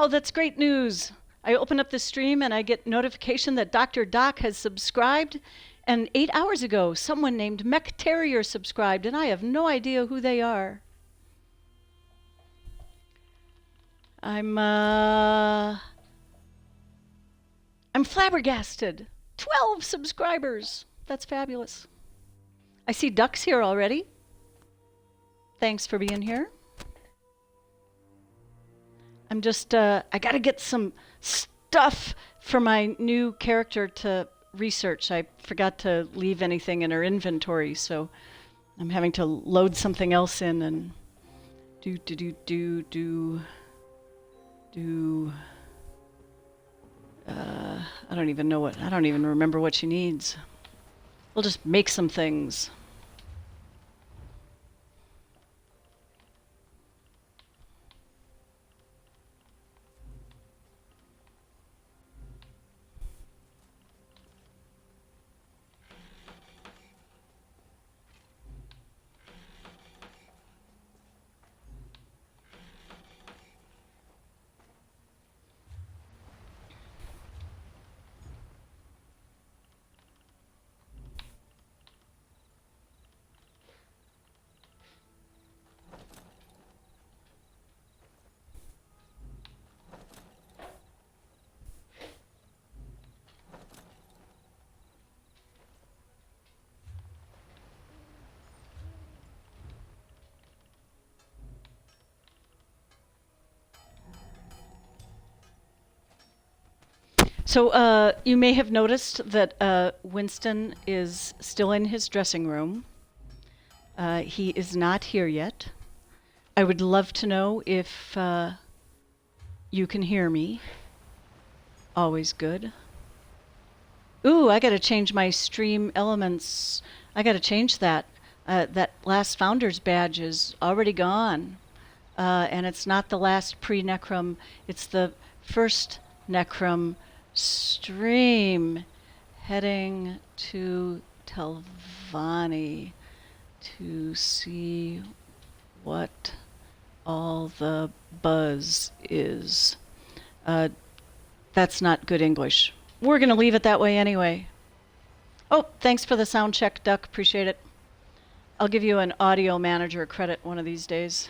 Wow, that's great news. I open up the stream and I get notification that Dr. Doc has subscribed. And 8 hours ago, someone named Mech Terrier subscribed, and I have no idea who they are. I'm flabbergasted. 12 subscribers. That's fabulous. I see Ducks here already. Thanks for being here. I'm just, I gotta get some stuff for my new character to research. I forgot to leave anything in her inventory, so I'm having to load something else in and I don't even remember what she needs. We'll just make some things. So you may have noticed that Winston is still in his dressing room. He is not here yet. I would love to know if you can hear me. Always good. Ooh, I gotta change my stream elements. I gotta change that. That last Founder's badge is already gone. And it's not the last pre-Necrom, it's the first Necrom stream heading to Telvanni to see what all the buzz is. That's not good English. We're going to leave it that way anyway. Oh, thanks for the sound check, Duck. Appreciate it. I'll give you an audio manager credit one of these days.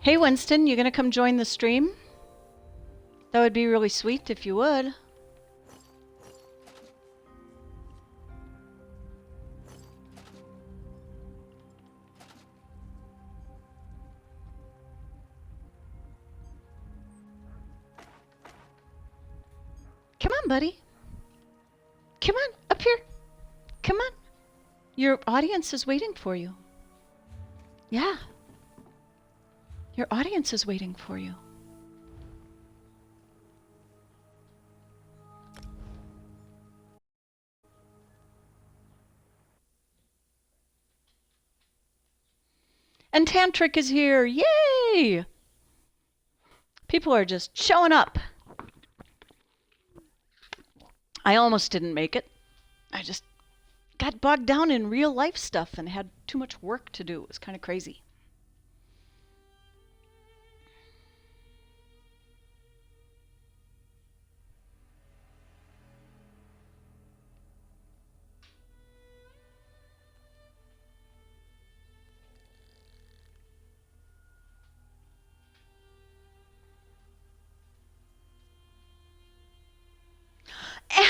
Hey, Winston, you gonna come join the stream? That would be really sweet if you would. Come on, buddy. Come on, up here. Come on. Your audience is waiting for you. Yeah. Your audience is waiting for you. And Tantric is here. Yay! People are just showing up. I almost didn't make it. I just got bogged down in real life stuff and had too much work to do. It was kind of crazy.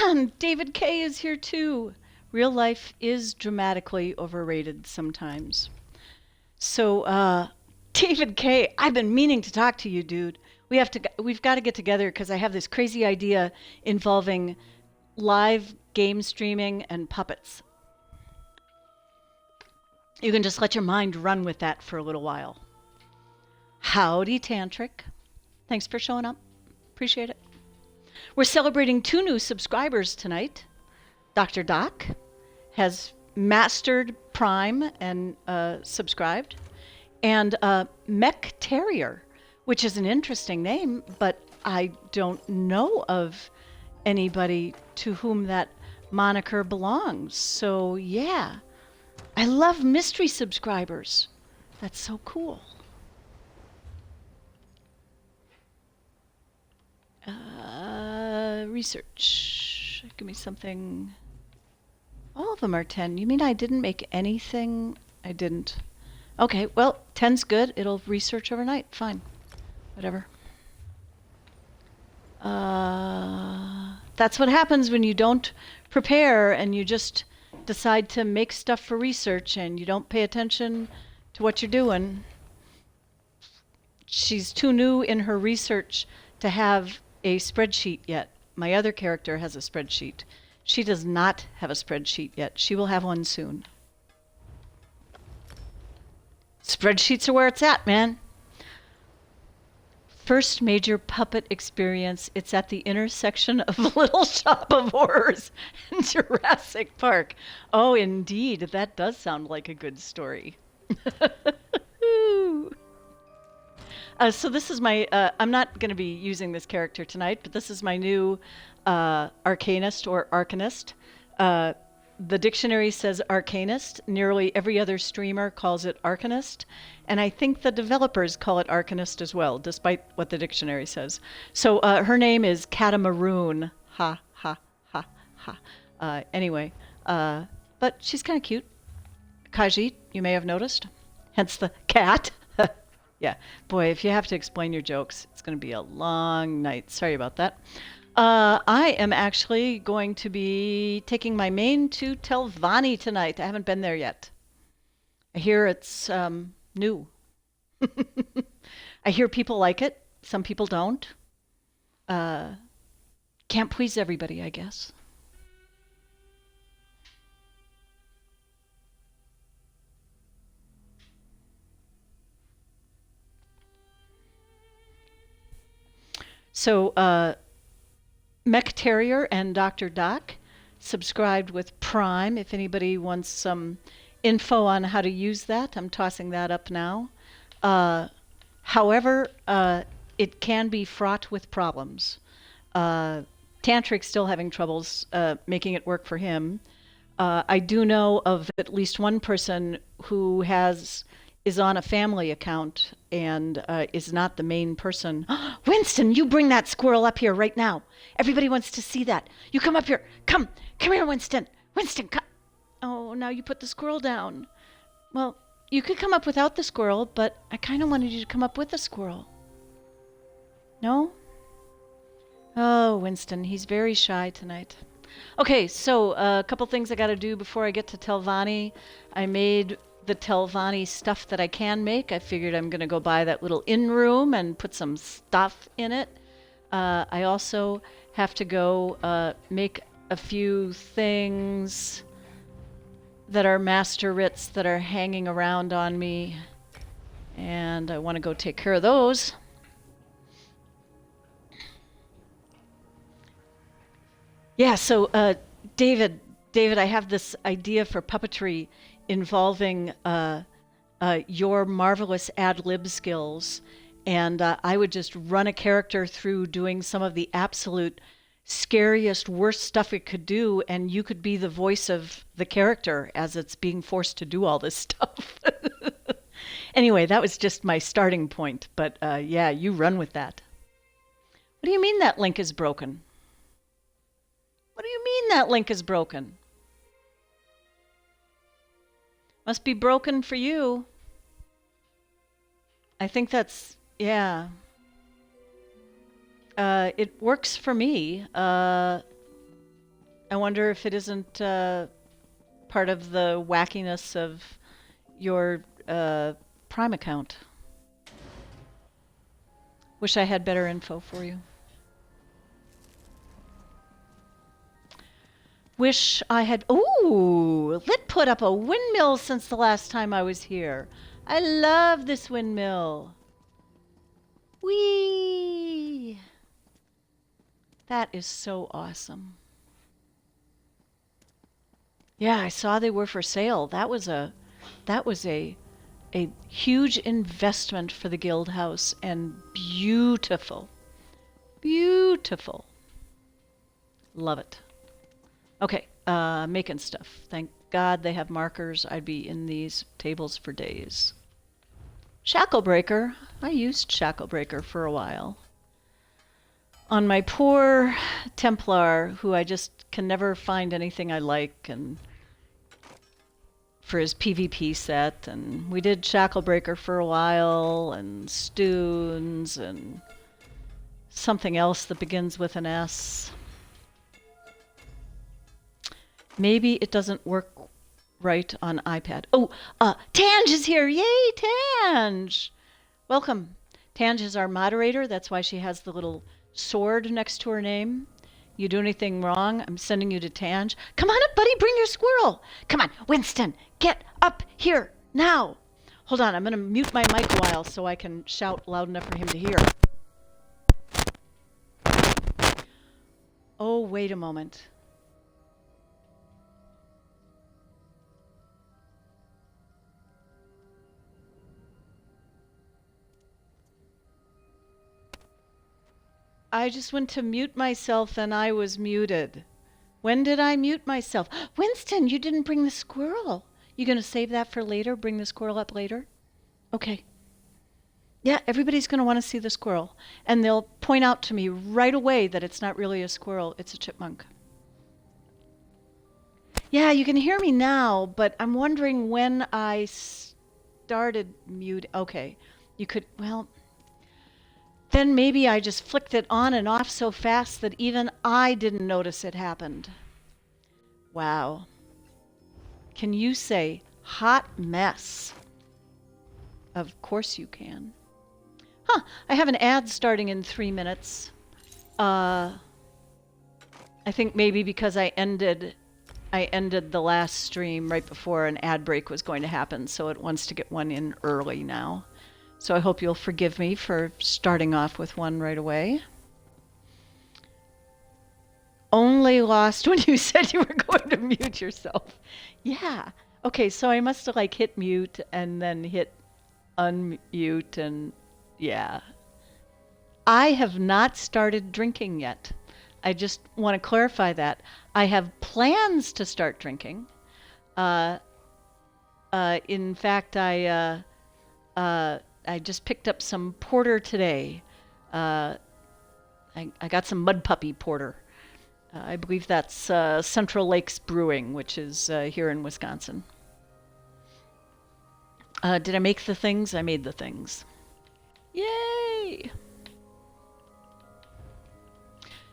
And David K is here too. Real life is dramatically overrated sometimes. So, David K, I've been meaning to talk to you, dude. We've got to get together because I have this crazy idea involving live game streaming and puppets. You can just let your mind run with that for a little while. Howdy, Tantric. Thanks for showing up. Appreciate it. We're celebrating 2 new subscribers tonight. Dr. Doc has mastered Prime and subscribed. And Mech Terrier, which is an interesting name, but I don't know of anybody to whom that moniker belongs. So yeah, I love mystery subscribers. That's so cool. Research. Give me something. All of them are 10. You mean I didn't make anything? I didn't. Okay, well, 10's good. It'll research overnight. Fine. Whatever. That's what happens when you don't prepare and you just decide to make stuff for research and you don't pay attention to what you're doing. She's too new in her research to have a spreadsheet yet. My other character has a spreadsheet. She does not have a spreadsheet yet. She will have one soon. Spreadsheets are where it's at, man. First major puppet experience. It's at the intersection of Little Shop of Horrors and Jurassic Park. Oh, indeed. That does sound like a good story. So this is my, I'm not going to be using this character tonight, but this is my new arcanist or arcanist. The dictionary says arcanist. Nearly every other streamer calls it arcanist. And I think the developers call it arcanist as well, despite what the dictionary says. So her name is Catamaroon. Ha, ha, ha, ha. Anyway, but she's kind of cute. Khajiit, you may have noticed. Hence the cat. Yeah, boy, if you have to explain your jokes, it's going to be a long night. Sorry about that. I am actually going to be taking my main to Telvanni tonight. I haven't been there yet. I hear it's new. I hear people like it. Some people don't. Can't please everybody, I guess. So, Mech Terrier and Dr. Doc subscribed with Prime. If anybody wants some info on how to use that, I'm tossing that up now. However, it can be fraught with problems. Tantric's still having troubles making it work for him. I do know of at least one person who is on a family account and is not the main person. Winston, you bring that squirrel up here right now. Everybody wants to see that. You come up here. Come here, Winston. Winston, come. Oh, now you put the squirrel down. Well, you could come up without the squirrel, but I kind of wanted you to come up with the squirrel. No? Oh, Winston, he's very shy tonight. Okay, so a couple things I got to do before I get to Telvanni. I made the Telvanni stuff that I can make. I figured I'm going to go buy that little inn room and put some stuff in it. I also have to go make a few things that are master writs that are hanging around on me, and I want to go take care of those. Yeah, so David, I have this idea for puppetry involving your marvelous ad-lib skills, and I would just run a character through doing some of the absolute scariest, worst stuff it could do, and you could be the voice of the character as it's being forced to do all this stuff. Anyway, that was just my starting point, but yeah, you run with that. What do you mean that link is broken? What do you mean that link is broken? Must be broken for you. I think that's, yeah. It works for me. I wonder if it isn't part of the wackiness of your Prime account. Wish I had better info for you. Wish I had... Ooh! Lit put up a windmill since the last time I was here. I love this windmill. Whee! That is so awesome. Yeah, I saw they were for sale. That was a huge investment for the guild house, and beautiful. Beautiful. Love it. Okay, making stuff. God they have markers, I'd be in these tables for days. Shacklebreaker. I used Shacklebreaker for a while. On my poor Templar, who I just can never find anything I like, and for his PvP set, and we did Shacklebreaker for a while, and Stoons, and something else that begins with an S. Maybe it doesn't work right on iPad. Oh, Tange is here! Yay, Tange! Welcome. Tange is our moderator. That's why she has the little sword next to her name. You do anything wrong, I'm sending you to Tange. Come on up, buddy, bring your squirrel. Come on, Winston, get up here now. Hold on, I'm going to mute my mic a while so I can shout loud enough for him to hear. Oh, wait a moment. I just went to mute myself and I was muted. When did I mute myself? Winston, you didn't bring the squirrel. You going to save that for later? Bring the squirrel up later? Okay. Yeah, everybody's going to want to see the squirrel. And they'll point out to me right away that it's not really a squirrel, it's a chipmunk. Yeah, you can hear me now, but I'm wondering when I started mute. Okay, you could, well, then maybe I just flicked it on and off so fast that even I didn't notice it happened. Wow. Can you say hot mess? Of course you can. Huh, I have an ad starting in 3 minutes. I think maybe because I ended the last stream right before an ad break was going to happen, so it wants to get one in early now. So I hope you'll forgive me for starting off with one right away. Only lost when you said you were going to mute yourself. Yeah. Okay, so I must have like hit mute and then hit unmute, and yeah. I have not started drinking yet. I just want to clarify that. I have plans to start drinking. In fact, I just picked up some porter today. I got some Mud Puppy porter. I believe that's Central Lakes Brewing, which is here in Wisconsin. Did I make the things? I made the things. Yay!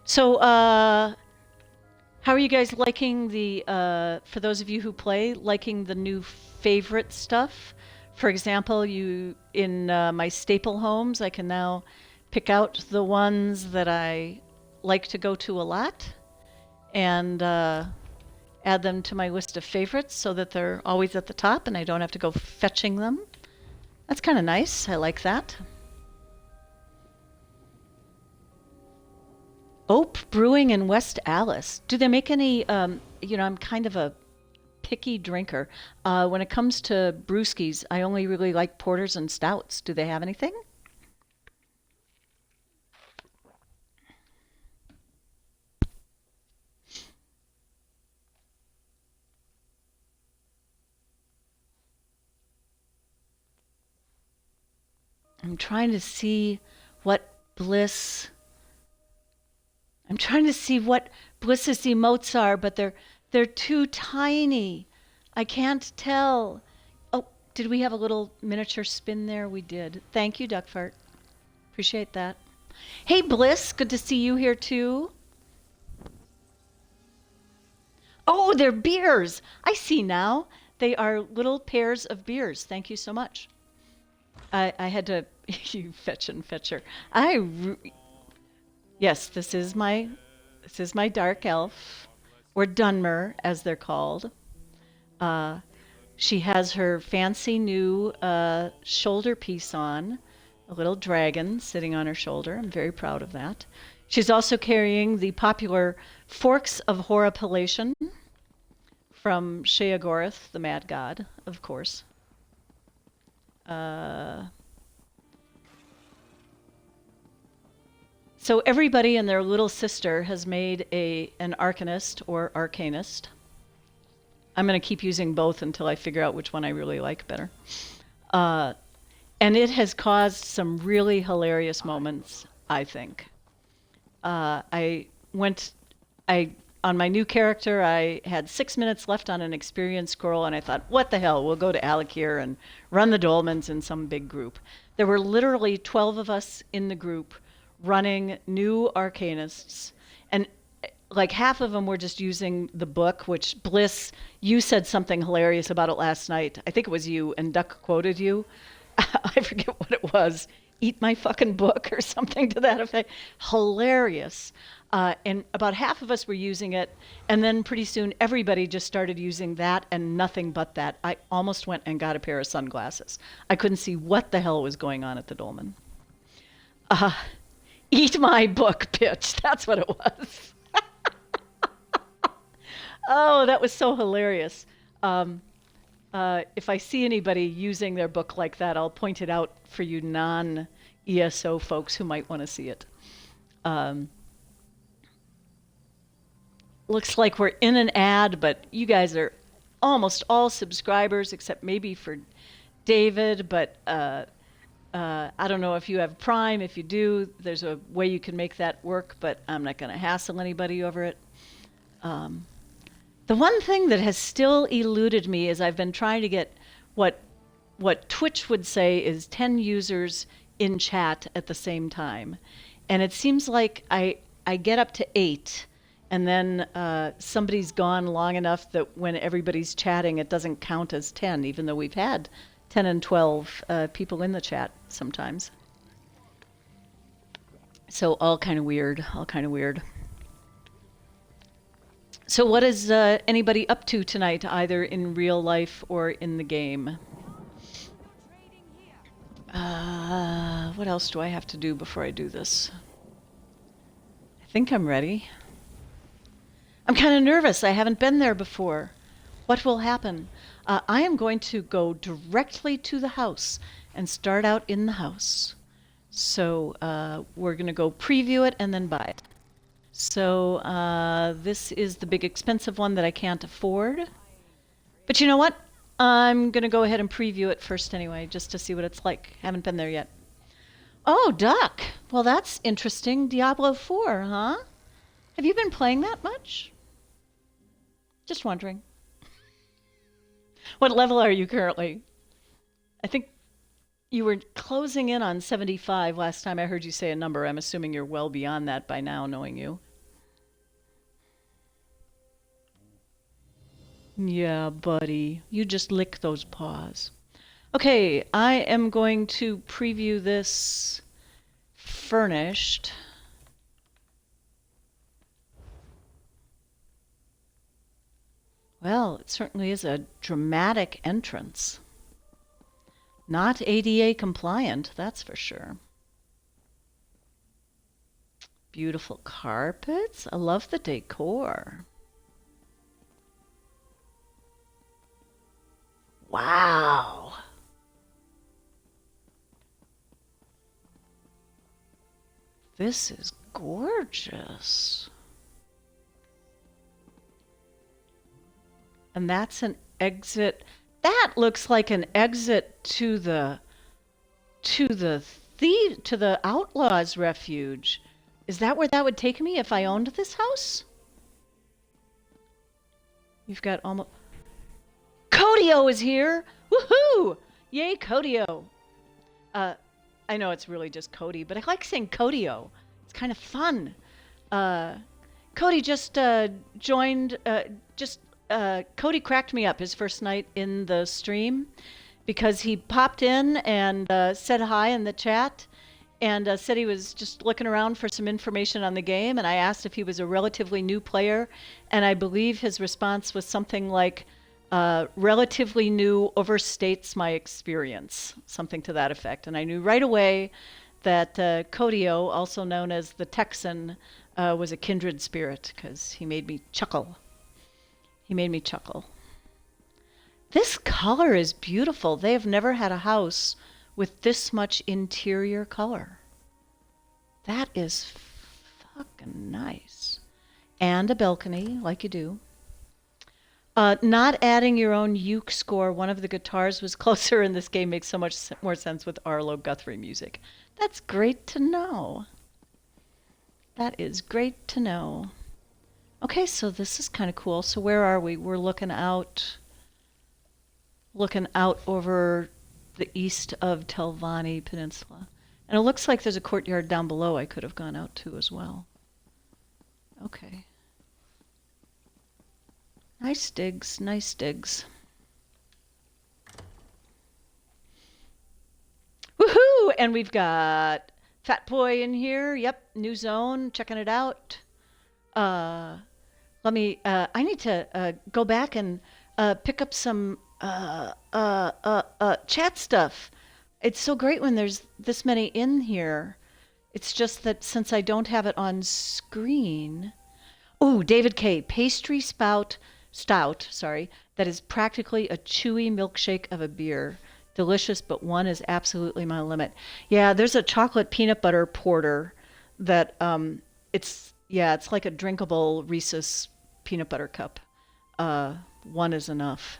So, how are you guys liking the, for those of you who play, liking the new favorite stuff? For example, in my staple homes, I can now pick out the ones that I like to go to a lot and add them to my list of favorites so that they're always at the top and I don't have to go fetching them. That's kind of nice. I like that. Ope Brewing in West Allis. Do they make any, I'm kind of a picky drinker. When it comes to brewskis, I only really like porters and stouts. Do they have anything? I'm trying to see what Bliss's emotes are, but they're too tiny. I can't tell. Oh, did we have a little miniature spin there? We did. Thank you, Duckfart. Appreciate that. Hey, Bliss, good to see you here too. Oh, they're beers. I see now. They are little pairs of beers. Thank you so much. I had to, you fetcher. Yes, this is my dark elf, or Dunmer, as they're called. She has her fancy new shoulder piece on, a little dragon sitting on her shoulder. I'm very proud of that. She's also carrying the popular Forks of Horripilation from Sheogorath, the Mad God, of course. So everybody and their little sister has made an arcanist or arcanist. I'm going to keep using both until I figure out which one I really like better. Uh, and it has caused some really hilarious moments, I think. I went, I on my new character, I had 6 minutes left on an experience scroll, and I thought, what the hell? We'll go to Alakir and run the Dolmens in some big group. There were literally 12 of us in the group running new Arcanists, and like half of them were just using the book, which Bliss, you said something hilarious about it last night. I think it was you, and Duck quoted you. I forget what it was. Eat my fucking book or something to that effect. Hilarious. And about half of us were using it, and then pretty soon everybody just started using that and nothing but that. I almost went and got a pair of sunglasses. I couldn't see what the hell was going on at the Dolmen. Eat my book, bitch. That's what it was. Oh, that was so hilarious. If I see anybody using their book like that, I'll point it out for you non-ESO folks who might want to see it. Looks like we're in an ad, but you guys are almost all subscribers, except maybe for David, but I don't know if you have Prime. If you do, there's a way you can make that work, but I'm not going to hassle anybody over it. The one thing that has still eluded me is I've been trying to get what Twitch would say is 10 users in chat at the same time. And it seems like I get up to 8, and then somebody's gone long enough that when everybody's chatting, it doesn't count as 10, even though we've had 10 and 12 people in the chat sometimes. So all kind of weird. So what is anybody up to tonight, either in real life or in the game? What else do I have to do before I do this? I think I'm ready. I'm kind of nervous. I haven't been there before. What will happen? I am going to go directly to the house and start out in the house. So we're going to go preview it and then buy it. So this is the big expensive one that I can't afford. But you know what? I'm going to go ahead and preview it first anyway, just to see what it's like. Haven't been there yet. Oh, Duck. Well, that's interesting. Diablo 4, huh? Have you been playing that much? Just wondering. What level are you currently? I think you were closing in on 75 last time I heard you say a number. I'm assuming you're well beyond that by now, knowing you. Yeah, buddy. You just lick those paws. Okay, I am going to preview this furnished. Well, it certainly is a dramatic entrance. Not ADA compliant, that's for sure. Beautiful carpets. I love the decor. Wow. This is gorgeous. And that's an exit. That looks like an exit to the outlaws refuge. Is that where that would take me if I owned this house? You've got almost... Codio is here! Woohoo! Yay, Codio! I know it's really just Cody, but I like saying Codio. It's kind of fun. Cody just joined, Cody cracked me up his first night in the stream because he popped in and said hi in the chat and said he was just looking around for some information on the game, and I asked if he was a relatively new player, and I believe his response was something like, relatively new overstates my experience, something to that effect. And I knew right away that Codio, also known as the Texan, was a kindred spirit because he made me chuckle. This color is beautiful. They have never had a house with this much interior color. That is fucking nice. And a balcony, like you do. Not adding your own uke score. One of the guitars was closer, and this game makes so much more sense with Arlo Guthrie music. That's great to know. That is great to know. Okay, so this is kind of cool. So where are we? We're looking out over the east of Telvanni Peninsula. And it looks like there's a courtyard down below I could have gone out to as well. Okay. Nice digs, nice digs. Woohoo! And we've got Fat Boy in here. Yep, new zone, checking it out. I need to go back and pick up some chat stuff. It's so great when there's this many in here. It's just that since I don't have it on screen. Oh, David K. Pastry stout, that is practically a chewy milkshake of a beer. Delicious, but one is absolutely my limit. Yeah, there's a chocolate peanut butter porter that it's like a drinkable Reese's peanut butter cup. One is enough.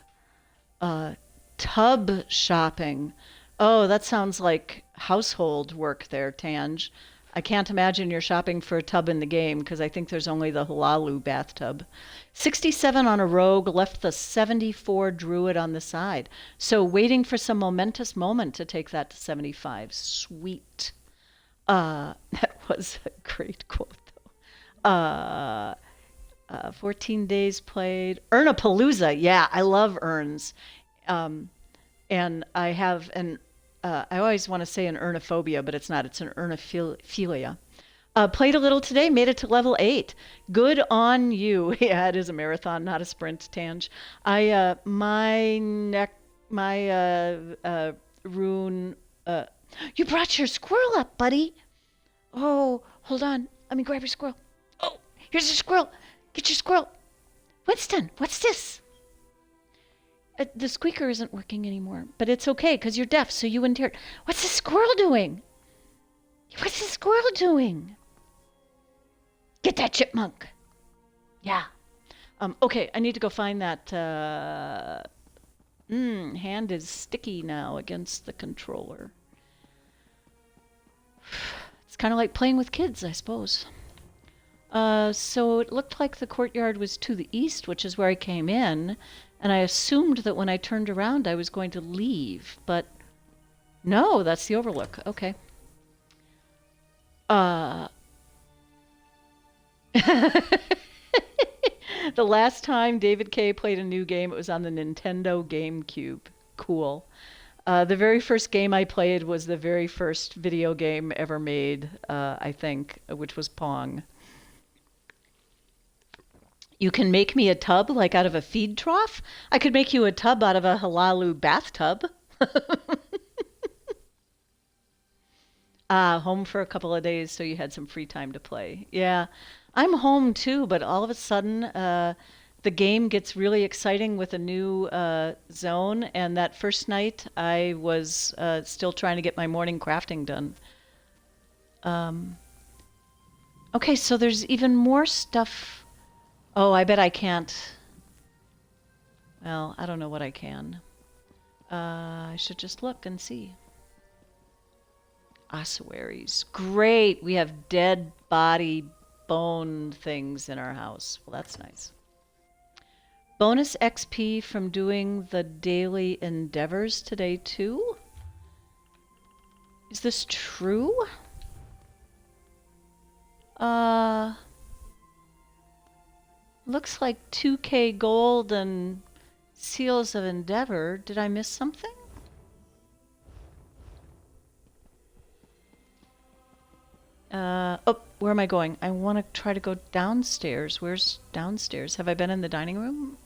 Tub shopping. Oh, that sounds like household work there, Tange. I can't imagine you're shopping for a tub in the game because I think there's only the Halalu bathtub. 67 on a rogue, left the 74 druid on the side. So waiting for some momentous moment to take that to 75. Sweet. That was a great quote, though. 14 days played. Urnapalooza. Yeah, I love urns. And I have I always want to say an urnophobia, but it's not. It's an urnophilia. Played a little today, made it to level 8. Good on you. Yeah, it is a marathon, not a sprint, Tange. Rune. You brought your squirrel up, buddy. Oh, hold on. Let me grab your squirrel. Oh, here's your squirrel. Get your squirrel. Winston, what's this? The squeaker isn't working anymore, but it's okay because you're deaf, so you wouldn't hear it. What's the squirrel doing? What's the squirrel doing? Get that chipmunk. Yeah. Okay, I need to go find that. Hand is sticky now against the controller. It's kind of like playing with kids, I suppose. So it looked like the courtyard was to the east, which is where I came in. And I assumed that when I turned around, I was going to leave, but no, that's the overlook. Okay. The last time David K. played a new game, it was on the Nintendo GameCube. Cool. The very first game I played was the very first video game ever made, I think, which was Pong. You can make me a tub like out of a feed trough? I could make you a tub out of a Halalu bathtub. Home for a couple of days so you had some free time to play. Yeah, I'm home too, but all of a sudden the game gets really exciting with a new zone, and that first night I was still trying to get my morning crafting done. Okay, so there's even more stuff. Oh, I bet I can't. Well, I don't know what I can. I should just look and see. Ossuaries. Great. We have dead body bone things in our house. Well, that's nice. Bonus XP from doing the daily endeavors today, too? Is this true? Looks like 2K gold and Seals of Endeavor. Did I miss something? Oh, where am I going? I want to try to go downstairs. Where's downstairs? Have I been in the dining room?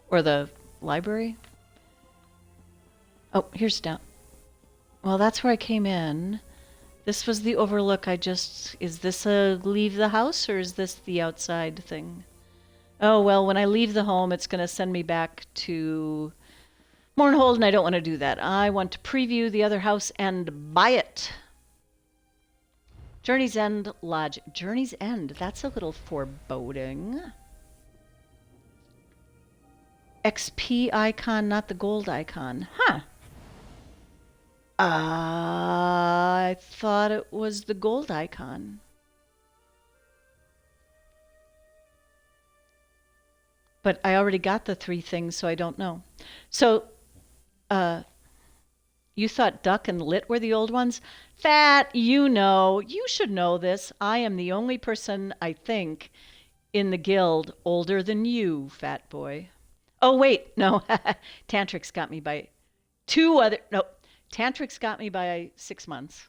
Or the library? Oh, here's down. Well, that's where I came in. This was the overlook. Is this a leave the house or is this the outside thing? Oh, well, when I leave the home, it's going to send me back to Mournhold, and I don't want to do that. I want to preview the other house and buy it. Journey's End Lodge. Journey's End. That's a little foreboding. XP icon, not the gold icon. Huh. I thought it was the gold icon. But I already got the 3 things, so I don't know. So, you thought duck and lit were the old ones? Fat, you know, you should know this. I am the only person, I think, in the guild older than you, fat boy. Oh, wait, no. Tantrix got me by 2 other, no, Tantrix got me by 6 months.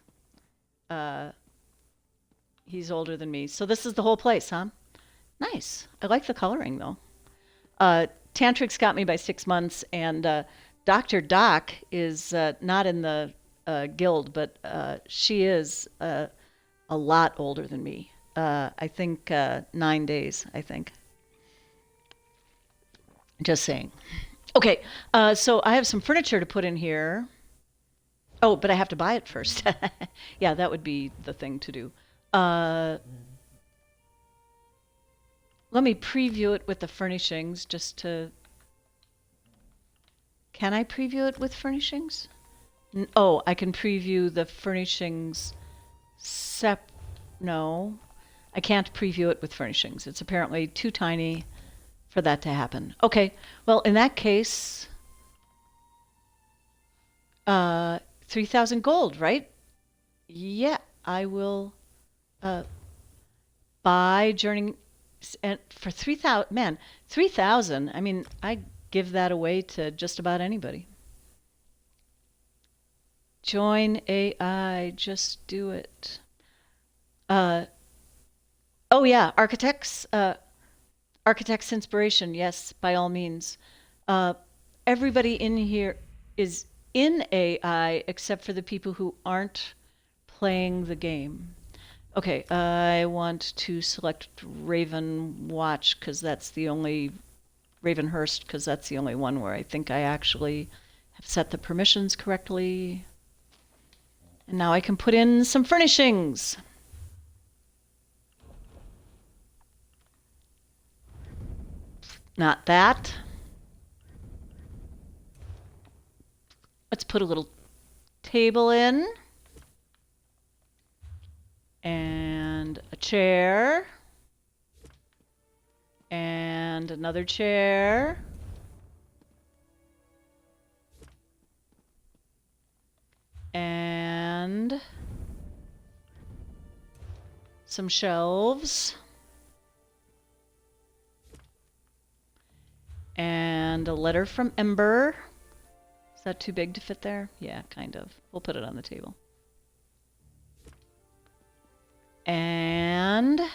He's older than me. So this is the whole place, huh? Nice. I like the coloring, though. Tantrix got me by 6 months, and Dr. Doc is not in the guild, but she is a lot older than me. I think 9 days, I think. Just saying. Okay, so I have some furniture to put in here. Oh, but I have to buy it first. Yeah, that would be the thing to do. Let me preview it with the furnishings just to... Can I preview it with furnishings? Oh, I can preview the furnishings No, I can't preview it with furnishings. It's apparently too tiny for that to happen. Okay, well, in that case, 3,000 gold, right? Yeah, I will buy Journey... And for 3,000, man, 3,000, I mean, I give that away to just about anybody. Join AI, just do it. Oh yeah, architects inspiration, yes, by all means. Everybody in here is in AI except for the people who aren't playing the game. Okay, I want to select Raven Watch because that's the only Ravenhurst because that's the only one where I think I actually have set the permissions correctly. And now I can put in some furnishings. Not that. Let's put a little table in. And a chair. And another chair. And some shelves. And a letter from Ember. Is that too big to fit there? Yeah, kind of. We'll put it on the table. And a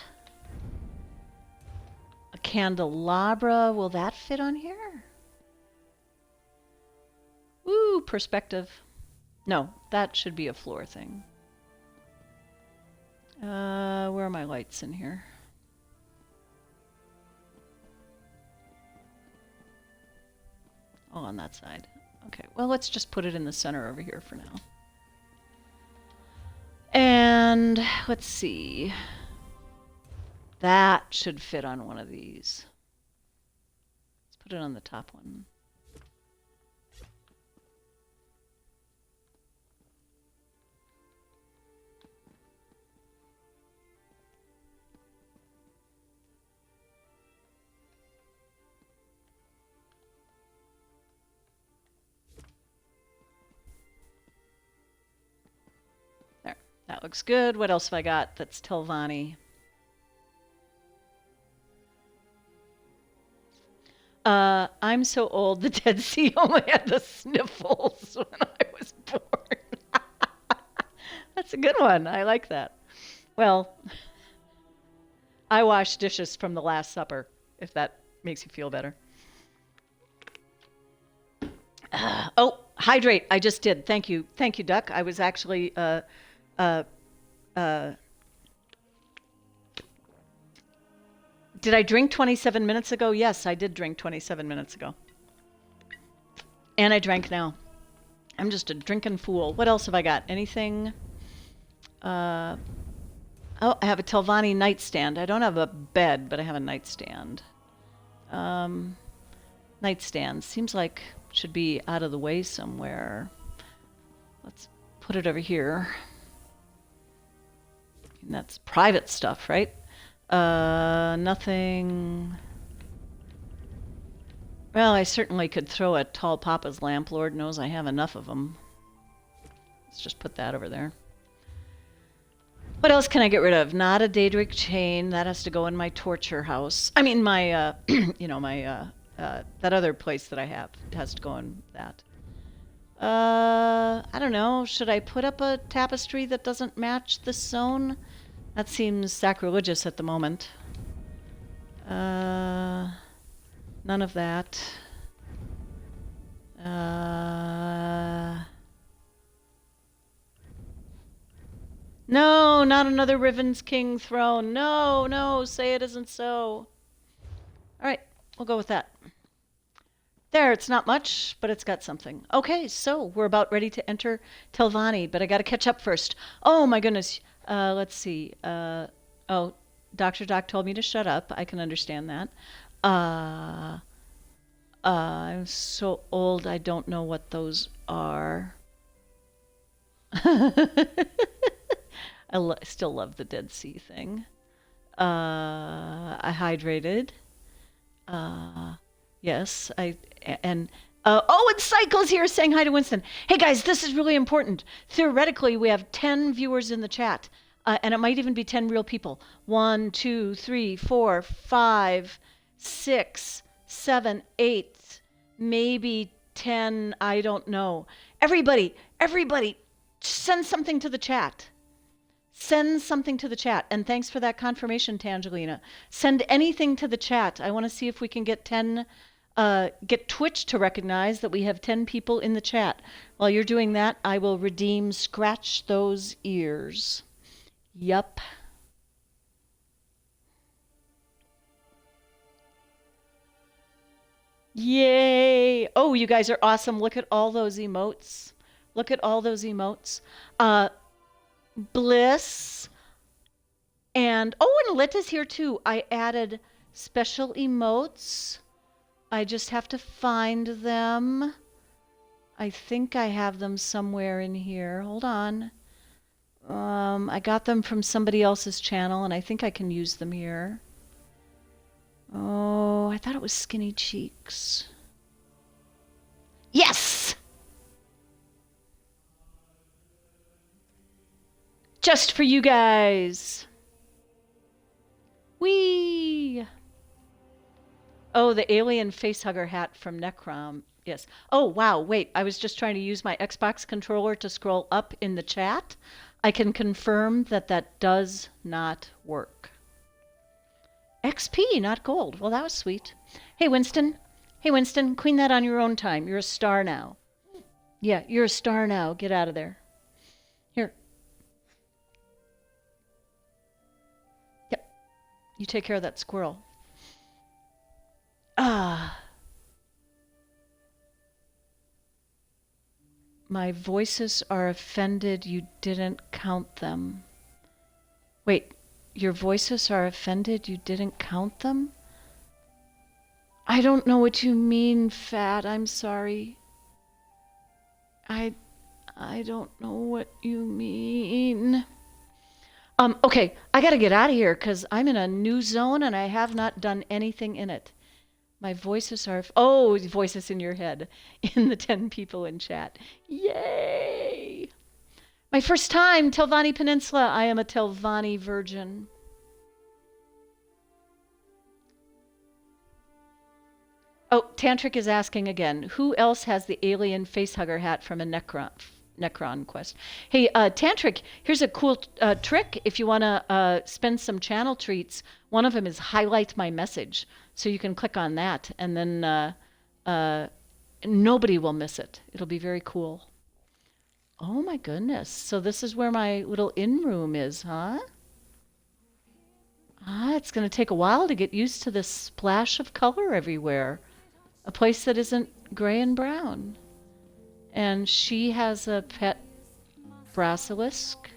candelabra. Will that fit on here? Ooh, perspective. No, that should be a floor thing. Where are my lights in here? Oh, on that side. Okay, well, let's just put it in the center over here for now. And let's see. That should fit on one of these. Let's put it on the top one. There, that looks good. What else have I got that's Telvanni? I'm so old, the Dead Sea only had the sniffles when I was born. That's a good one. I like that. Well, I washed dishes from the Last Supper, if that makes you feel better. Oh, hydrate. I just did. Thank you. Thank you, Duck. I was actually... Did I drink 27 minutes ago? Yes, I did drink 27 minutes ago. And I drank now. I'm just a drinking fool. What else have I got? Anything? Oh, I have a Telvanni nightstand. I don't have a bed, but I have a nightstand. Nightstand. Seems like it should be out of the way somewhere. Let's put it over here. And that's private stuff, right? Nothing. Well, I certainly could throw a tall papa's lamp. Lord knows I have enough of them. Let's just put that over there. What else can I get rid of? Not a Daedric chain. That has to go in my torture house. I mean, my, you know, my, that other place that I have. It has to go in that. I don't know. Should I put up a tapestry that doesn't match this zone? That seems sacrilegious at the moment. None of that. No, not another Riven's King throne. No, no, say it isn't so. All right, we'll go with that. There, it's not much, but it's got something. Okay, so we're about ready to enter Telvanni, but I got to catch up first. Oh my goodness. Let's see. Oh, Dr. Doc told me to shut up. I can understand that. I'm so old, I don't know what those are. I still love the Dead Sea thing. I hydrated. Yes, and Cycle's here saying hi to Winston. Hey guys, this is really important. Theoretically, we have 10 viewers in the chat, and it might even be 10 real people. 1, 2, 3, 4, 5, 6, 7, 8, maybe 10. I don't know. Everybody, send something to the chat. Send something to the chat. And thanks for that confirmation, Tangelina. Send anything to the chat. I want to see if we can get get Twitch to recognize that we have 10 people in the chat. While you're doing that, I will redeem Scratch Those Ears. Yup. Yay! Oh, you guys are awesome. Look at all those emotes. Look at all those emotes. Bliss. And Lit is here too. I added special emotes. I just have to find them. I think I have them somewhere in here. Hold on. I got them from somebody else's channel, and I think I can use them here. Oh, I thought it was Skinny Cheeks. Yes! Just for you guys. Whee! Oh, the alien facehugger hat from Necrom. Yes. Oh, wow. Wait, I was just trying to use my Xbox controller to scroll up in the chat. I can confirm that that does not work. XP, not gold. Well, that was sweet. Hey, Winston. Hey, Winston, clean that on your own time. You're a star now. Yeah, you're a star now. Get out of there. Here. Yep. You take care of that squirrel. My voices are offended you didn't count them. Wait, your voices are offended you didn't count them? I don't know what you mean, Fat. I'm sorry. I don't know what you mean. Okay, I gotta get out of here because I'm in a new zone and I have not done anything in it. My voices are... Oh, voices in your head. In the 10 people in chat. Yay! My first time, Telvanni Peninsula. I am a Telvanni virgin. Oh, Tantric is asking again. Who else has the alien facehugger hat from a Necron quest? Hey, Tantric, here's a cool trick if you want to spend some channel treats. One of them is highlight my message. So you can click on that, and then nobody will miss it. It'll be very cool. Oh my goodness. So this is where my little in-room is, huh? It's going to take a while to get used to this splash of color everywhere. A place that isn't gray and brown. And she has a pet basilisk.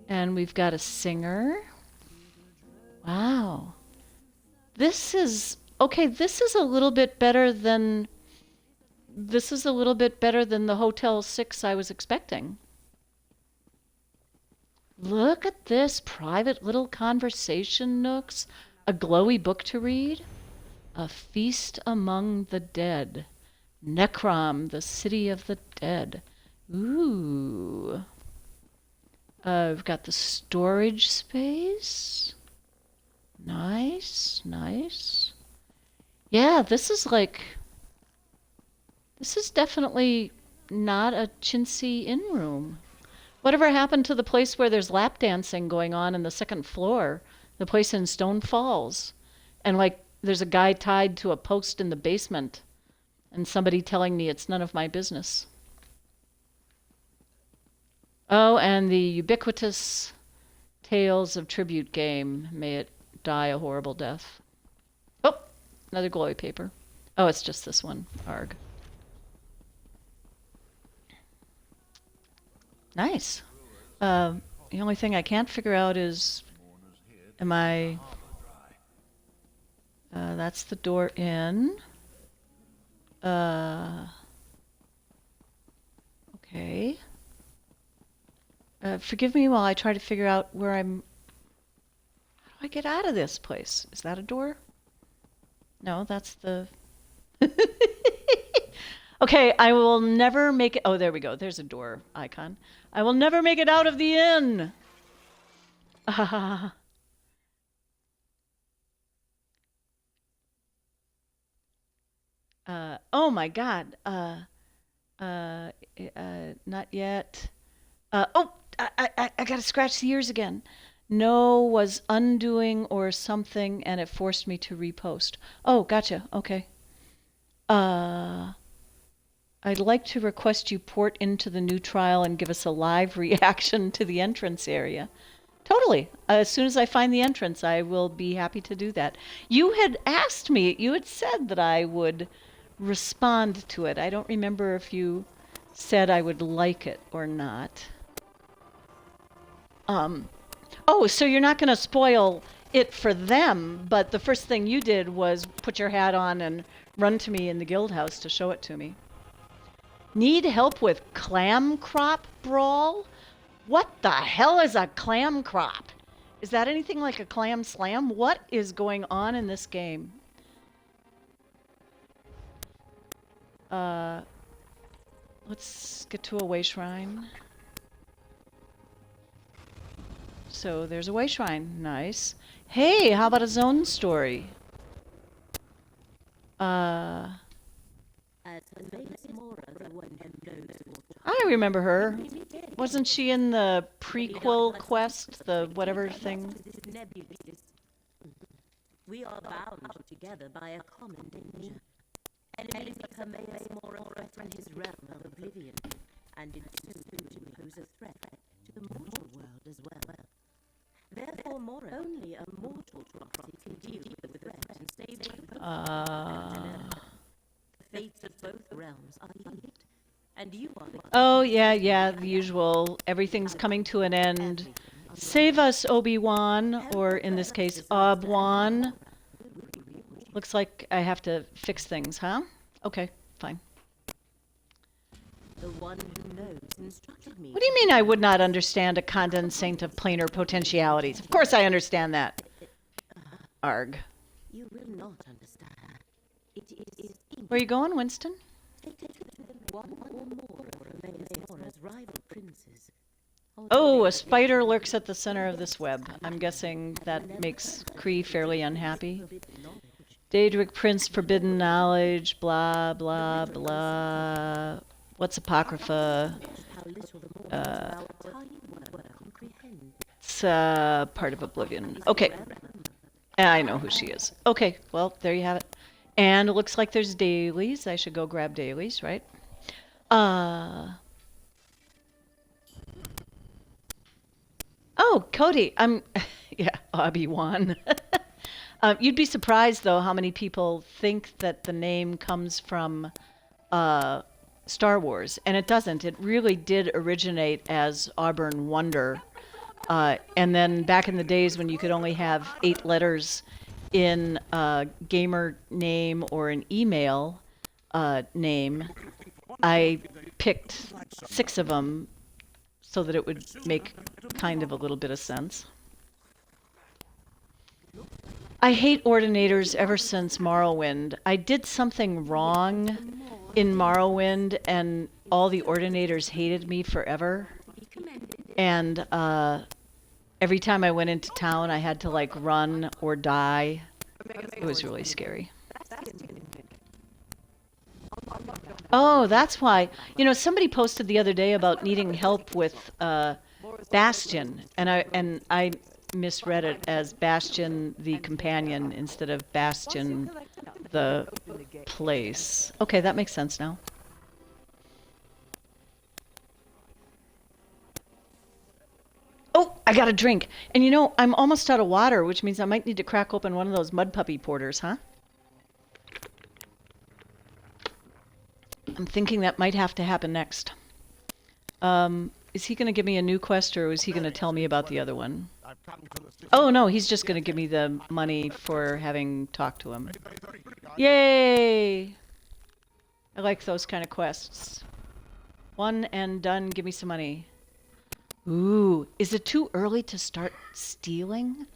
And we've got a singer. Wow. This is Okay, this is a little bit better than the Hotel 6 I was expecting. Look at this, private little conversation nooks, a glowy book to read, a feast among the dead, Necrom, the city of the dead. Ooh. We've got the storage space. Nice, nice. Yeah, this is definitely not a chintzy inn room. Whatever happened to the place where there's lap dancing going on in the second floor? The place in Stone Falls. And there's a guy tied to a post in the basement and somebody telling me it's none of my business. Oh, and the ubiquitous Tales of Tribute game. May it die a horrible death. Oh, another glowy paper. Oh, it's just this one. Arg. Nice. The only thing I can't figure out is, am I... that's the door in. Okay. Forgive me while I try to figure out where I'm... How do I get out of this place? Is that a door? No, that's the... Okay, I will never make it... Oh, there we go. There's a door icon. I will never make it out of the inn! Oh my god. Not yet. I gotta scratch the ears again. No was undoing or something, and it forced me to repost. Oh, gotcha. Okay. I'd like to request you port into the new trial and give us a live reaction to the entrance area. Totally. As soon as I find the entrance, I will be happy to do that. You had asked me, you had said that I would respond to it. I don't remember if you said I would like it or not. Oh, so you're not going to spoil it for them, but the first thing you did was put your hat on and run to me in the guild house to show it to me. Need help with clam crop brawl? What the hell is a clam crop? Is that anything like a clam slam? What is going on in this game? Let's get to a way shrine. So there's a way shrine. Nice. Hey, how about a zone story? I remember her. Wasn't she in the prequel quest, the whatever thing? We are bound together by a common danger. Enemies become more threaten his realm of oblivion, and in so doing pose a threat to the mortal world as well. Therefore, only a mortal property can deal with the threat and save the fates of both realms are linked, and you are... Oh, yeah, the usual. Everything's coming to an end. Save us, Obi-Wan, or in this case, Aubwon. Looks like I have to fix things, huh? Okay, fine. The one who knows instructed me. What do you mean I would not understand a condensate of planar potentialities? Of course I understand that. Arg. You will not understand. It is... Where are you going, Winston? One or more of Amazora's rival princes. Oh, a spider lurks at the center of this web. I'm guessing that makes Kree fairly unhappy. Daedric Prince, forbidden knowledge, blah, blah, blah. What's Apocrypha? It's part of Oblivion. Okay. I know who she is. Okay, well, there you have it. And it looks like there's dailies. I should go grab dailies, right? Oh, Cody. Yeah, Obi-Wan. You'd be surprised, though, how many people think that the name comes from Star Wars. And it doesn't. It really did originate as Auburn Wonder. And then back in the days when you could only have 8 letters in a gamer name or an email name, I picked 6 of them so that it would make kind of a little bit of sense. I hate ordinators ever since Morrowind. I did something wrong in Morrowind, and all the ordinators hated me forever. And every time I went into town, I had to like run or die. It was really scary. Oh, that's why. You know, somebody posted the other day about needing help with Bastion, and I misread it as Bastion the companion instead of Bastion the place. Okay, that makes sense now. Oh, I got a drink. And you know, I'm almost out of water, which means I might need to crack open one of those mud puppy porters, huh? I'm thinking that might have to happen next. Is he going to give me a new quest, or is he going to tell me about the other one? Oh, no, he's just going to give me the money for having talked to him. Yay! I like those kind of quests. One and done, give me some money. Ooh, is it too early to start stealing?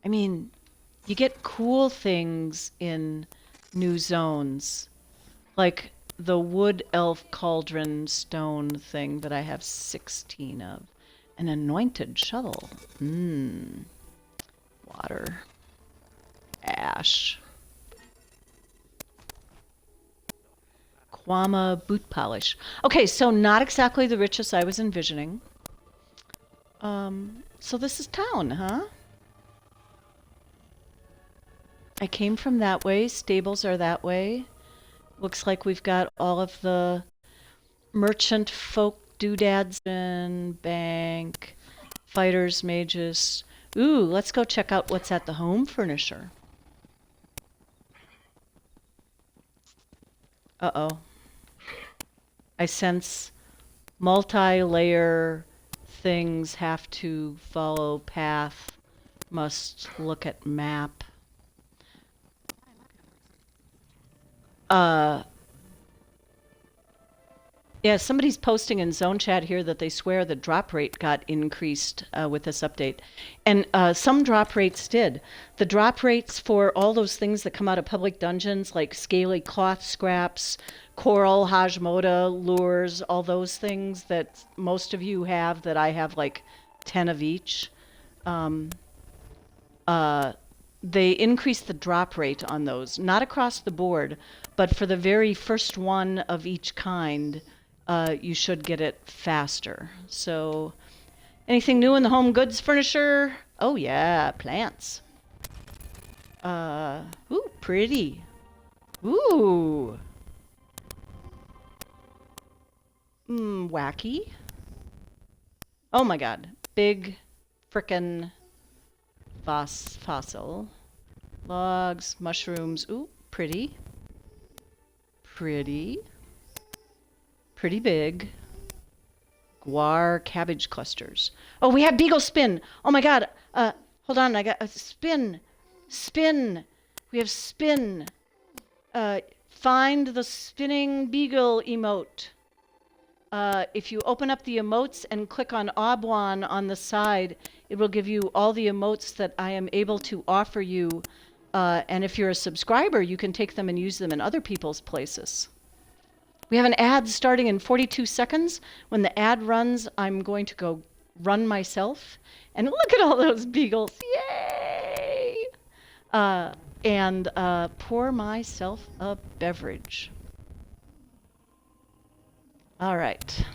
I mean, you get cool things in new zones, like the wood elf cauldron stone thing that I have 16 of. An anointed shovel. Water. Ash. Kwama boot polish. Okay, so not exactly the richest I was envisioning. So this is town, huh? I came from that way. Stables are that way. Looks like we've got all of the merchant folk doodads and bank, fighters, mages. Ooh, let's go check out what's at the home furnisher. Uh-oh. I sense multi-layer things have to follow path, must look at map. Yeah, somebody's posting in Zone Chat here that they swear the drop rate got increased with this update. And some drop rates did. The drop rates for all those things that come out of public dungeons, like scaly cloth scraps, coral, hajmoda, lures, all those things that most of you have, that I have like 10 of each. They increased the drop rate on those, not across the board, but for the very first one of each kind, you should get it faster. So, anything new in the home goods furniture? Oh yeah, plants. Ooh, pretty. Ooh. Wacky. Oh my god, big frickin' fossil. Logs, mushrooms. Ooh, pretty. Pretty. Pretty big. Guar cabbage clusters. Oh, we have beagle spin. Oh my god. Hold on, I got a spin. Spin. We have spin. Find the spinning beagle emote. If you open up the emotes and click on Aubwon on the side, it will give you all the emotes that I am able to offer you. And if you're a subscriber, you can take them and use them in other people's places. We have an ad starting in 42 seconds. When the ad runs, I'm going to go run myself. And look at all those beagles. Yay! And pour myself a beverage. All right.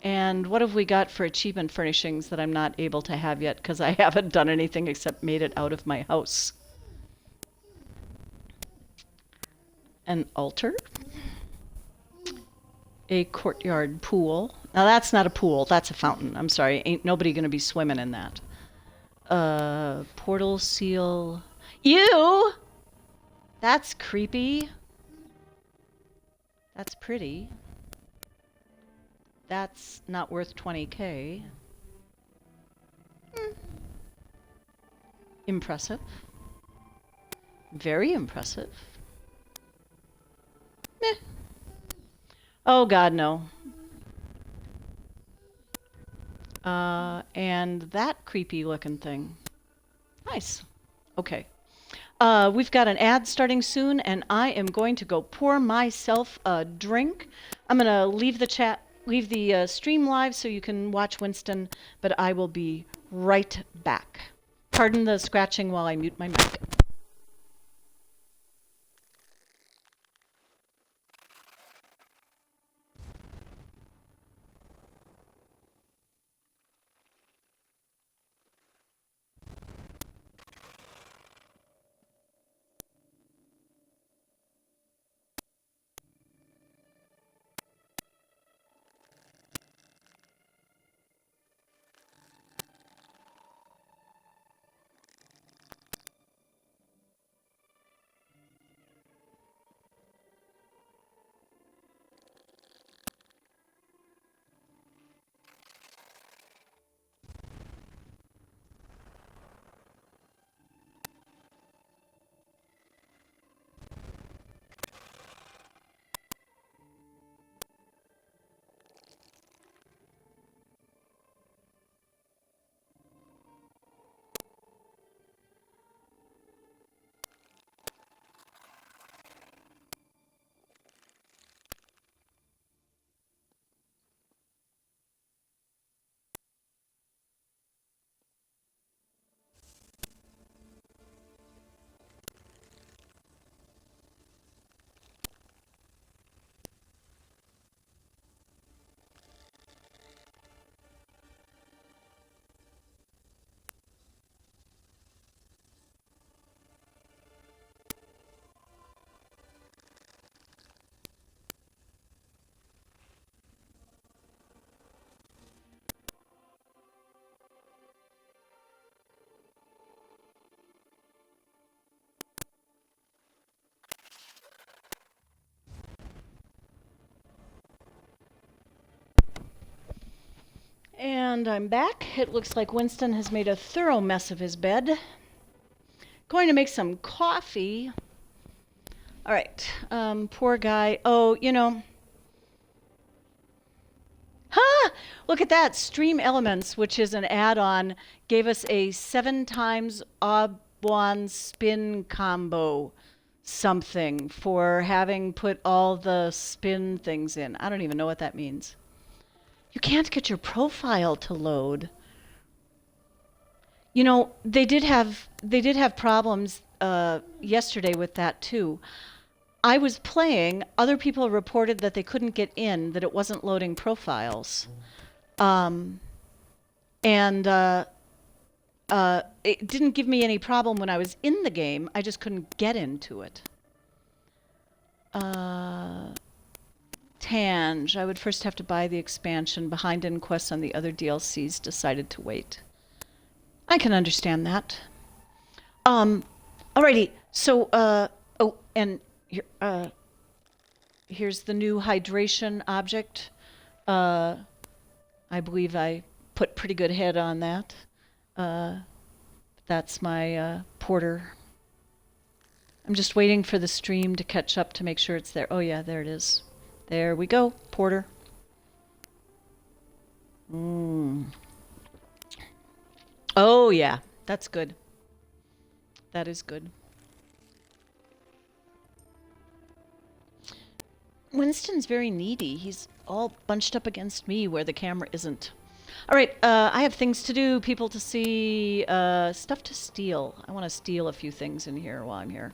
And what have we got for achievement furnishings that I'm not able to have yet because I haven't done anything except made it out of my house? An altar. A courtyard pool. Now that's not a pool, that's a fountain. I'm sorry, ain't nobody gonna be swimming in that. Portal seal. Ew! That's creepy. That's pretty. That's not worth 20K. Impressive. Very impressive. Meh. Oh God, no. And that creepy looking thing. Nice. Okay. We've got an ad starting soon, and I am going to go pour myself a drink. I'm going to leave the stream live so you can watch Winston, but I will be right back. Pardon the scratching while I mute my mic. And I'm back. It looks like Winston has made a thorough mess of his bed. Going to make some coffee. All right. Poor guy. Oh, you know. Ha! Look at that. Stream Elements, which is an add-on, gave us a 7 times Aubwon spin combo something for having put all the spin things in. I don't even know what that means. You can't get your profile to load. You know, they did have problems yesterday with that too. I was playing. Other people reported that they couldn't get in, that it wasn't loading profiles, and it didn't give me any problem when I was in the game. I just couldn't get into it. Tange. I would first have to buy the expansion. Behind in quests on the other DLCs. Decided to wait. I can understand that. Alrighty. So, oh, and here, here's the new hydration object. I believe I put pretty good head on that. That's my porter. I'm just waiting for the stream to catch up to make sure it's there. Oh yeah, there it is. There we go, porter. Oh yeah, that's good. That is good. Winston's very needy. He's all bunched up against me where the camera isn't. All right, I have things to do, people to see, stuff to steal. I want to steal a few things in here while I'm here.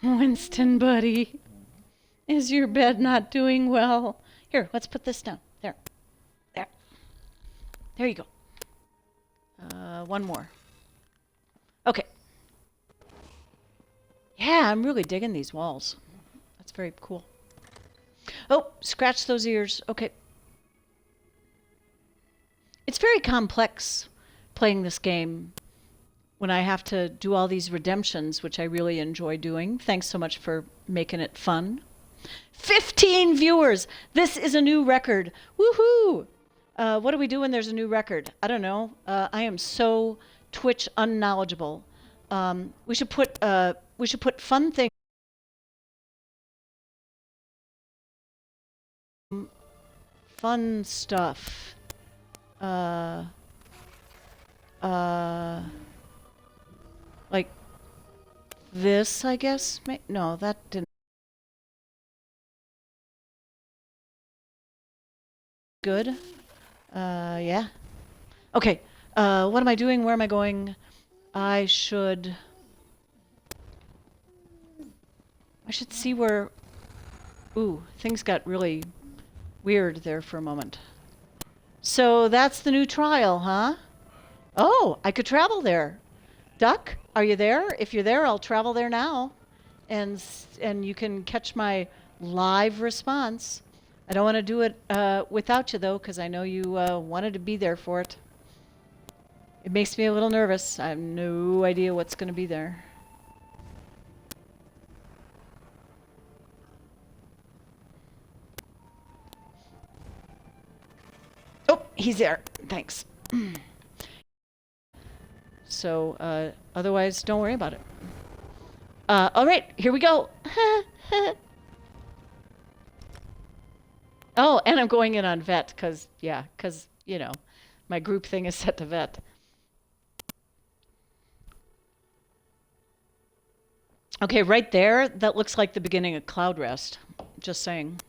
Winston, buddy, is your bed not doing well? Here, let's put this down. There. There. There you go. One more. Okay. Yeah, I'm really digging these walls. That's very cool. Oh, scratch those ears. Okay. It's very complex playing this game when I have to do all these redemptions, which I really enjoy doing. Thanks so much for making it fun. 15 viewers! This is a new record. Woohoo! What do we do when there's a new record? I don't know. I am so Twitch unknowledgeable. We should put fun things. Fun stuff. Like this, I guess. No, that didn't. Good. Yeah. Okay. What am I doing? Where am I going? I should see where... Ooh, things got really weird there for a moment. So that's the new trial, huh? Oh, I could travel there. Duck, are you there? If you're there, I'll travel there now. And you can catch my live response. I don't want to do it without you, though, because I know you wanted to be there for it. It makes me a little nervous. I have no idea what's going to be there. Oh, he's there. Thanks. So, otherwise, don't worry about it. All right, here we go. Oh, and I'm going in on vet because, you know, my group thing is set to vet. Okay, right there, that looks like the beginning of Cloud Rest. Just saying.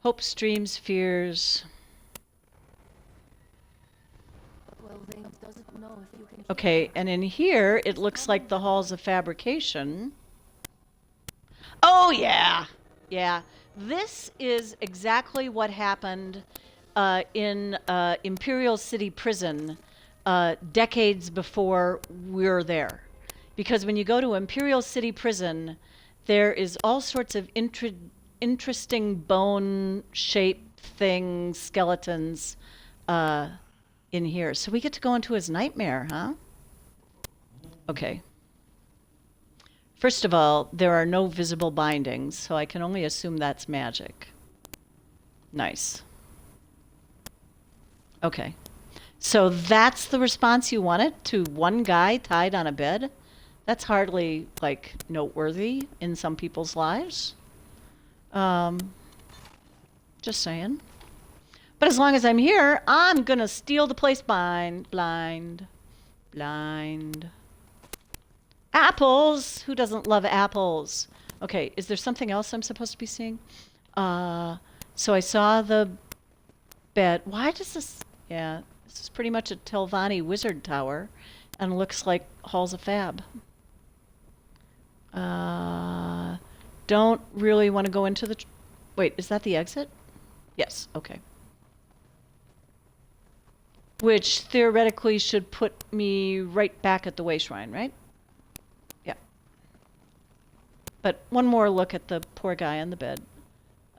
Hopes, dreams, fears. Okay, and in here, it looks like the halls of fabrication. Oh, yeah. Yeah. This is exactly what happened in Imperial City Prison decades before we're there. Because when you go to Imperial City Prison, there is all sorts of interesting bone-shaped things, skeletons, in here. So we get to go into his nightmare, huh? Okay. First of all, there are no visible bindings, so I can only assume that's magic. Nice. Okay. So that's the response you wanted to one guy tied on a bed? That's hardly, like, noteworthy in some people's lives. Just saying. But as long as I'm here, I'm gonna steal the place blind. Apples! Who doesn't love apples? Okay, is there something else I'm supposed to be seeing? So I saw the bed. Why does this... Yeah, this is pretty much a Telvanni wizard tower and looks like halls of fab. Don't really want to go into the... Wait, is that the exit? Yes, okay. Which theoretically should put me right back at the way shrine, right? Yeah. But one more look at the poor guy on the bed.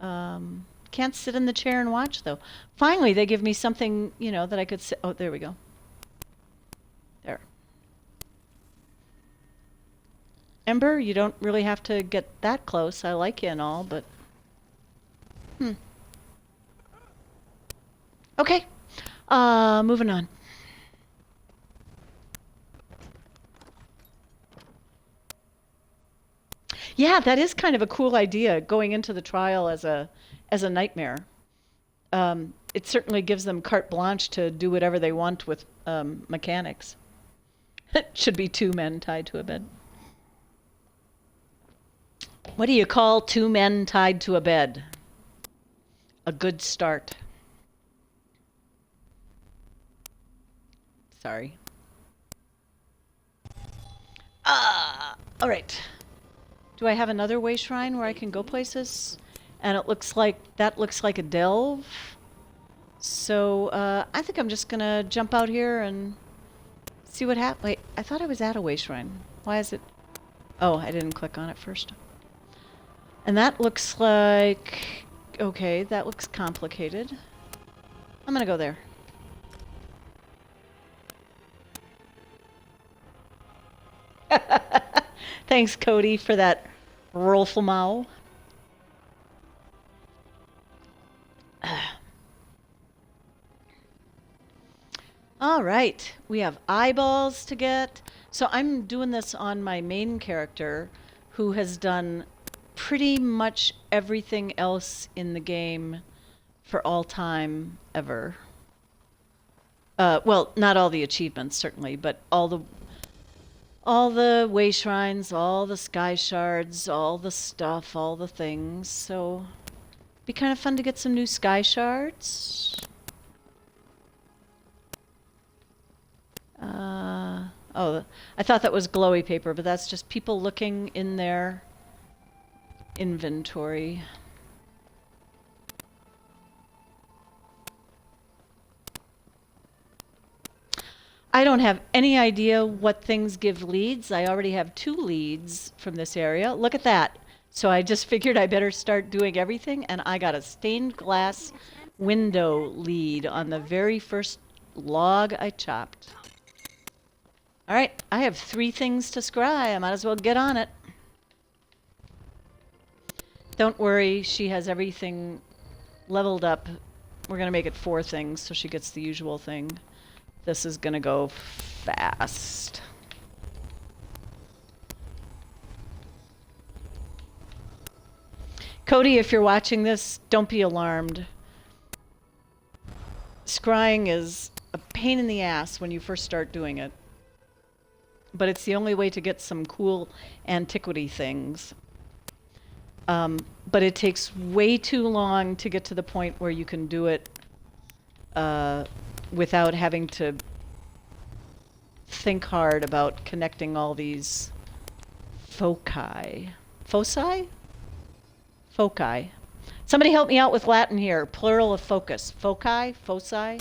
Can't sit in the chair and watch, though. Finally, they give me something, you know, that I could sit... Oh, there we go. There. Ember, you don't really have to get that close. I like you and all, but... Okay. Moving on. Yeah, that is kind of a cool idea, going into the trial as a nightmare. It certainly gives them carte blanche to do whatever they want with mechanics. It should be two men tied to a bed. What do you call two men tied to a bed? A good start. Sorry. All right. Do I have another way shrine where I can go places? And it looks like, that looks like a delve. So I think I'm just gonna jump out here and See what happened. Wait, I thought I was at a way shrine. Why is it? Oh, I didn't click on it first. And that looks like... Okay, that looks complicated. I'm gonna go there. Thanks, Cody, for that Rolfmau. All right, we have eyeballs to get. So I'm doing this on my main character, who has done pretty much everything else in the game for all time ever. Well, not all the achievements, certainly, but all the way shrines, all the sky shards, all the stuff, all the things. So be kind of fun to get some new sky shards. Oh, I thought that was glowy paper, but that's just people looking in their inventory. I don't have any idea what things give leads. I already have 2 leads from this area. Look at that. So I just figured I better start doing everything, and I got a stained glass window lead on the very first log I chopped. All right, I have 3 things to scry. I might as well get on it. Don't worry, she has everything leveled up. We're going to make it 4 things so she gets the usual thing. This is going to go fast. Cody, if you're watching this, don't be alarmed. Scrying is a pain in the ass when you first start doing it. But it's the only way to get some cool antiquity things. But it takes way too long to get to the point where you can do it without having to think hard about connecting all these foci. Foci? Foci. Somebody help me out with Latin here. Plural of focus. Foci? Foci?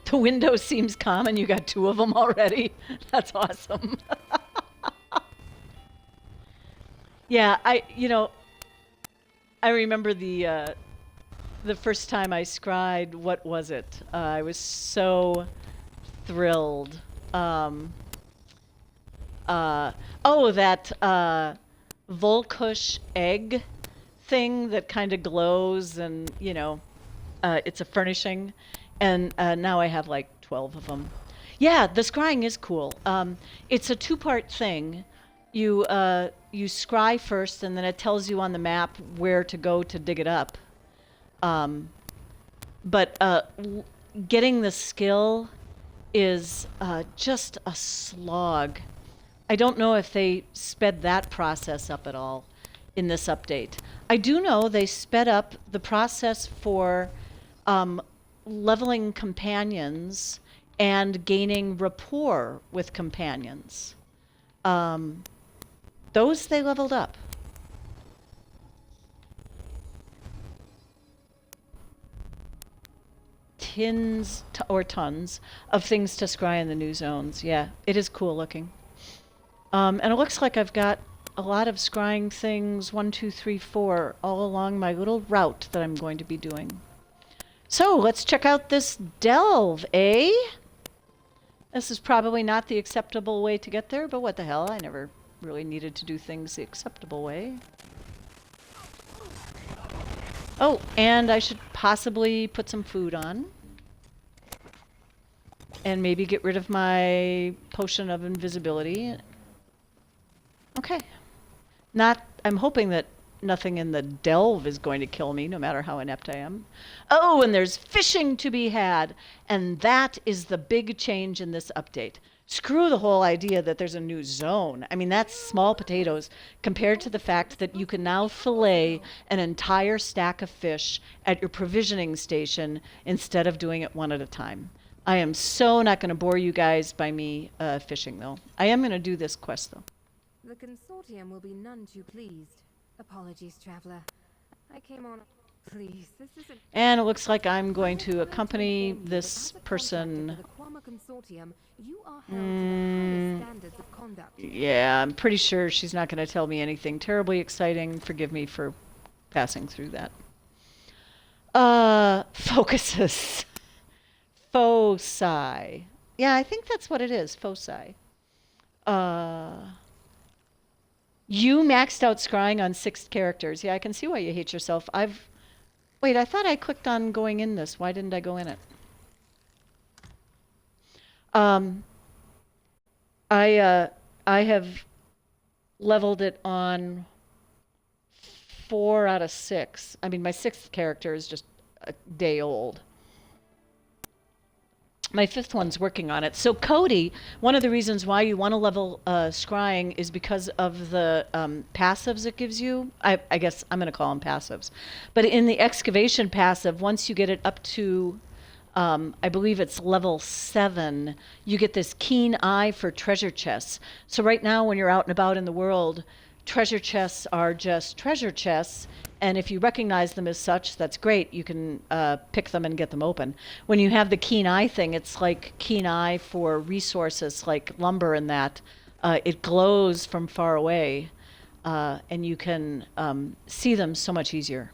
The window seems common. You got 2 of them already. That's awesome. Yeah, I remember the first time I scried. What was it? I was so thrilled. That Volkush egg thing that kind of glows, and it's a furnishing. And now I have like 12 of them. Yeah, the scrying is cool. It's a 2-part thing. You scry first, and then it tells you on the map where to go to dig it up. But getting the skill is just a slog. I don't know if they sped that process up at all in this update. I do know they sped up the process for leveling companions and gaining rapport with companions. Those they leveled up. Tons of things to scry in the new zones. Yeah, it is cool looking. And it looks like I've got a lot of scrying things, 1, 2, 3, 4, all along my little route that I'm going to be doing. So let's check out this delve, eh? This is probably not the acceptable way to get there, but what the hell? I never really needed to do things the acceptable way. Oh, and I should possibly put some food on. And maybe get rid of my potion of invisibility. Okay. I'm hoping that nothing in the delve is going to kill me, no matter how inept I am. Oh, and there's fishing to be had. And that is the big change in this update. Screw the whole idea that there's a new zone. I mean, that's small potatoes compared to the fact that you can now fillet an entire stack of fish at your provisioning station instead of doing it one at a time. I am so not going to bore you guys by me fishing, though. I am going to do this quest, though. The consortium will be none too pleased. Apologies, traveler. I came on. Please, this isn't. And it looks like I'm going to accompany this person. Consortium, you are held to the highest standards of conduct. Yeah, I'm pretty sure she's not going to tell me anything terribly exciting. Forgive me for passing through that. Focuses. Foci. Yeah, I think that's what it is. Foci. You maxed out scrying on 6 characters. Yeah, I can see why you hate yourself. Wait, I thought I clicked on going in this. Why didn't I go in it? I have leveled it on 4 out of 6. I mean, my 6th character is just a day old. My 5th one's working on it. So Cody, one of the reasons why you want to level scrying is because of the passives it gives you. I guess I'm going to call them passives. But in the excavation passive, once you get it up to, I believe it's level 7, you get this keen eye for treasure chests. So right now when you're out and about in the world, treasure chests are just treasure chests. And if you recognize them as such, that's great. You can pick them and get them open. When you have the keen eye thing, it's like keen eye for resources like lumber and that. It glows from far away, and you can see them so much easier.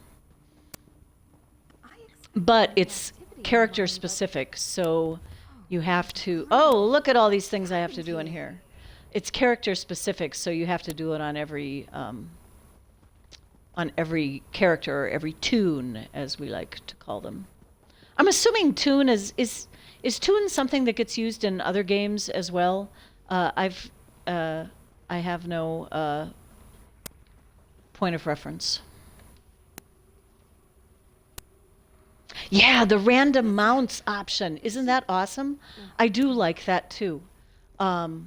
But it's character specific, so you have to... Oh, look at all these things I have to do in here. It's character specific, so you have to do it on every character, or every toon, as we like to call them. I'm assuming toon is toon something that gets used in other games as well. I have no point of reference. Yeah, the random mounts option. Isn't that awesome? I do like that too. I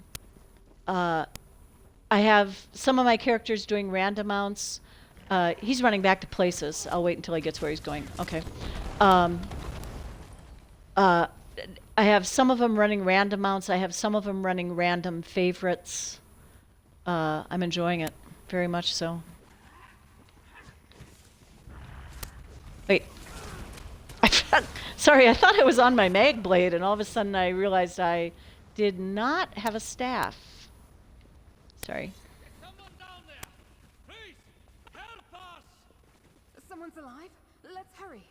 have some of my characters doing random mounts. He's running back to places. I'll wait until he gets where he's going. Okay. I have some of them running random mounts. I have some of them running random favorites. I'm enjoying it very much so. Wait. Sorry, I thought I was on my mag blade, and all of a sudden I realized I did not have a staff. Sorry. Someone down there! Please, help us! Someone's alive? Let's hurry.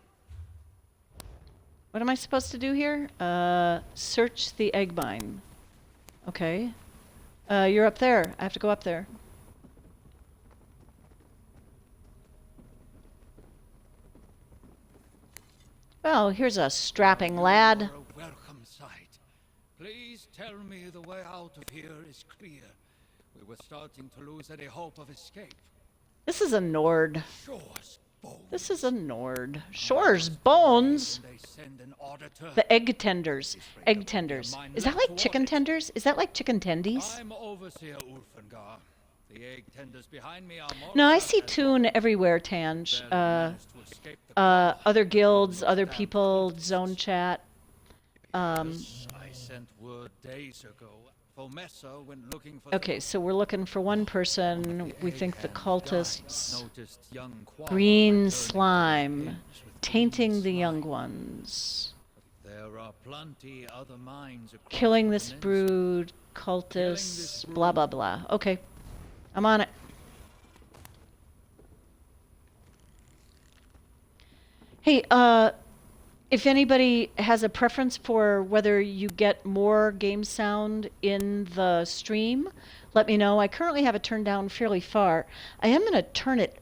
What am I supposed to do here? Search the egg mine. Okay. You're up there. I have to go up there. Well, here's a strapping lad. A welcome sight. Please tell me the way out of here is clear. We were starting to lose any hope of escape. This is a Nord. Shore's bones. This is a Nord. Shore's bones? They send an auditor. The egg tenders. Egg tenders. Is that like chicken tenders? Is that like chicken tendies? I'm Overseer Ulfengar. The egg tenders behind me are more. No, I see Toon everywhere, Tanj. Other guilds, other people, zone chat. I sent word days ago. For Mesa when looking for Okay, so we're looking for one person. We think the cultists. noticed young Green slime. Tainting the young ones. There are plenty other minds across Killing the this peninsula. brood. Cultists. Blah, blah, blah. Okay. I'm on it. Hey, if anybody has a preference for whether you get more game sound in the stream, let me know. I currently have it turned down fairly far. I am going to turn it...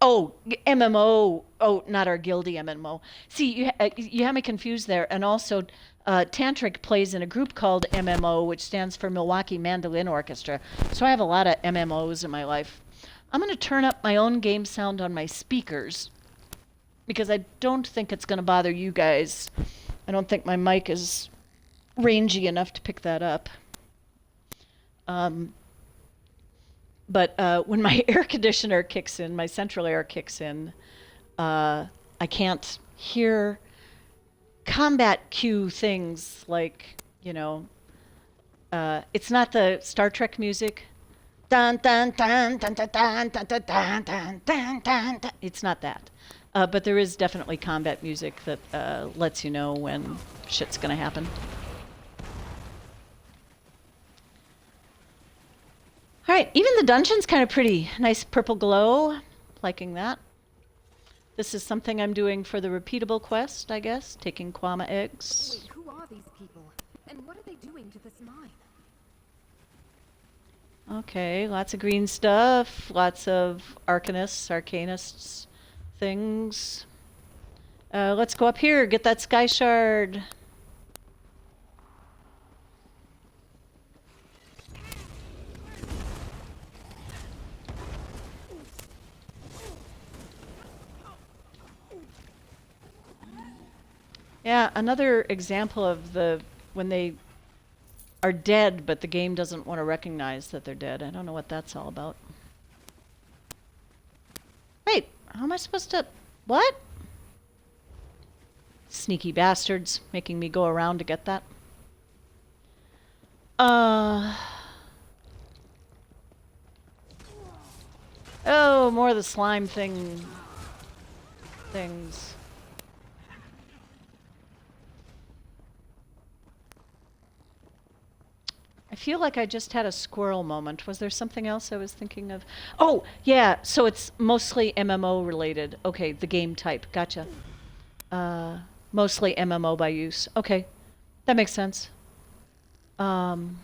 Oh, MMO. Oh, not our guildy MMO. See, you have me confused there. And also, Tantric plays in a group called MMO, which stands for Milwaukee Mandolin Orchestra. So I have a lot of MMOs in my life. I'm going to turn up my own game sound on my speakers, because I don't think it's going to bother you guys. I don't think my mic is rangy enough to pick that up. But when my air conditioner kicks in, my central air kicks in, I can't hear combat cue things like, it's not the Star Trek music. Dun dun dun dun dun dun dun dun dun dun dun dun. It's not that. But there is definitely combat music that lets you know when shit's gonna happen. All right, even the dungeon's kind of pretty. Nice purple glow. Liking that. This is something I'm doing for the repeatable quest, I guess. Taking Kwama eggs. Wait, who are these people? And what are they doing to this mine? Okay, lots of green stuff. Lots of arcanists, things. Let's go up here, get that sky shard. Yeah, another example of when they are dead, but the game doesn't want to recognize that they're dead. I don't know what that's all about. Wait, how am I supposed to... What? Sneaky bastards, making me go around to get that. Oh, more of the slime things. I feel like I just had a squirrel moment. Was there something else I was thinking of? Oh, yeah, so it's mostly MMO related. Okay, the game type. Gotcha. Mostly MMO by use. Okay, that makes sense. Ew,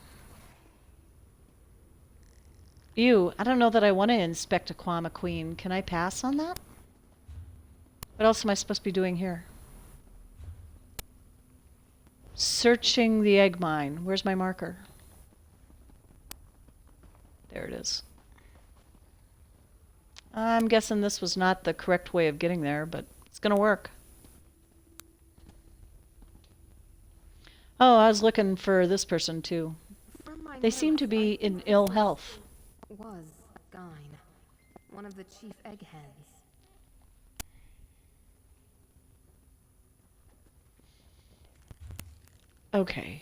I don't know that I want to inspect a Kwama Queen. Can I pass on that? What else am I supposed to be doing here? Searching the egg mine. Where's my marker? There it is. I'm guessing this was not the correct way of getting there, but it's gonna work. Oh, I was looking for this person too. They seem to be in ill health. Was Gine, one of the chief eggheads. Okay.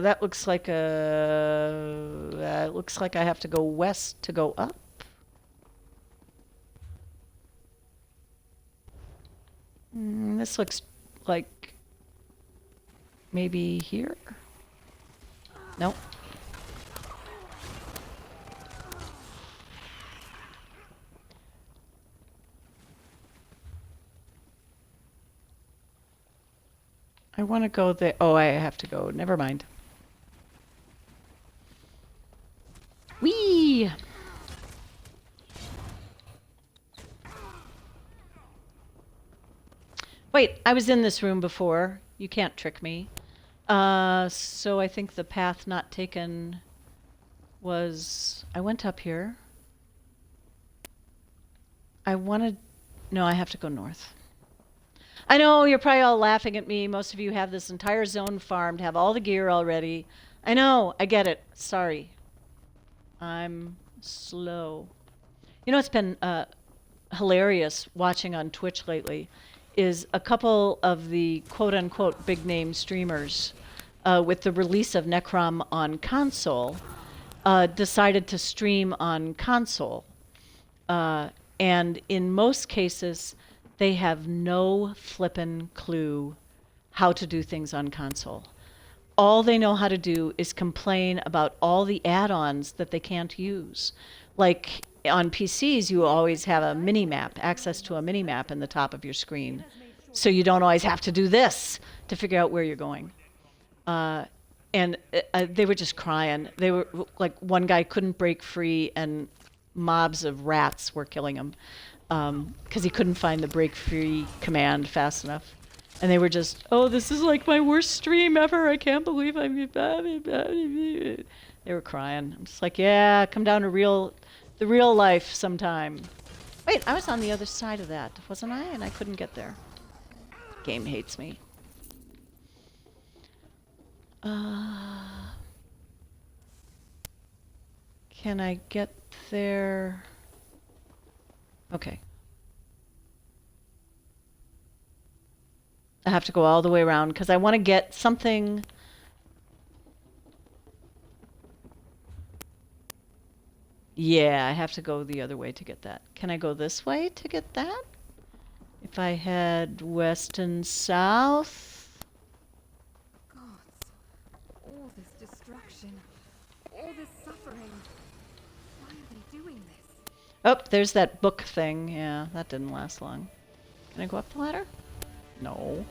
That looks like that looks like I have to go west to go up. This looks like maybe here. Nope. I want to go there. Oh, I have to go. Never mind. Whee! Wait, I was in this room before. You can't trick me. So I think the path not taken was... I went up here. I wanted... No, I have to go north. I know, you're probably all laughing at me. Most of you have this entire zone farmed, have all the gear already. I know, I get it. Sorry. I'm slow. You know what's been hilarious watching on Twitch lately is a couple of the quote-unquote big-name streamers with the release of Necrom on console decided to stream on console. And in most cases, they have no flippin' clue how to do things on console. All they know how to do is complain about all the add-ons that they can't use. Like on PCs, you always have a mini-map, access to a mini-map in the top of your screen. So you don't always have to do this to figure out where you're going. And they were just crying. They were like, one guy couldn't break free and mobs of rats were killing him because he couldn't find the break free command fast enough. And they were just, oh, this is like my worst stream ever. I can't believe I'm... They were crying. I'm just like, yeah, come down to the real life sometime. Wait, I was on the other side of that, wasn't I? And I couldn't get there. Game hates me. Can I get there? Okay. I have to go all the way around because I want to get something. Yeah, I have to go the other way to get that. Can I go this way to get that? If I head west and south. Gods, all this destruction, all this suffering. Why are they doing this? Oh, there's that book thing. Yeah, that didn't last long. Can I go up the ladder? No.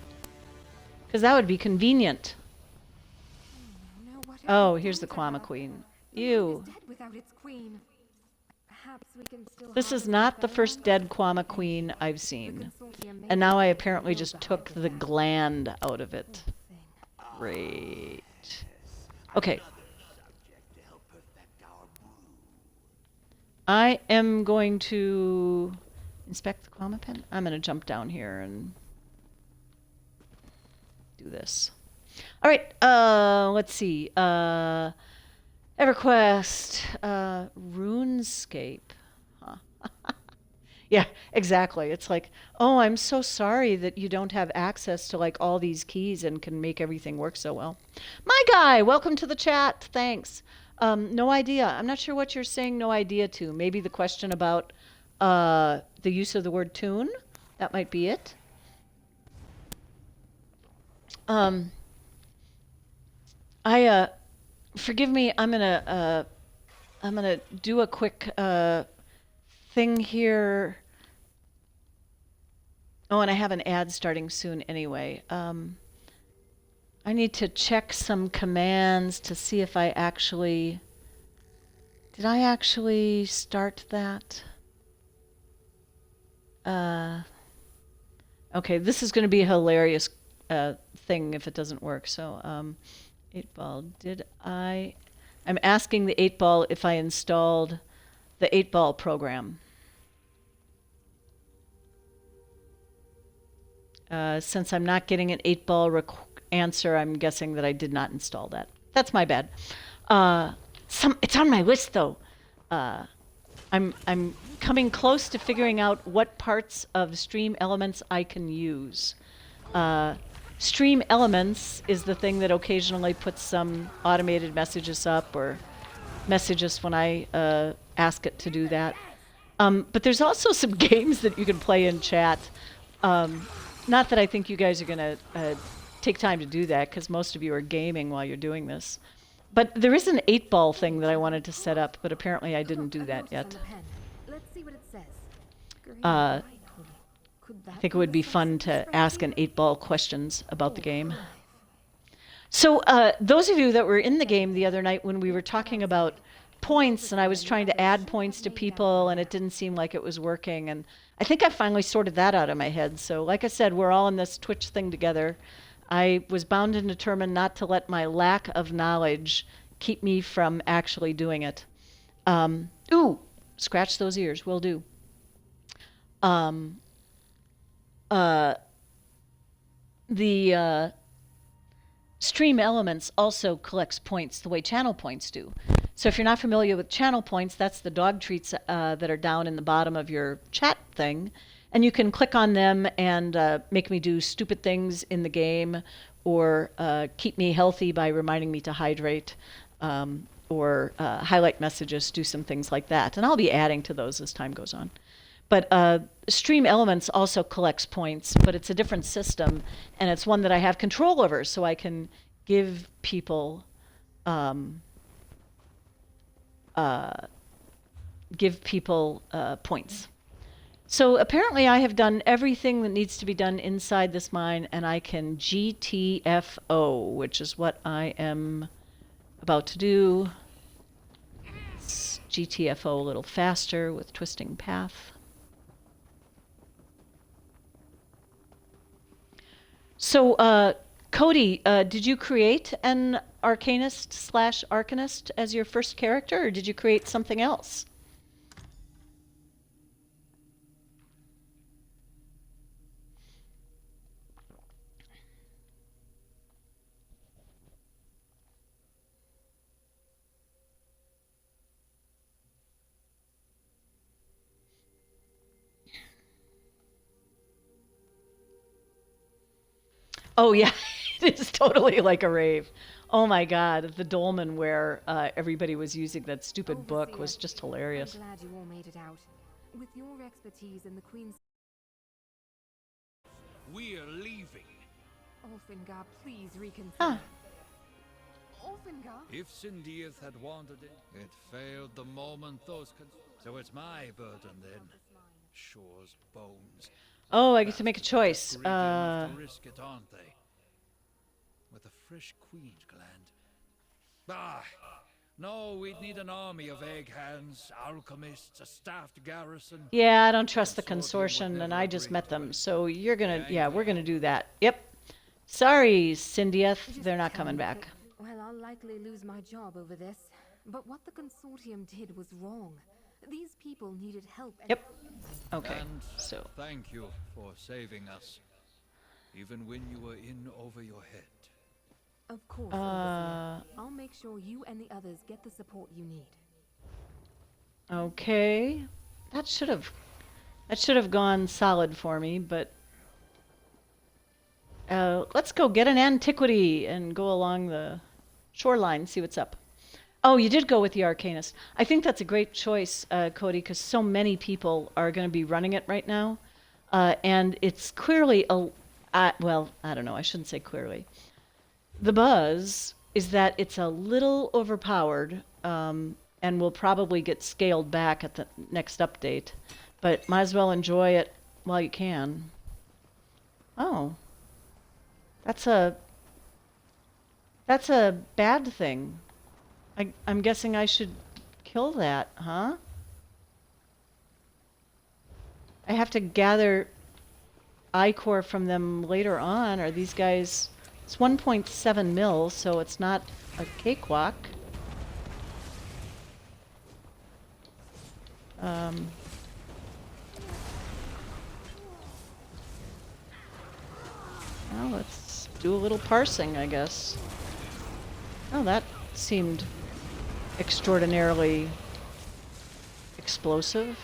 Because that would be convenient. Now what have Oh, we here's done the to Kwama her? Queen. The Ew. world is dead without its queen. Perhaps we can still This is harvest not the the first pheromone? dead Kwama Queen I've The seen. consortium may And now I be apparently the just will took behind the that gland out of it. thing. Great. Okay. I am going to inspect the Kwama pen. I'm going to jump down here and do this. All right. Let's see. EverQuest. RuneScape. Huh. Yeah, exactly. It's like, oh, I'm so sorry that you don't have access to like all these keys and can make everything work so well. My guy, welcome to the chat. Thanks. No idea. I'm not sure what you're saying no idea to. Maybe the question about the use of the word tune. That might be it. Forgive me. I'm gonna do a quick thing here. Oh, and I have an ad starting soon anyway. I need to check some commands to see if I actually... Did I actually start that? Okay, this is going to be a hilarious thing if it doesn't work. So, 8-ball, I'm asking the 8-ball if I installed the 8-ball program. Since I'm not getting an 8-ball answer, I'm guessing that I did not install that. That's my bad. It's on my list though. I'm coming close to figuring out what parts of Stream Elements I can use. Stream Elements is the thing that occasionally puts some automated messages up or messages when I ask it to do that. But there's also some games that you can play in chat. Not that I think you guys are going to take time to do that, because most of you are gaming while you're doing this. But there is an 8-ball thing that I wanted to set up, but apparently I didn't do that yet. Let's see what it says. I think it would be fun to ask an 8-ball questions about the game. So those of you that were in the game the other night when we were talking about points, and I was trying to add points to people, and it didn't seem like it was working, and I think I finally sorted that out of my head. So like I said, we're all in this Twitch thing together. I was bound and determined not to let my lack of knowledge keep me from actually doing it. Ooh, scratch those ears, will do. The Stream Elements also collects points the way channel points do. So if you're not familiar with channel points, that's the dog treats that are down in the bottom of your chat thing. And you can click on them and make me do stupid things in the game, or keep me healthy by reminding me to hydrate, or highlight messages, do some things like that. And I'll be adding to those as time goes on. But Stream Elements also collects points, but it's a different system, and it's one that I have control over, so I can give people points. So apparently I have done everything that needs to be done inside this mine, and I can GTFO, which is what I am about to do. Let's GTFO a little faster with Twisting Path. So, Cody, did you create an Arcanist/Arcanist as your first character, or did you create something else? Oh yeah, it is totally like a rave. Oh my God, the dolmen where everybody was using that stupid book was Overseer, just hilarious. I'm glad you all made it out. With your expertise in the Queen's... We're leaving. Olfingar, please reconsider. Huh. Olfingar? If Sindiath had wanted it, it failed the moment those so it's my burden then. Shore's bones. Oh, I get to make a choice. Greedy enough to risk it, aren't they? With a fresh queen's gland. Ah, no, we'd need an army of egg hands, alchemists, a staffed garrison. Yeah, I don't trust the Consortium would consortium, and never I just agree met to them. it. So you're gonna, Yeah, yeah, we're gonna do that. Yep. Sorry, Cindieth, they're not coming back. Well, I'll likely lose my job over this. But what the consortium did was wrong. These people needed help. Yep. Okay. And So thank you for saving us, even when you were in over your head. Of course, Overseer. I'll make sure you and the others get the support you need. okay, that should have gone solid for me, but let's go get an antiquity and go along the shoreline, see what's up. Oh, you did go with the Arcanist. I think that's a great choice, Cody, because so many people are going to be running it right now, and it's clearly well, I don't know. I shouldn't say clearly. The buzz is that it's a little overpowered, and will probably get scaled back at the next update. But might as well enjoy it while you can. Oh, that's a bad thing. I'm guessing I should kill that, huh? I have to gather ichor from them later on. Are these guys... It's 1.7 mil, so it's not a cakewalk. Well, let's do a little parsing, I guess. Oh, that seemed extraordinarily explosive.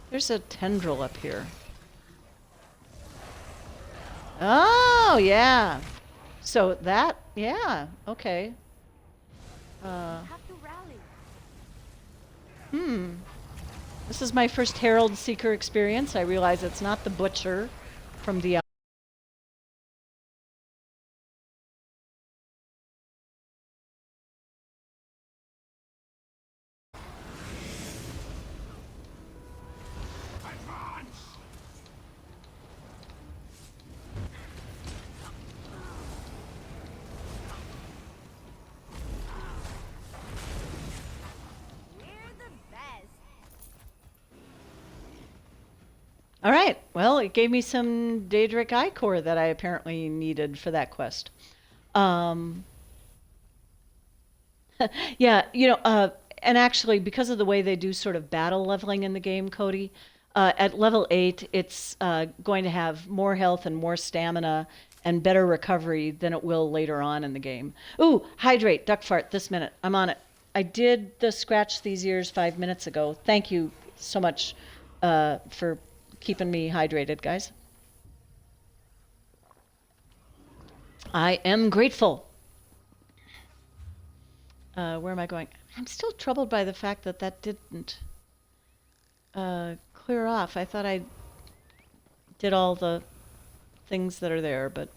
There's a tendril up here. Oh, yeah. So that, yeah, okay. Have to rally. This is my first Herald Seeker experience. I realize it's not the Butcher from the... All right. Well, it gave me some Daedric ichor that I apparently needed for that quest. Yeah, and actually, because of the way they do sort of battle leveling in the game, Cody, at level 8, it's going to have more health and more stamina and better recovery than it will later on in the game. Ooh, hydrate, duck fart, this minute. I'm on it. I did the scratch these ears 5 minutes ago. Thank you so much for keeping me hydrated, guys. I am grateful. Where am I going? I'm still troubled by the fact that that didn't clear off. I thought I did all the things that are there, but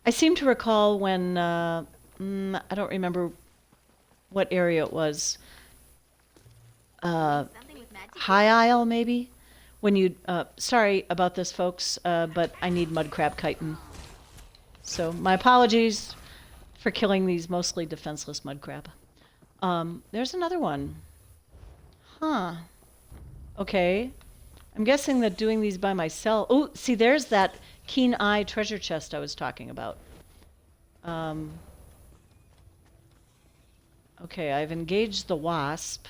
I seem to recall when, I don't remember what area it was. High Isle, maybe? When you, sorry about this, folks, but I need mudcrab chitin. So my apologies for killing these mostly defenseless mudcrab. There's another one. Huh. Okay. I'm guessing that doing these by myself... Oh, see, there's that keen eye treasure chest I was talking about. Okay, I've engaged the wasp.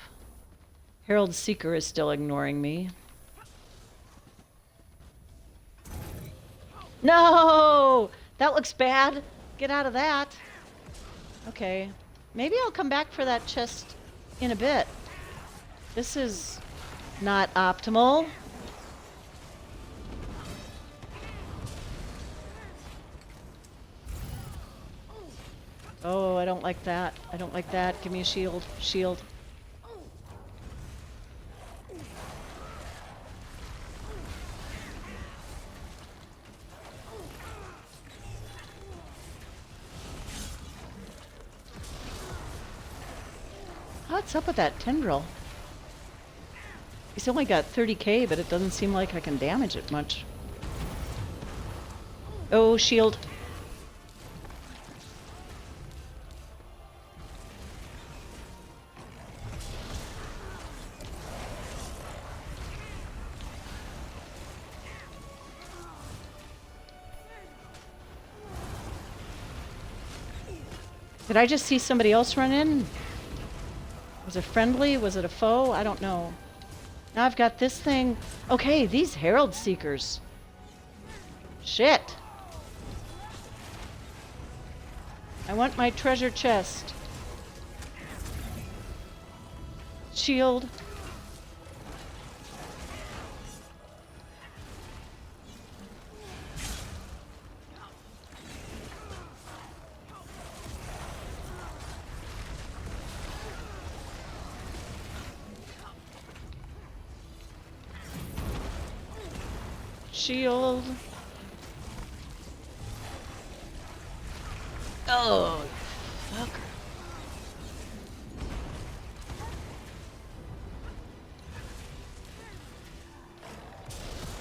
Herald Seeker is still ignoring me. No! That looks bad. Get out of that. Okay. Maybe I'll come back for that chest in a bit. This is not optimal. Oh, I don't like that. I don't like that. Give me a shield. Shield. What's up with that tendril? He's only got 30k, but it doesn't seem like I can damage it much. Oh, shield. Did I just see somebody else run in? Was it friendly? Was it a foe? I don't know. Now I've got this thing. Okay, these Herald Seekers. Shit. I want my treasure chest. Shield. Shield. Oh, fucker.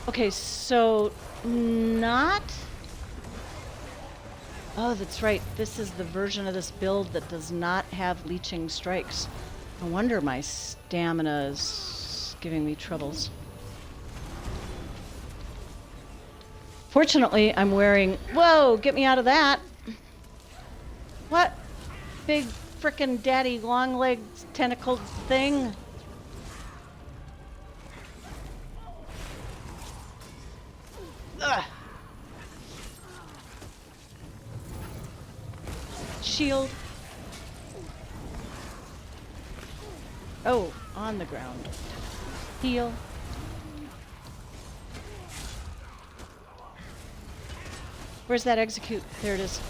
Okay, so not... Oh, that's right. This is the version of this build that does not have leeching strikes. No wonder my stamina is giving me troubles. Fortunately, I'm wearing... Whoa, get me out of that. What? Big frickin' daddy long-legged tentacled thing? Ugh. Shield. Oh, on the ground. Heal. Where's that execute? There it is.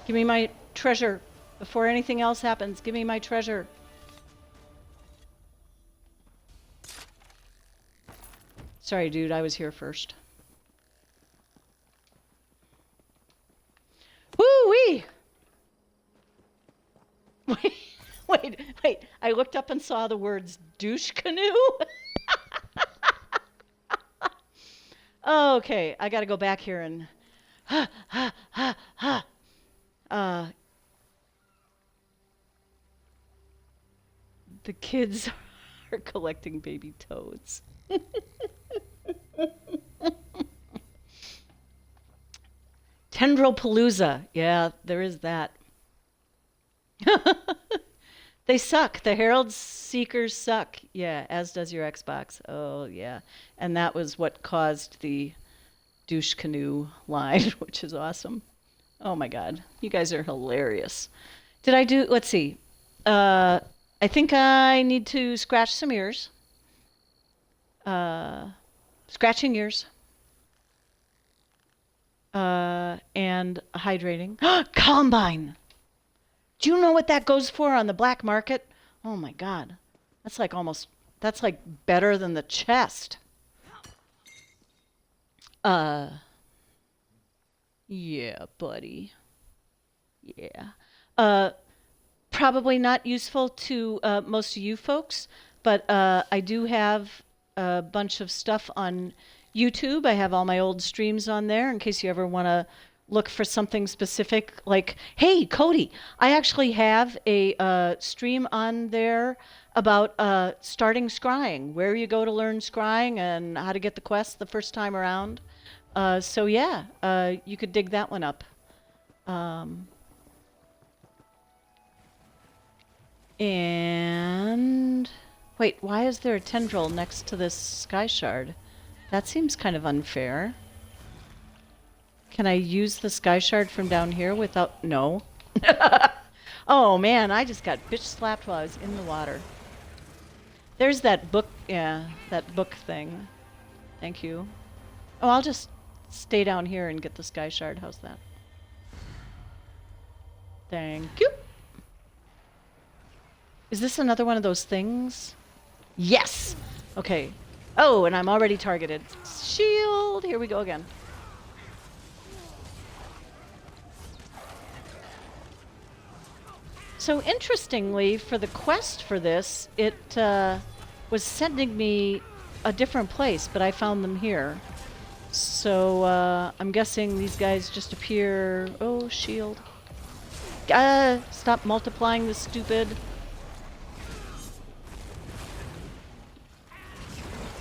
Give me my treasure. Before anything else happens, give me my treasure. Sorry, dude, I was here first. Woo-wee! Wait. I looked up and saw the words douche canoe. Okay, I gotta go back here and... the kids are collecting baby toads. Tendril-palooza. Yeah, there is that. They suck. The Herald Seekers suck. Yeah, as does your Xbox. Oh, yeah. And that was what caused the douche canoe line, which is awesome. Oh, my God. You guys are hilarious. Did I do... Let's see. I think I need to scratch some ears. Scratching ears. And hydrating. Combine! Do you know what that goes for on the black market? Oh my God. That's like almost, that's like better than the chest. Yeah, buddy. Yeah. Probably not useful to most of you folks, but I do have a bunch of stuff on YouTube. I have all my old streams on there in case you ever want to look for something specific. Like, hey, Cody, I actually have a stream on there about starting scrying, where you go to learn scrying and how to get the quest the first time around. So yeah, you could dig that one up. And wait, why is there a tendril next to this sky shard? That seems kind of unfair. Can I use the sky shard from down here without... No. Oh man, I just got bitch slapped while I was in the water. There's that book, yeah, that book thing. Thank you. Oh, I'll just stay down here and get the Sky Shard. How's that? Thank you. Is this another one of those things? Yes! Okay. Oh, and I'm already targeted. Shield! Here we go again. So interestingly, for the quest for this, it was sending me a different place, but I found them here. So I'm guessing these guys just appear... Oh, shield. Stop multiplying this stupid...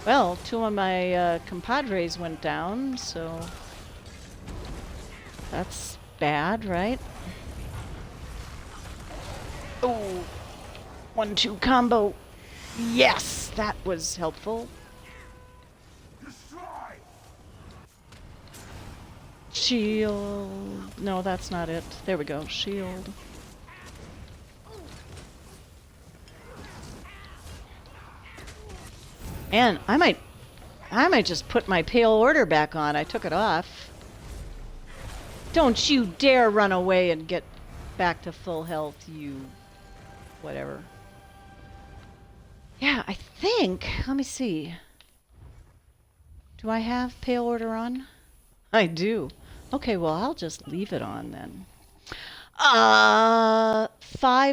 Well, 2 of my compadres went down, so... That's bad, right? Oh! 1-2 combo! Yes! That was helpful. Shield... No, that's not it. There we go. Shield. And I might just put my pale order back on. I took it off. Don't you dare run away and get back to full health, you whatever. Yeah, I think, let me see. Do I have pale order on? I do. Okay, well, I'll just leave it on then. 5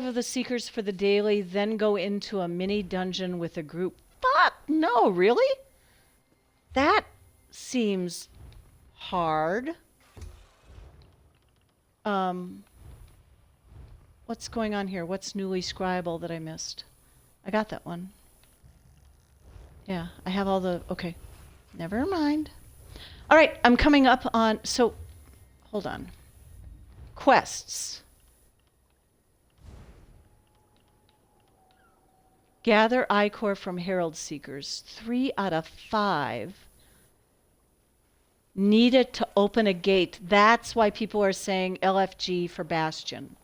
of the seekers for the daily, then go into a mini dungeon with a group. Fuck, no, really? That seems hard. What's going on here? What's newly scribable that I missed? I got that one. Yeah, I have all the... Okay, never mind. All right, I'm coming up on... So, hold on. Quests. Gather ichor from Herald Seekers. 3 out of 5. Needed to open a gate. That's why people are saying LFG for Bastion.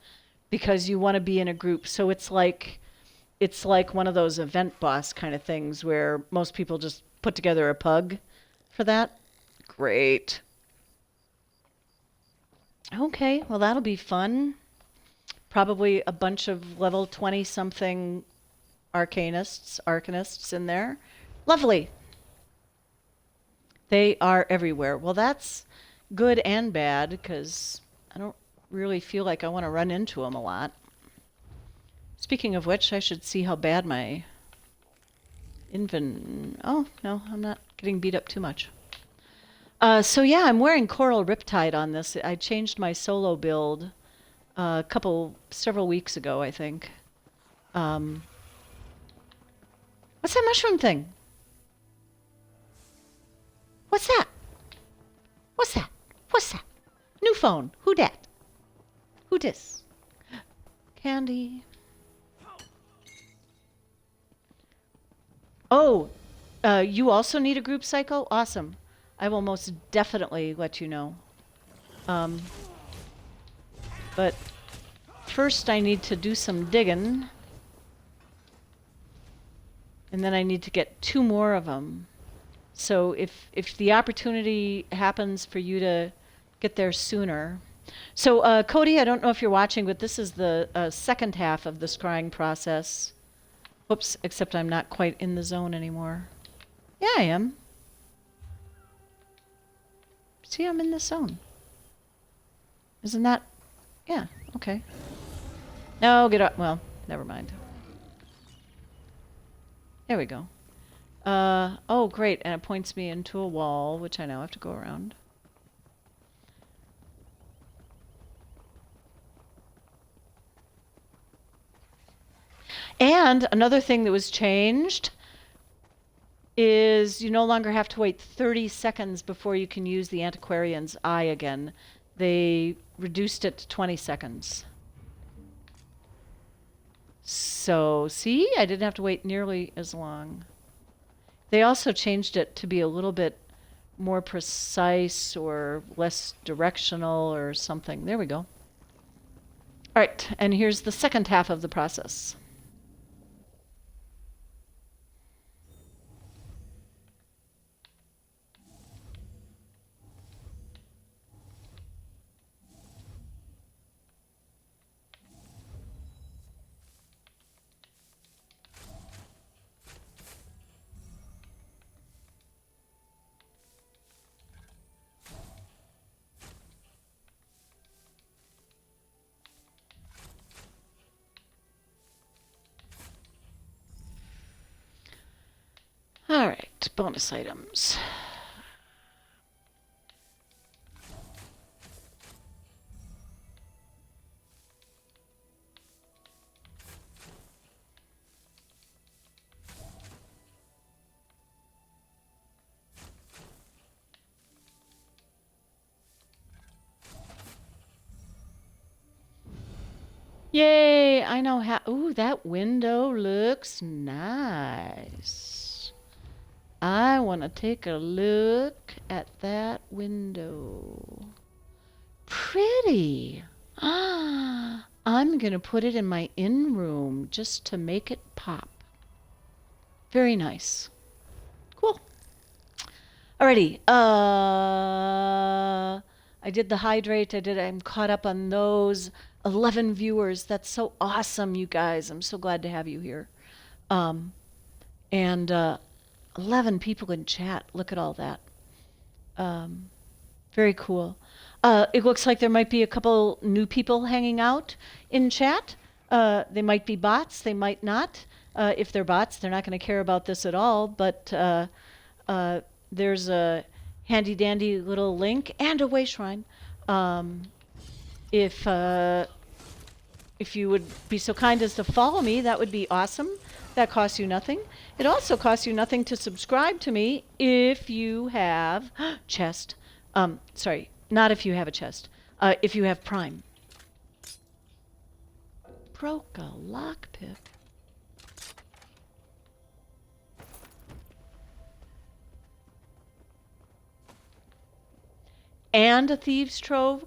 Because you want to be in a group. So it's like one of those event boss kind of things where most people just put together a pug for that. Great. Okay, well that'll be fun. Probably a bunch of level 20-something arcanists in there. Lovely. They are everywhere. Well, that's good and bad, because I don't really feel like I want to run into them a lot. Speaking of which, I should see how bad my Oh, no, I'm not getting beat up too much. So yeah, I'm wearing Coral Riptide on this. I changed my solo build several weeks ago, I think. What's that mushroom thing? What's that? What's that? What's that? New phone. Who dat? Who dis? Candy. Oh, you also need a group psycho? Awesome. I will most definitely let you know. But first I need to do some digging. And then I need to get 2 more of them. So if the opportunity happens for you to get there sooner. So Cody, I don't know if you're watching, but this is the second half of the scrying process. Whoops, except I'm not quite in the zone anymore. Yeah, I am. See, I'm in the zone. Isn't that... Yeah, okay. No, get up. Well, never mind. There we go. Oh, great, and it points me into a wall, which I now have to go around. And another thing that was changed is you no longer have to wait 30 seconds before you can use the Antiquarian's Eye again. They reduced it to 20 seconds. So, see? I didn't have to wait nearly as long. They also changed it to be a little bit more precise or less directional or something. There we go. All right, and here's the second half of the process. bonus items. Yay! I know how. Ooh, that window looks nice. I want to take a look at that window. Pretty. Ah, I'm going to put it in my in-room just to make it pop. Very nice. Cool. Alrighty. I did the hydrate. I'm caught up on those. 11 viewers. That's so awesome, you guys. I'm so glad to have you here. And 11 people in chat. Look at all that. Very cool. It looks like there might be a couple new people hanging out in chat. They might be bots. They might not. If they're bots, they're not going to care about this at all. But there's a handy dandy little link and a way shrine. If you would be so kind as to follow me, that would be awesome. That costs you nothing. It also costs you nothing to subscribe to me if you have chest. Sorry, not if you have a chest. If you have Prime. Broke a lockpick. And a thieves' trove.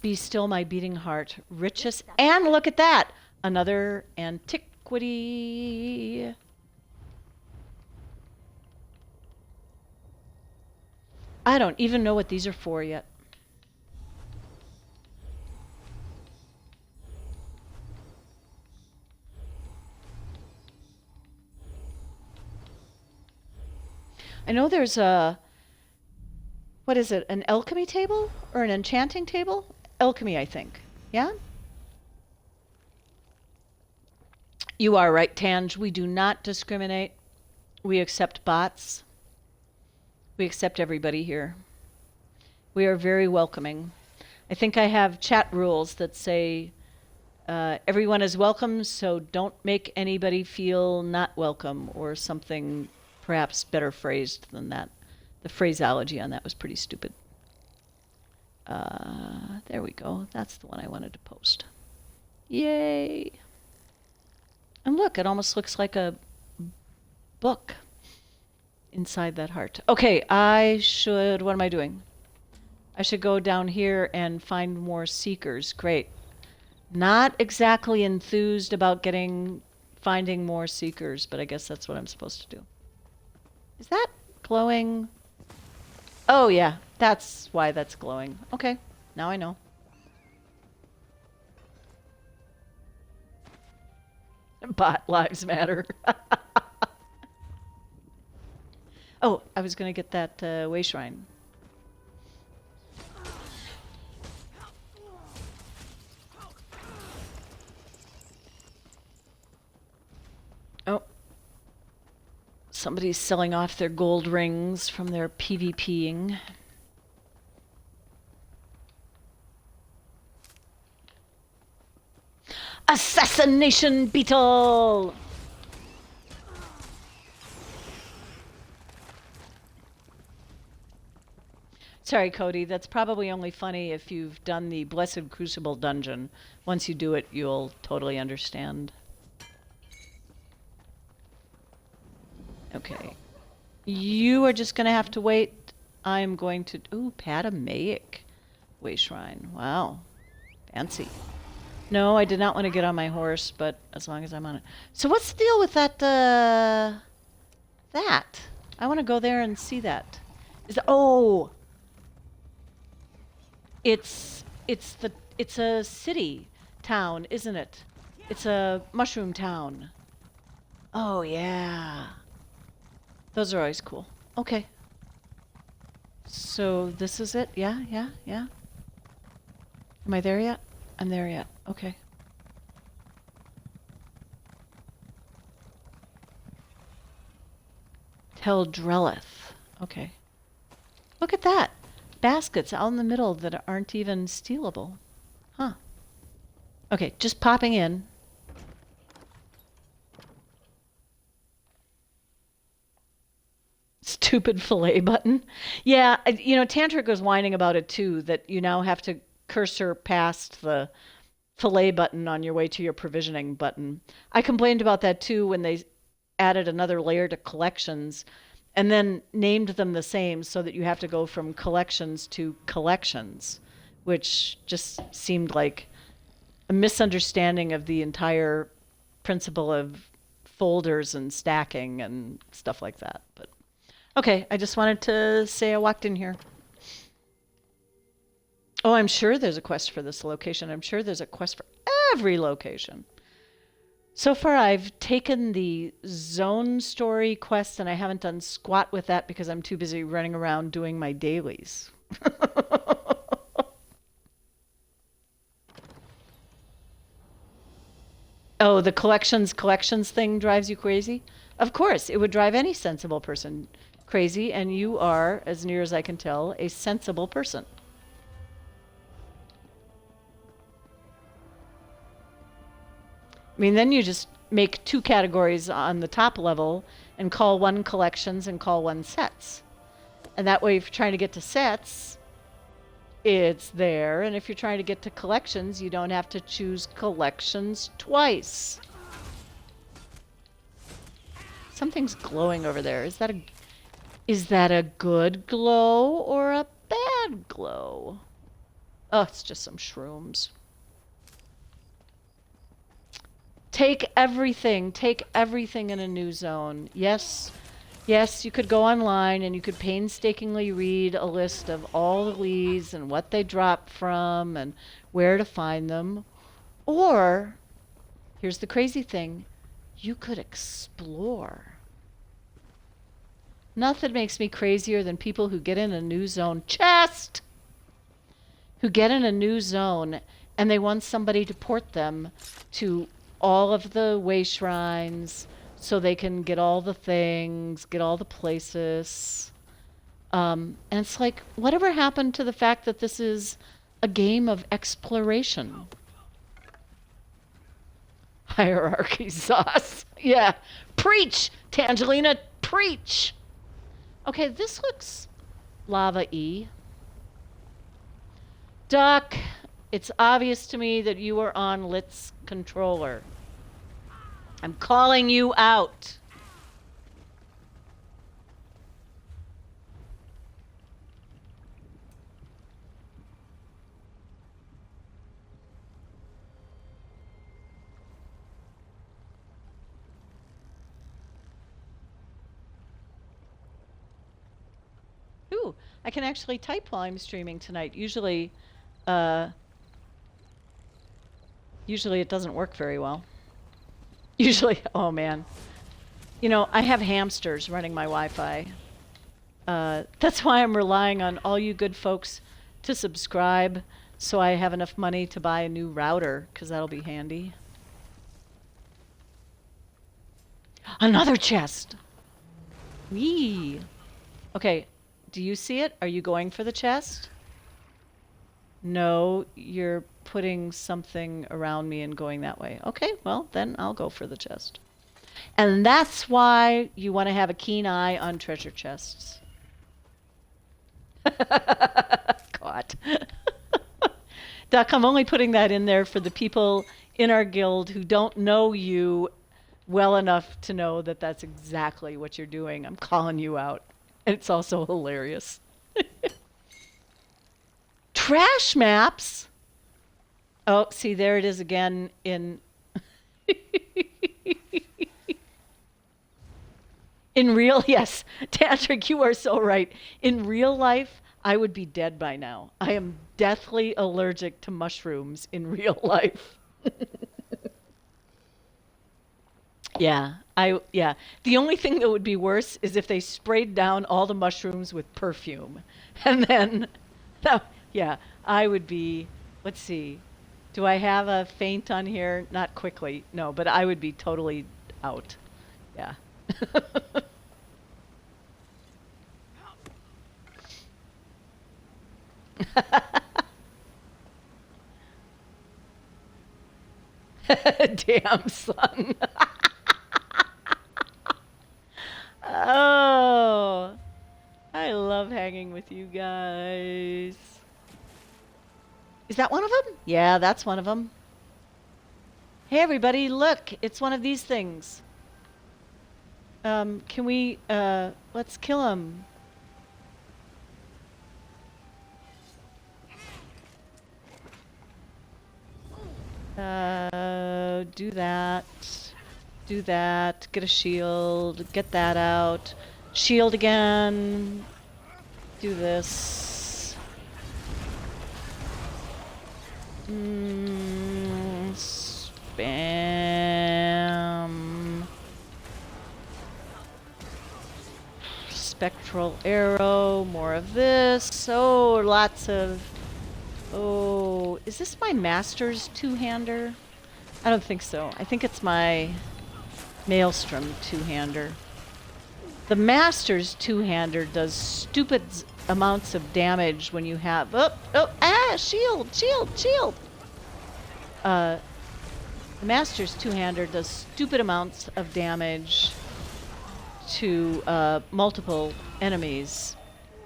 Be still my beating heart, richest. And look at that, another antiquity. I don't even know what these are for yet. I know there's a, what is it, an alchemy table or an enchanting table? Alchemy, I think. Yeah? You are right, Tange. We do not discriminate. We accept bots. We accept everybody here. We are very welcoming. I think I have chat rules that say everyone is welcome, so don't make anybody feel not welcome, or something perhaps better phrased than that. The phraseology on that was pretty stupid. There we go. That's the one I wanted to post. Yay! And look, it almost looks like a book inside that heart. Okay, what am I doing? I should go down here and find more seekers. Great. Not exactly enthused about finding more seekers, but I guess that's what I'm supposed to do. Is that glowing? Oh yeah, that's why that's glowing. Okay, now I know. Bot lives matter. Oh, I was going to get that way shrine. Oh. Somebody's selling off their gold rings from their PvPing. Assassination beetle! Sorry, Cody, that's probably only funny if you've done the Blessed Crucible dungeon. Once you do it, you'll totally understand. Okay. You are just going to have to wait. I'm going to... Ooh, Patamaic way shrine. Wow. Fancy. No, I did not want to get on my horse, but as long as I'm on it. So what's the deal with that, that? I want to go there and see that. Oh! It's a city town, isn't it? It's a mushroom town. Oh, yeah. Those are always cool. Okay. So this is it? Yeah. Am I there yet? I'm there yet. Okay. Heldrellith. Okay. Look at that. Baskets out in the middle that aren't even stealable. Huh. Okay, just popping in. Stupid fillet button. Yeah, you know, Tantric was whining about it too, that you now have to cursor past the fillet button on your way to your provisioning button. I complained about that too when they added another layer to collections and then named them the same so that you have to go from collections to collections, which just seemed like a misunderstanding of the entire principle of folders and stacking and stuff like that. But okay, I just wanted to say I walked in here. Oh, I'm sure there's a quest for this location. I'm sure there's a quest for every location. So far, I've taken the zone story quest, and I haven't done squat with that because I'm too busy running around doing my dailies. Oh, the collections thing drives you crazy? Of course, it would drive any sensible person crazy, and you are, as near as I can tell, a sensible person. I mean, then you just make two categories on the top level and call one collections and call one sets. And that way, if you're trying to get to sets, it's there. And if you're trying to get to collections, you don't have to choose collections twice. Something's glowing over there. Is that a good glow or a bad glow? Oh, it's just some shrooms. Take everything in a new zone. Yes, you could go online and you could painstakingly read a list of all the leads and what they drop from and where to find them. Or, here's the crazy thing, you could explore. Nothing makes me crazier than people who get in a new zone. Who get in a new zone and they want somebody to port them to all of the way shrines so they can get all the things, get all the places. And it's like, whatever happened to the fact that this is a game of exploration? Hierarchy sauce. Yeah. Preach, Tangelina, preach. Okay, this looks lava-y. Duck, it's obvious to me that you are on Lit's controller. I'm calling you out. Ooh, I can actually type while I'm streaming tonight. Usually it doesn't work very well. Usually, oh man. You know, I have hamsters running my Wi-Fi. That's why I'm relying on all you good folks to subscribe so I have enough money to buy a new router, because that'll be handy. Another chest! Whee! Okay, do you see it? Are you going for the chest? No, you're putting something around me and going that way. Okay, well, then I'll go for the chest. And that's why you want to have a keen eye on treasure chests. God. Duck, I'm only putting that in there for the people in our guild who don't know you well enough to know that that's exactly what you're doing. I'm calling you out. And it's also hilarious. Trash maps. Oh, see, there it is again in in real, yes, Tantric, you are so right. In real life, I would be dead by now. I am deathly allergic to mushrooms in real life. Yeah. The only thing that would be worse is if they sprayed down all the mushrooms with perfume. And then yeah, I would be, let's see. Do I have a faint on here? Not quickly. No, but I would be totally out. Yeah. Damn, son. Oh, I love hanging with you guys. Is that one of them? Yeah, that's one of them. Hey, everybody, look, it's one of these things. Can we, let's kill him. Do that. Do that. Get a shield. Get that out. Shield again. Do this. Spam. Spectral arrow. More of this. Oh, lots of... Oh, is this my master's two-hander? I don't think so. I think it's my Maelstrom two-hander. The master's two-hander does stupid amounts of damage when you have... shield, shield, shield! The master's two-hander does stupid amounts of damage to multiple enemies.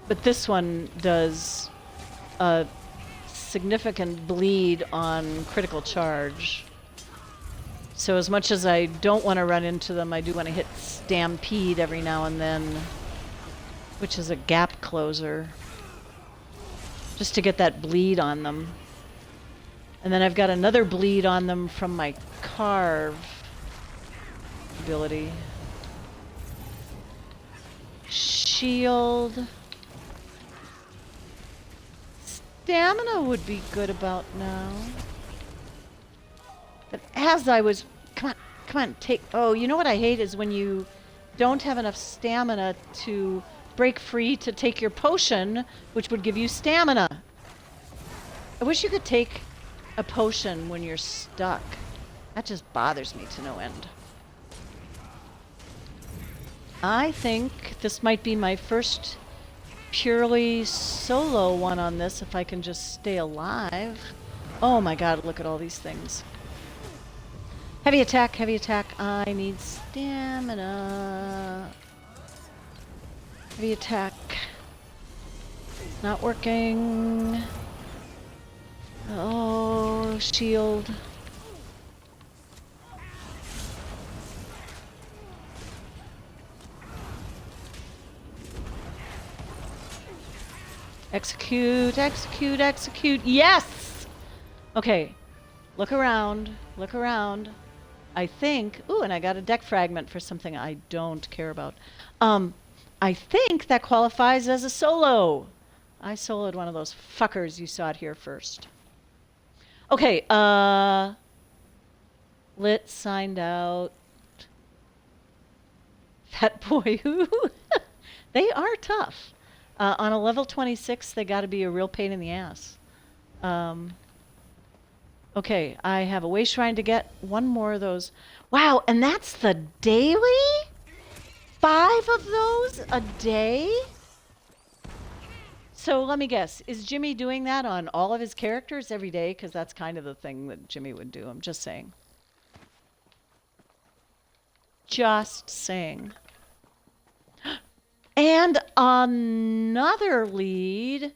But this one does a significant bleed on critical charge. So as much as I don't want to run into them, I do want to hit Stampede every now and then, which is a gap closer, just to get that bleed on them. And then I've got another bleed on them from my Carve ability. Shield. Stamina would be good about now. But as I was... Come on, take... Oh, you know what I hate is when you don't have enough stamina to break free to take your potion, which would give you stamina. I wish you could take a potion when you're stuck. That just bothers me to no end. I think this might be my first purely solo one on this, if I can just stay alive. Oh my god, look at all these things. Heavy attack, heavy attack. I need stamina. Heavy attack. Not working. Oh, shield. Execute, execute, execute. Yes! Okay. Look around. Look around. I think... Ooh, and I got a deck fragment for something I don't care about. I think that qualifies as a solo. I soloed one of those fuckers you saw it here first. Okay, Lit signed out. Fat boy who? They are tough. On a level 26, they gotta be a real pain in the ass. Okay, I have a way shrine to get. One more of those. Wow, and that's the daily? 5 of those a day? So let me guess, is Jimmy doing that on all of his characters every day? Because that's kind of the thing that Jimmy would do. I'm just saying. Just saying. And another lead.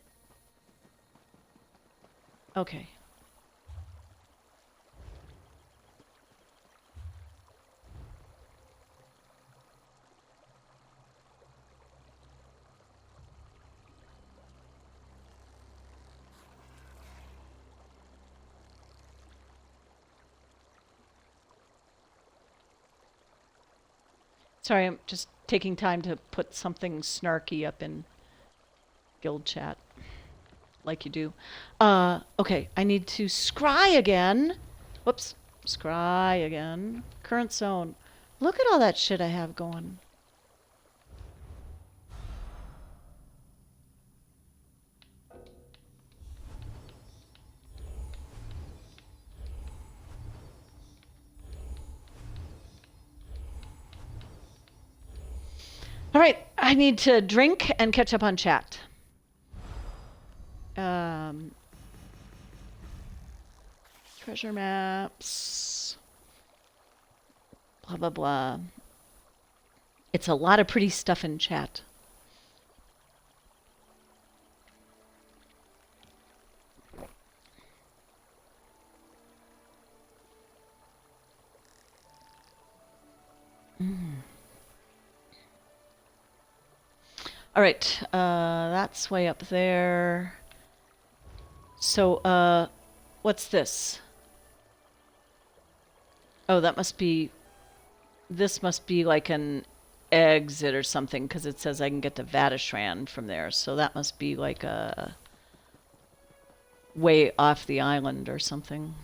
Okay. Sorry, I'm just taking time to put something snarky up in guild chat, like you do. Okay, I need to scry again. Whoops, scry again. Current zone. Look at all that shit I have going. All right, I need to drink and catch up on chat. Treasure maps. Blah, blah, blah. It's a lot of pretty stuff in chat. All right, that's way up there. So, what's this? Oh, that must be... This must be like an exit or something, because it says I can get to Vadashran from there. So that must be like a... way off the island or something.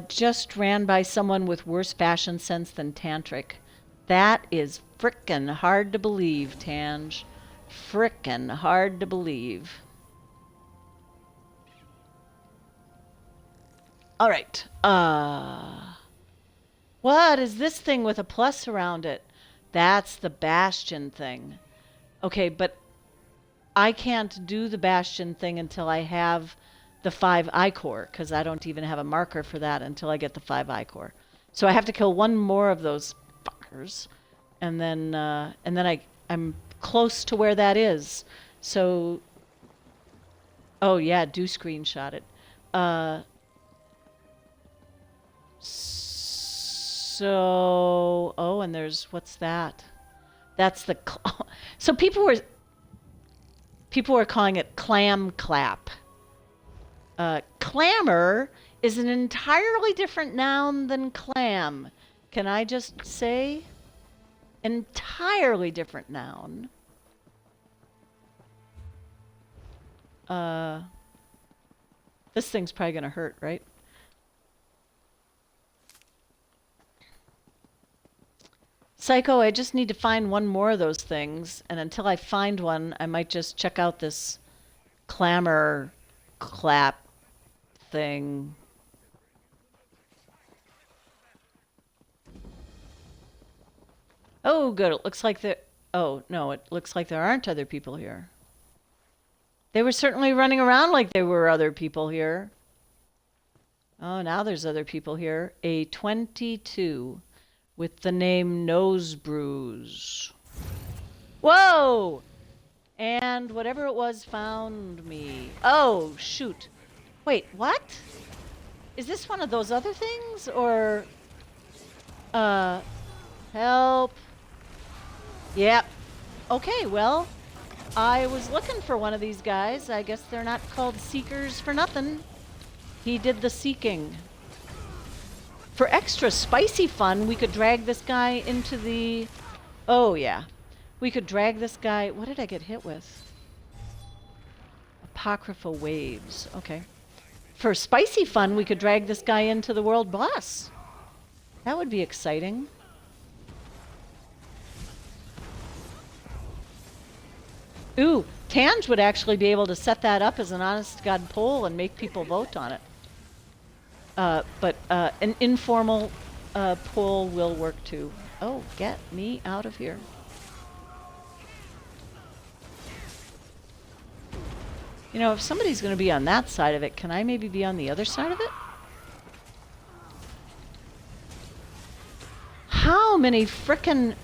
Just ran by someone with worse fashion sense than Tantric. That is frickin' hard to believe, Tange. Frickin' hard to believe. All right. What is this thing with a plus around it? That's the Bastion thing. Okay, but I can't do the Bastion thing until I have the 5 Ichor, because I don't even have a marker for that until I get the 5 Ichor. So I have to kill one more of those fuckers, and then I'm close to where that is. So, oh yeah, do screenshot it. So, oh, and there's, what's that? That's the, so people were calling it clam clap. Clamor is an entirely different noun than clam. Can I just say? Entirely different noun. This thing's probably gonna hurt, right? Psycho, I just need to find one more of those things, and until I find one, I might just check out this clamor clap thing. Oh, good. It looks like there... Oh, no, it looks like there aren't other people here. They were certainly running around like there were other people here. Oh, now there's other people here. A 22 with the name Nose Bruise. Whoa! And whatever it was found me. Oh, shoot. Wait, what? Is this one of those other things? Or... help. Yep. Okay, well, I was looking for one of these guys. I guess they're not called Seekers for nothing. He did the seeking. For extra spicy fun, we could drag this guy into the... Oh, yeah. We could drag this guy... What did I get hit with? Apocryphal waves. Okay. For spicy fun, we could drag this guy into the world boss. That would be exciting. Ooh, Tange would actually be able to set that up as an honest-to-God poll and make people vote on it. But an informal poll will work too. Oh, get me out of here. You know, if somebody's going to be on that side of it, can I maybe be on the other side of it? How many frickin'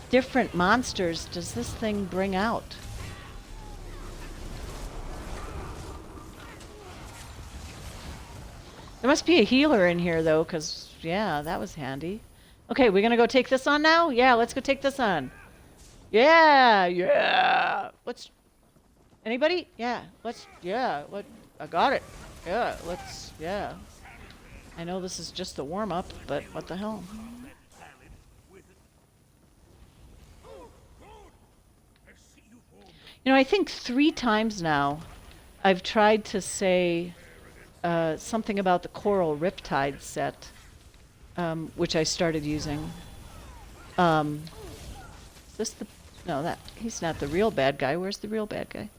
different monsters does this thing bring out? There must be a healer in here, though, because, yeah, that was handy. Okay, we're going to go take this on now? Yeah, let's go take this on. Yeah, yeah. Let's... Anybody? Yeah, let's... Yeah, I got it. Yeah, let's... Yeah. I know this is just the warm-up, but what the hell? You know, I think 3 times now I've tried to say... something about the Coral Riptide set, which I started using. Is this the... No, he's not the real bad guy. Where's the real bad guy?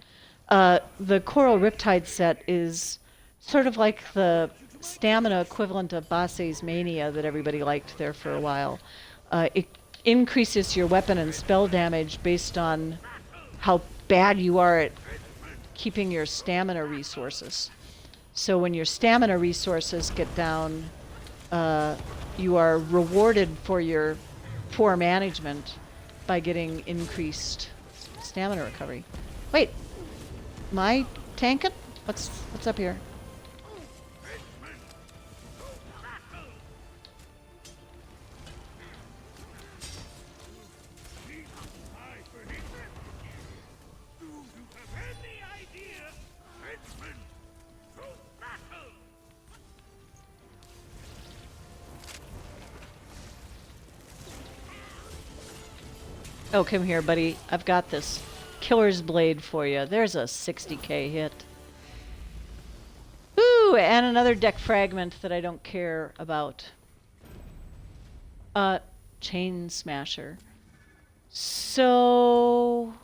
The Coral Riptide set is sort of like the stamina equivalent of Basse's Mania that everybody liked there for a while. It increases your weapon and spell damage based on how bad you are at keeping your stamina resources. So when your stamina resources get down, you are rewarded for your poor management by getting increased stamina recovery. Wait, am I tanking? What's up here? Oh, come here, buddy. I've got this killer's blade for you. There's a 60k hit. Ooh, and another deck fragment that I don't care about. Chain Smasher. So...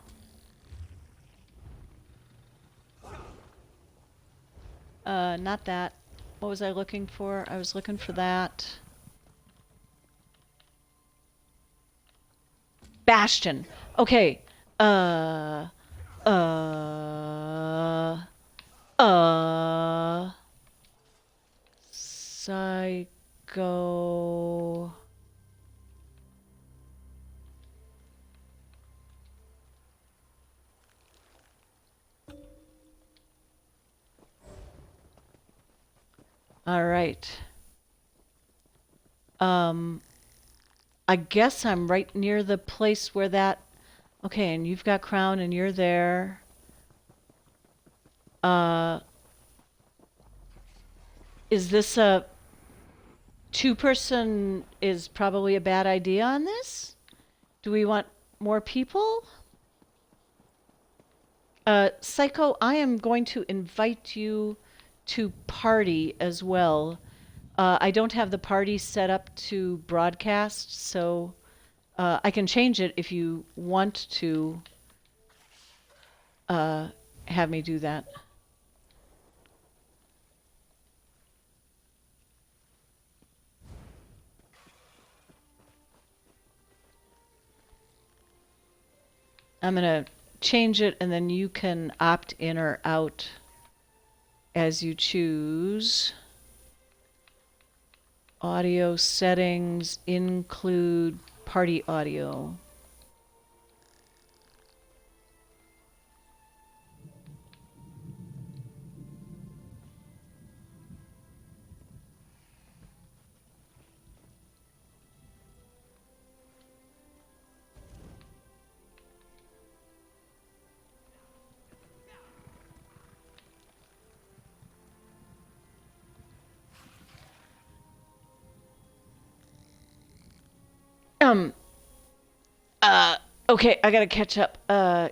not that. What was I looking for? I was looking for that. Bastion. Okay. Psycho. All right. I guess I'm right near the place where that... Okay, and you've got Crown and you're there. Is this a... Two-person is probably a bad idea on this? Do we want more people? Psycho, I am going to invite you to party as well. I don't have the party set up to broadcast, so I can change it if you want to have me do that. I'm going to change it, and then you can opt in or out as you choose. Audio settings include party audio. Okay, I gotta catch up.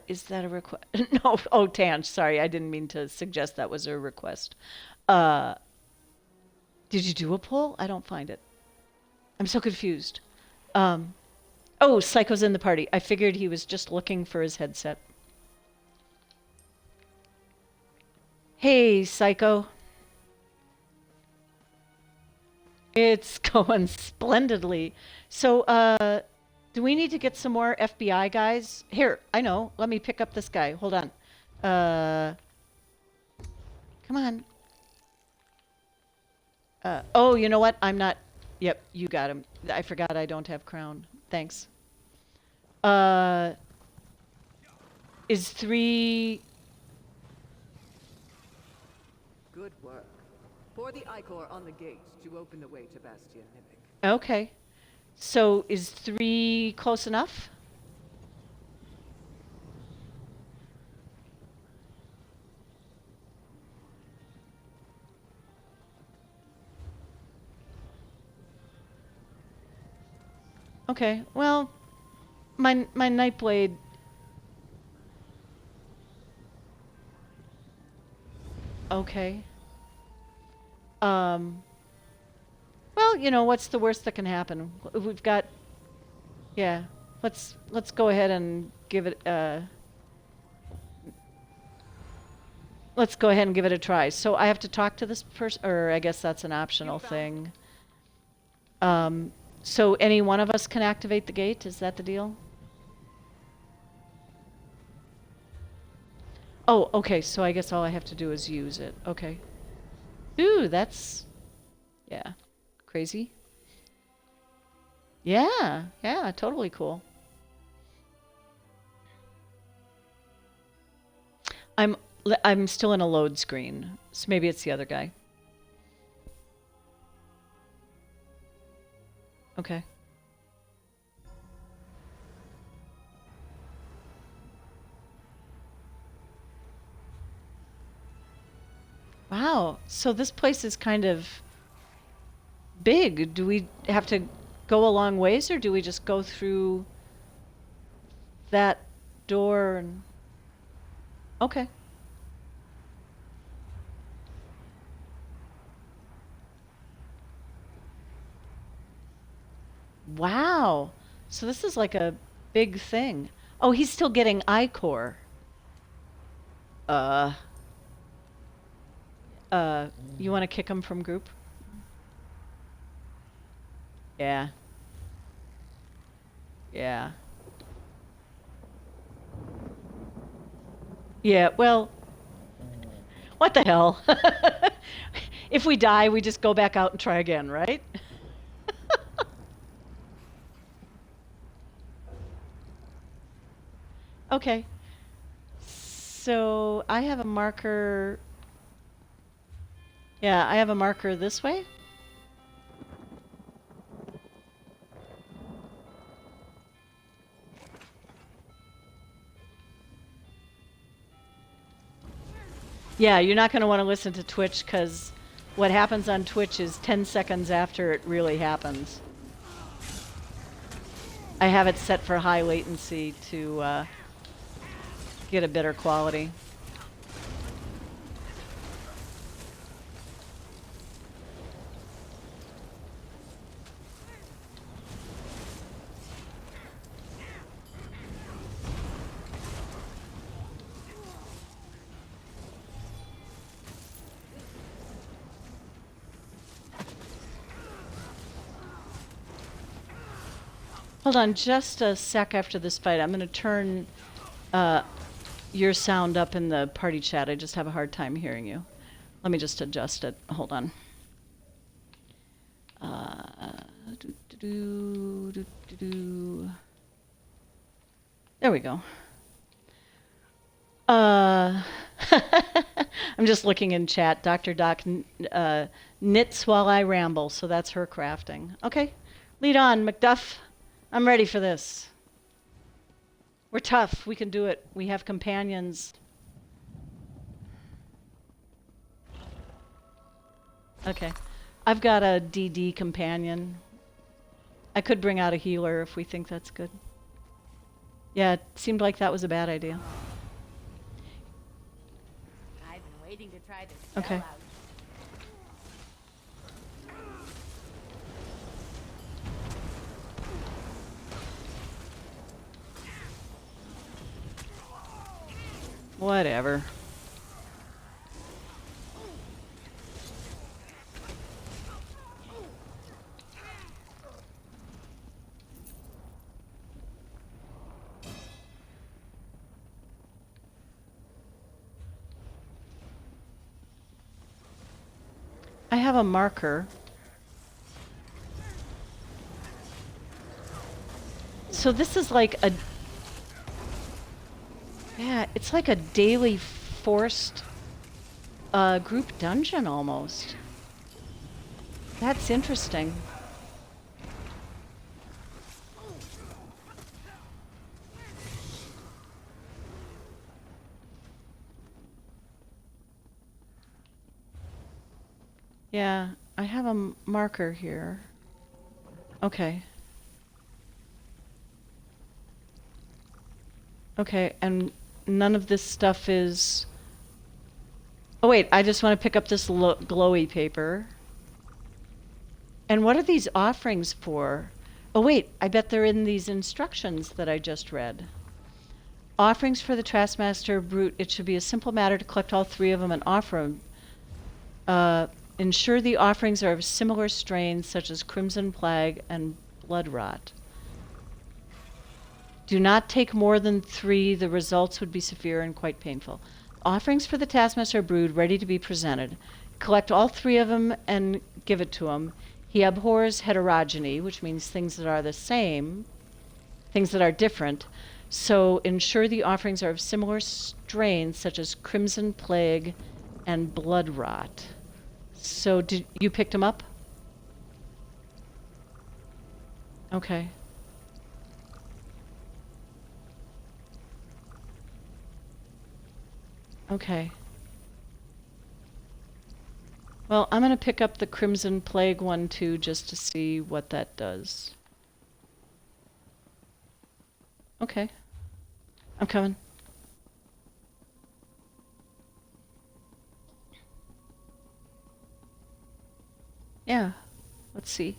Is that a request? No, oh, Tange, sorry, I didn't mean to suggest that was a request. Did you do a poll? I don't find it. I'm so confused. Oh, Psycho's in the party. I figured he was just looking for his headset. Hey, Psycho. It's going splendidly. So, do we need to get some more FBI guys? Here, I know. Let me pick up this guy. Hold on. Come on. Oh, you know what? I'm not... Yep, you got him. I forgot I don't have Crown. Thanks. Is 3... Good work. Pour the ichor on the gate to open the way to Bastion Nimic. Okay. So is 3 close enough? Okay, well, my Nightblade... Okay. Well, you know, what's the worst that can happen? We've got... Yeah, let's go ahead and give it let's go ahead and give it a try. So I have to talk to this person, or I guess that's an optional thing. So any one of us can activate the gate? Is that the deal? Oh, okay. So I guess all I have to do is use it. Okay. Ooh, that's... yeah. Crazy. Yeah. Yeah, totally cool. I'm still in a load screen, so maybe it's the other guy. Okay. Wow, so this place is kind of big. Do we have to go a long ways, or do we just go through that door and... okay. Wow. So this is like a big thing. Oh, he's still getting iCore. You want to kick him from group? Yeah. Yeah. Yeah, well, what the hell? If we die, we just go back out and try again, right? Okay. So I have a marker. Yeah, I have a marker this way. Yeah, you're not going to want to listen to Twitch because what happens on Twitch is 10 seconds after it really happens. I have it set for high latency to get a better quality. Hold on just a sec after this fight. I'm going to turn your sound up in the party chat. I just have a hard time hearing you. Let me just adjust it. Hold on. There we go. I'm just looking in chat. Dr. Doc knits while I ramble, so that's her crafting. Okay, lead on, Macduff. I'm ready for this. We're tough. We can do it. We have companions. Okay. I've got a DD companion. I could bring out a healer if we think that's good. Yeah, it seemed like that was a bad idea. I've been waiting to try this Okay. out. Whatever. I have a marker. So this is like a... yeah, it's like a daily forced group dungeon almost. That's interesting. Yeah, I have a marker here. Okay. Okay, and none of this stuff is... oh wait, I just want to pick up this glowy paper. And what are these offerings for? Oh wait, I bet they're in these instructions that I just read. offerings for the Taskmaster Brute, it should be a simple matter to collect all three of them and offer them. Ensure the offerings are of similar strains, such as Crimson Plague and Blood Rot. Do not take more than 3. The results would be severe and quite painful. Offerings for the Taskmaster Brood ready to be presented. Collect all 3 of them and give it to him. He abhors heterogeny, which means things that are the same, things that are different. So ensure the offerings are of similar strains, such as Crimson Plague and Blood Rot. So did you picked him up? Okay. Okay. Well, I'm going to pick up the Crimson Plague one too, just to see what that does. Okay. I'm coming. Yeah. Let's see.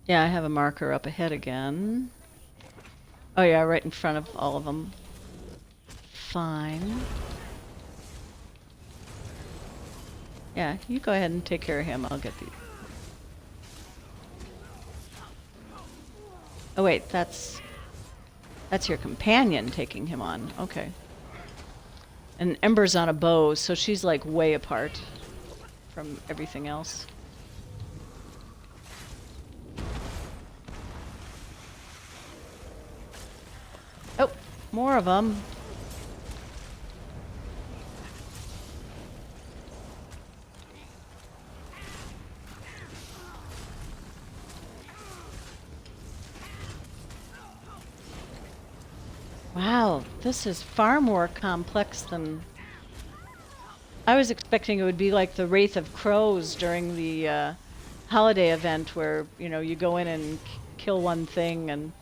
Yeah, I have a marker up ahead again. Oh yeah, right in front of all of them. Fine. Yeah, you go ahead and take care of him. I'll get the... Oh wait, that's your companion taking him on. Okay. And Ember's on a bow, so she's like way apart from everything else. Oh, more of them. Wow, this is far more complex than... I was expecting it would be like the Wraith of Crows during the holiday event where, you know, you go in and kill one thing and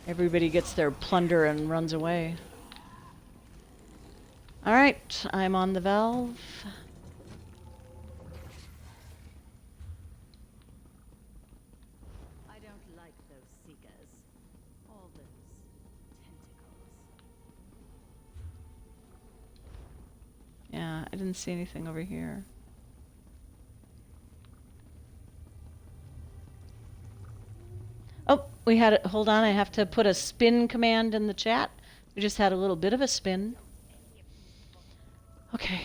everybody gets their plunder and runs away. Alright, I'm on the valve. I don't like those seekers. All those tentacles. Yeah, I didn't see anything over here. Oh, we had it. Hold on, I have to put a spin command in the chat. We just had a little bit of a spin. Okay.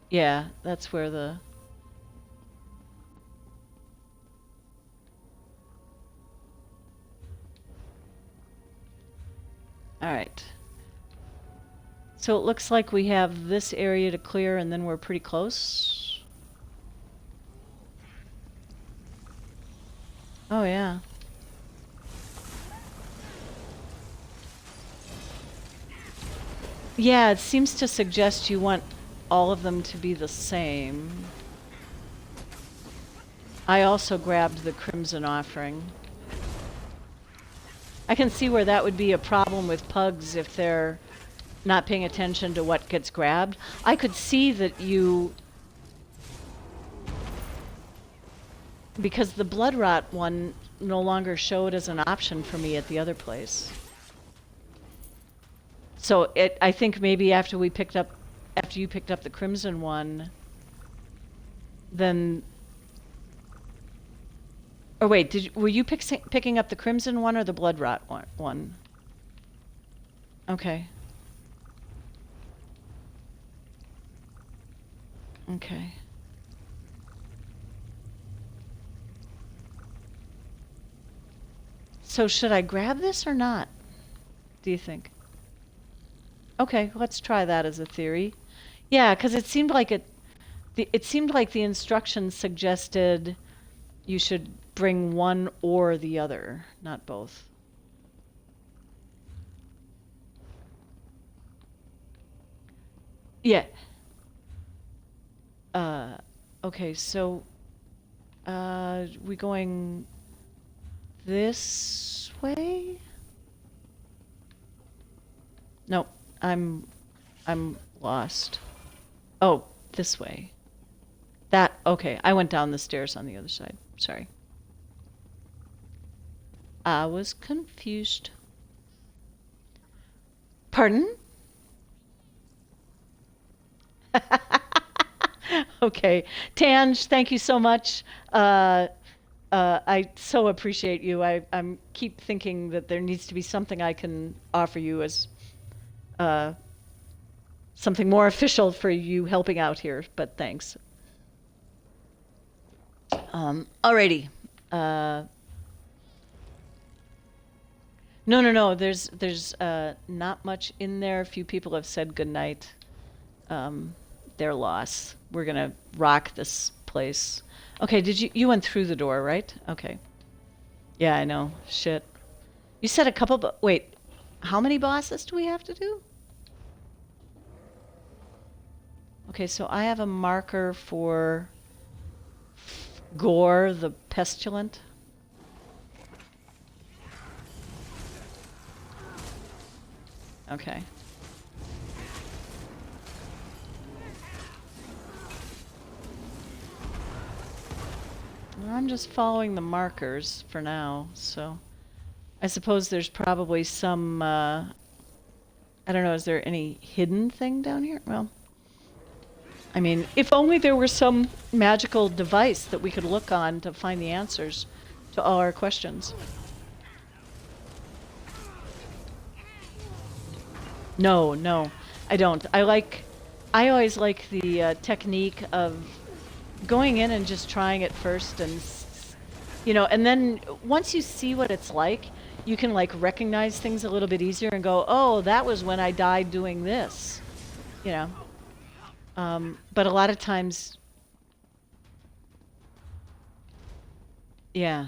Yeah, that's where the... Alright. So it looks like we have this area to clear and then we're pretty close. Oh yeah. Yeah, it seems to suggest you want all of them to be the same. I also grabbed the Crimson Offering. I can see where that would be a problem with pugs if they're not paying attention to what gets grabbed. I could see that you... Because the Blood Rot one no longer showed as an option for me at the other place. So I think maybe after you picked up the Crimson one, then... Or wait, were you picking up the Crimson one or the Blood Rot one? Okay. Okay. So should I grab this or not? Do you think? Okay, let's try that as a theory. Yeah, because it seemed like it seemed like the instructions suggested you should bring one or the other, not both. Yeah. Okay, so we going this way? Nope. I'm lost. Oh, this way. That, okay. I went down the stairs on the other side. Sorry. I was confused. Pardon? Okay. Tanj, thank you so much. I so appreciate you. I'm keep thinking that there needs to be something I can offer you as something more official for you helping out here, but thanks. Alrighty. No. There's not much in there. A few people have said goodnight. Their loss. We're gonna rock this place. Okay, you went through the door, right? Okay. Yeah, I know. Shit. You said a couple, but wait, how many bosses do we have to do? Okay, so I have a marker for Gore the Pestilent. Okay. I'm just following the markers for now, so I suppose there's probably some, I don't know, is there any hidden thing down here? Well, I mean, if only there were some magical device that we could look on to find the answers to all our questions. No, I don't. I always like the technique of going in and just trying it first, and and then once you see what it's like, you can like recognize things a little bit easier and go, oh, that was when I died doing this, but a lot of times, yeah,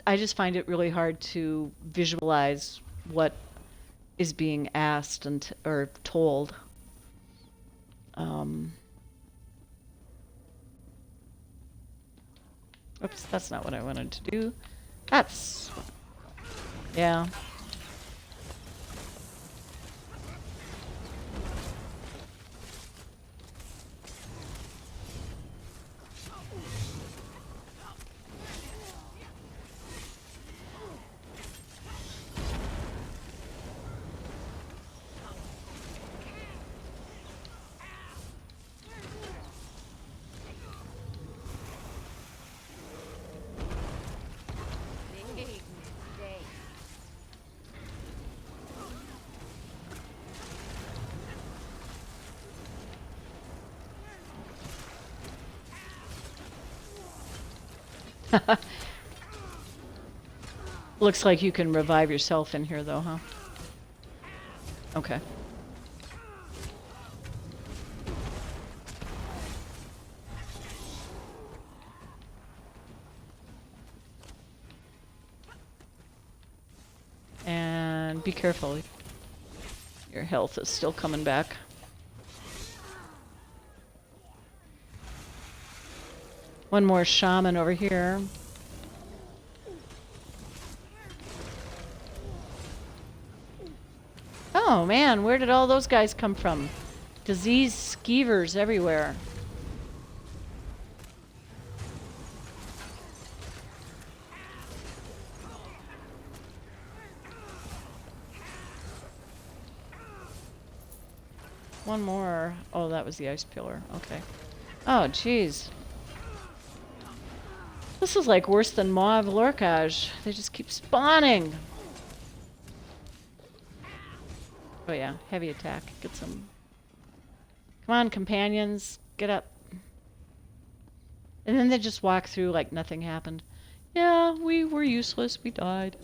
I just find it really hard to visualize what is being asked or told. Oops, that's not what I wanted to do. Yeah. Looks like you can revive yourself in here, though, huh? Okay. And be careful. Your health is still coming back. One more shaman over here. Oh man, where did all those guys come from? Disease skeevers everywhere. One more. Oh, that was the ice pillar. Okay. Oh, jeez. This is like worse than Mauve Lorcage. They just keep spawning. Oh yeah, heavy attack. Get some. Come on, companions. Get up. And then they just walk through like nothing happened. Yeah, we were useless. We died.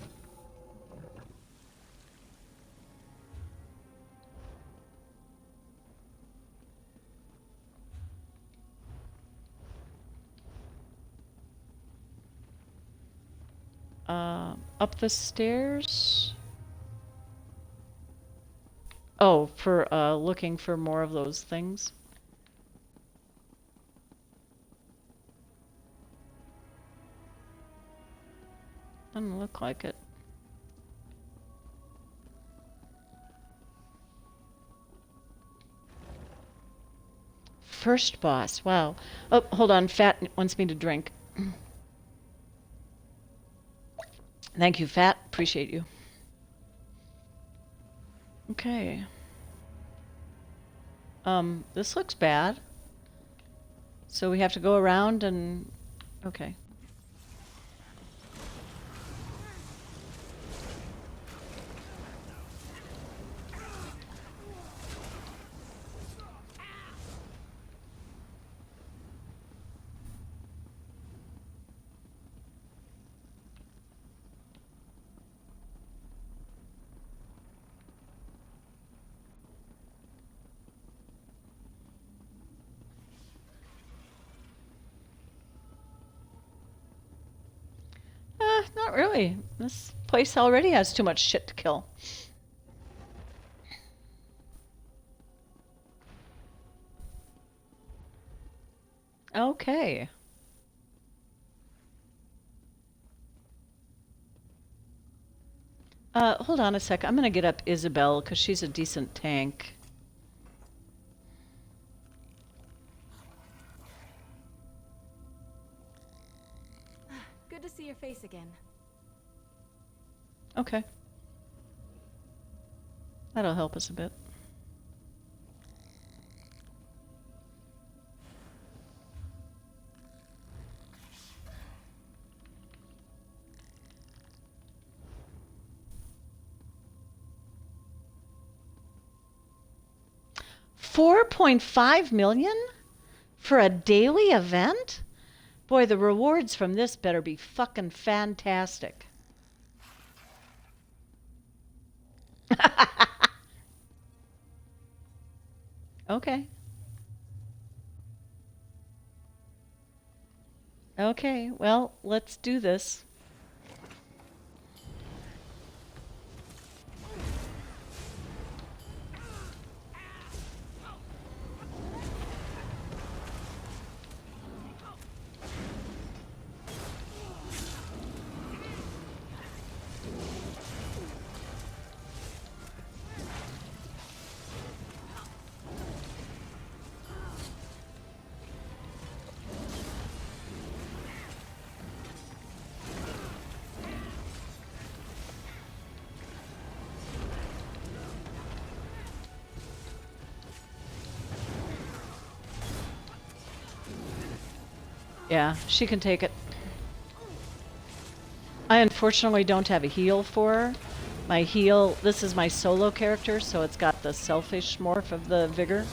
Up the stairs. Oh, for looking for more of those things. Doesn't look like it. first boss. Wow. Oh, hold on. Fat wants me to drink. Thank you, Fat. Appreciate you. Okay. This looks bad. So we have to go around and... Okay. Not really. This place already has too much shit to kill. Okay. Hold on a sec. I'm gonna get up Isabel because she's a decent tank. Good to see your face again. Okay. That'll help us a bit. $4.5 million for a daily event? Boy, the rewards from this better be fucking fantastic. Okay. Okay, well, let's do this. Yeah, she can take it. I unfortunately don't have a heal for her. My heal, this is my solo character, so it's got the selfish morph of the vigor.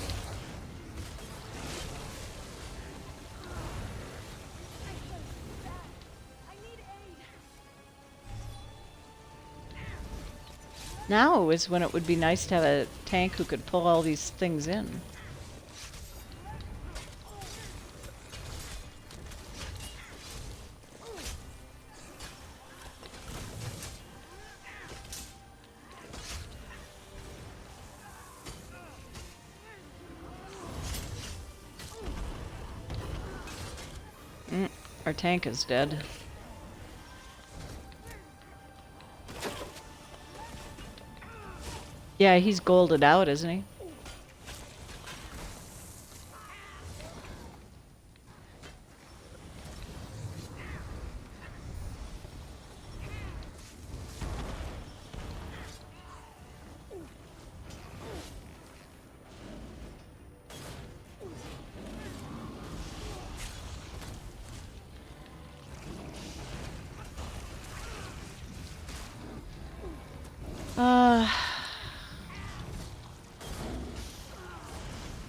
Now is when it would be nice to have a tank who could pull all these things in. Our tank is dead. Yeah, he's golded out, isn't he?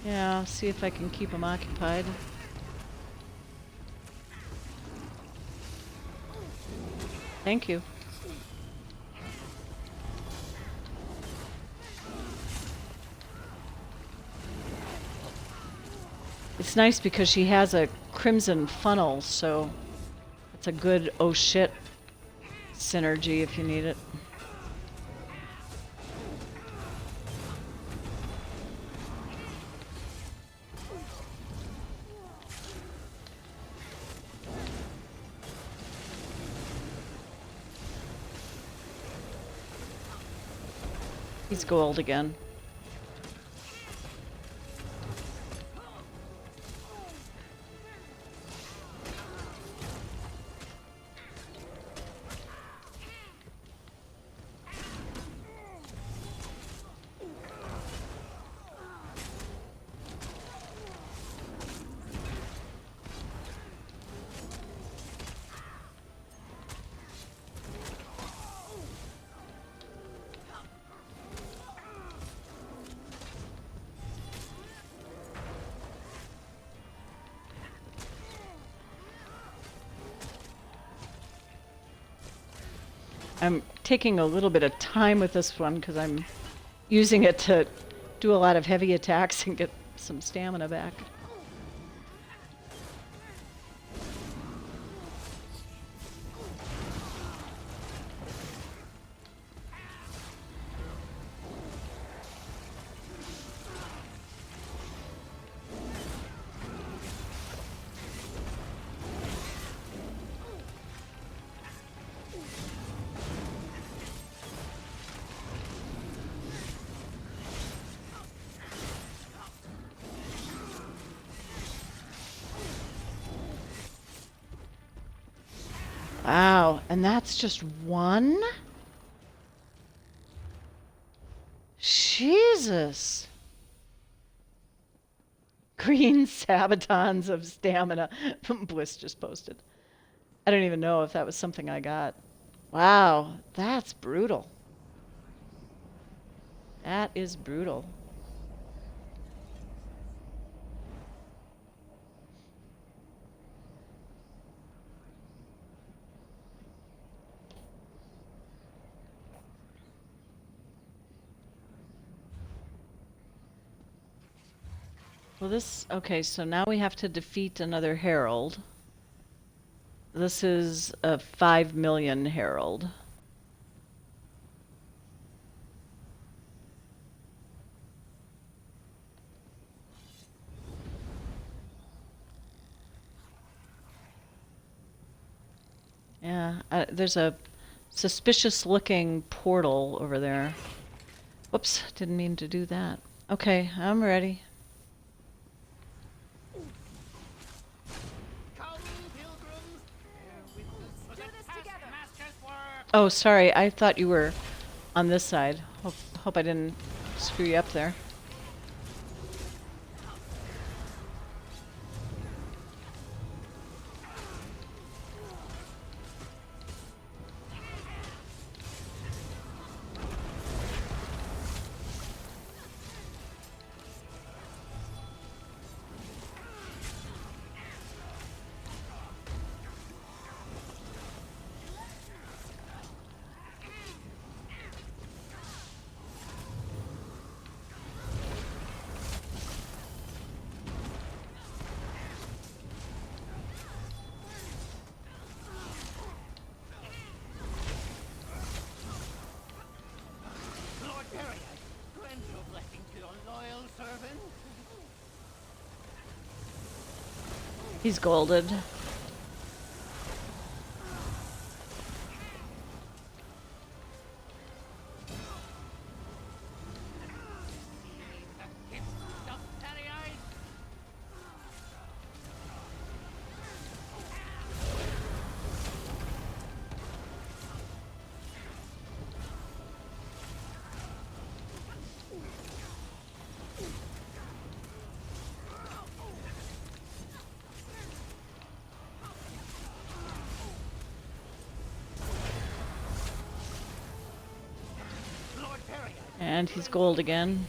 Yeah, I'll see if I can keep him occupied. Thank you. It's nice because she has a crimson funnel, so it's a good oh shit synergy if you need it. He's gold again. I'm taking a little bit of time with this one because I'm using it to do a lot of heavy attacks and get some stamina back. Wow, and that's just one? Jesus. Green sabatons of stamina. Bliss just posted. I don't even know if that was something I got. Wow, that's brutal. That is brutal. Well, okay, so now we have to defeat another herald. This is a 5 million herald. Yeah, there's a suspicious looking portal over there. Whoops, didn't mean to do that. Okay, I'm ready. Oh, sorry, I thought you were on this side. Hope I didn't screw you up there. He's golded. And he's gold again.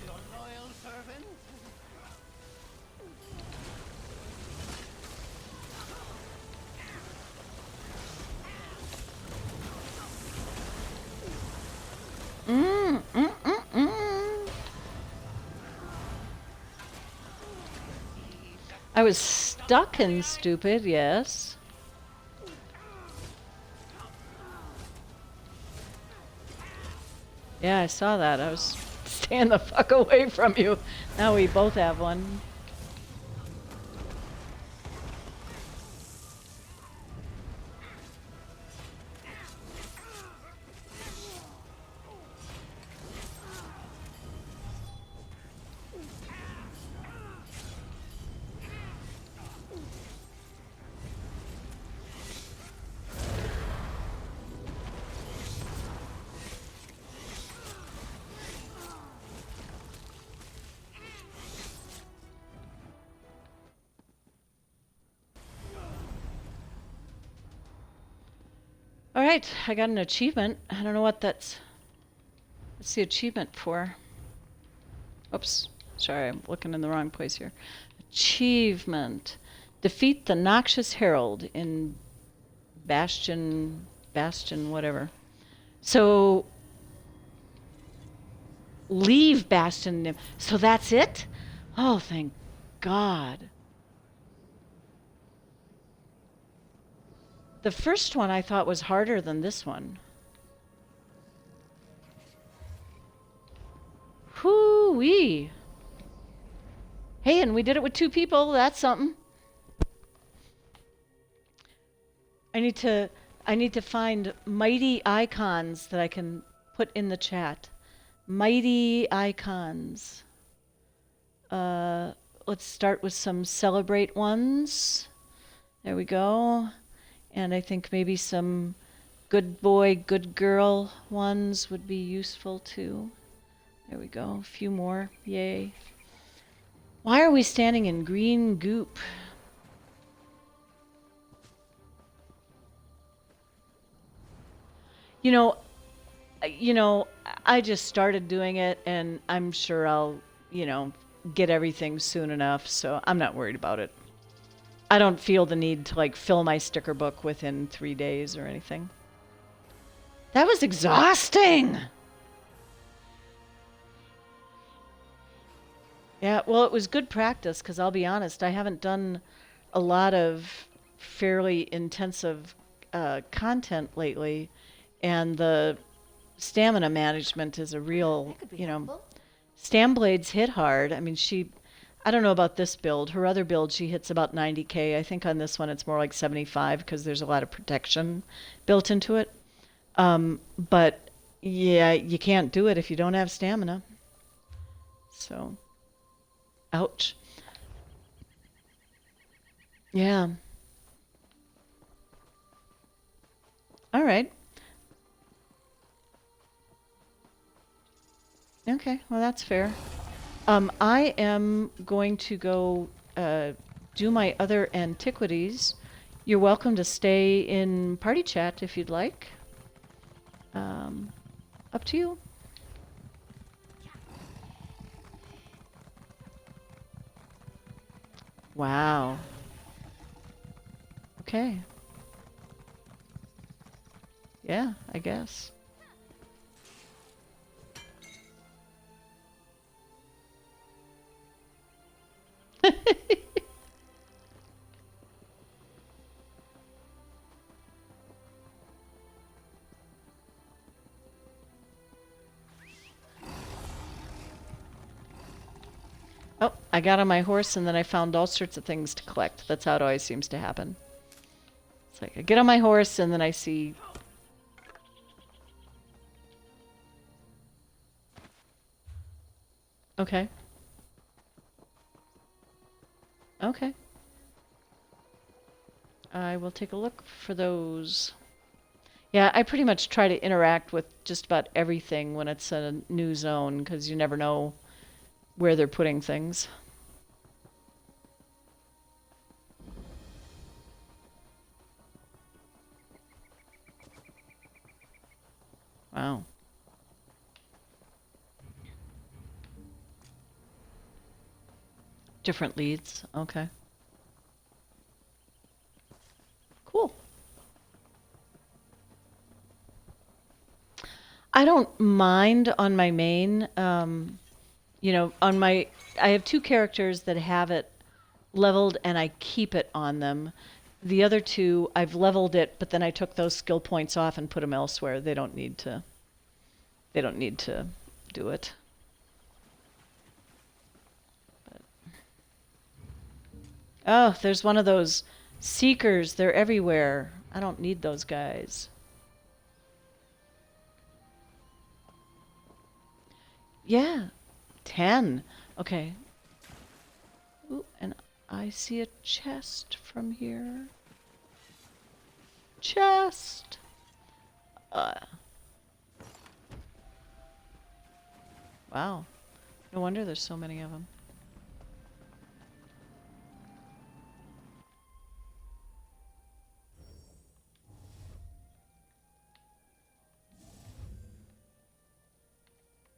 I was stuck and stupid, yes. Yeah, I saw that. I was staying the fuck away from you. Now we both have one. All right, I got an achievement. I don't know what that's... What's the achievement for? Oops, sorry, I'm looking in the wrong place here. Achievement. Defeat the noxious herald in Bastion whatever. So leave Bastion Nymph. So that's it? Oh, thank God. The first one I thought was harder than this one. Hoo-wee. Hey, and we did it with 2 people. That's something. I need to find mighty icons that I can put in the chat. Mighty icons. Let's start with some celebrate ones. There we go. And I think maybe some good boy, good girl ones would be useful too. There we go. A few more. Yay. Why are we standing in green goop? You know, I just started doing it, and I'm sure I'll, get everything soon enough, so I'm not worried about it. I don't feel the need to, like, fill my sticker book within 3 days or anything. That was exhausting! Yeah, well, it was good practice, because I'll be honest, I haven't done a lot of fairly intensive content lately, and the stamina management is a real, Stam Blades hit hard. I mean, I don't know about this build. Her other build, she hits about 90k. I think on this one it's more like 75 because there's a lot of protection built into it. But yeah, you can't do it if you don't have stamina. So, ouch. Yeah. All right. Okay, well, that's fair. I am going to go do my other antiquities. You're welcome to stay in party chat if you'd like. Up to you. Wow. Okay. Yeah, I guess. Oh, I got on my horse and then I found all sorts of things to collect. That's how it always seems to happen. It's like I get on my horse and then I see... Okay. Okay. I will take a look for those. Yeah, I pretty much try to interact with just about everything when it's a new zone, because you never know where they're putting things. Wow. Different leads. Okay. Cool. I don't mind on my main. On my... I have 2 characters that have it leveled and I keep it on them. The other 2, I've leveled it, but then I took those skill points off and put them elsewhere. They don't need to do it. But. Oh, there's one of those seekers. They're everywhere. I don't need those guys. Yeah. 10. Okay. Ooh, and I see a chest from here. Chest! Wow. No wonder there's so many of them.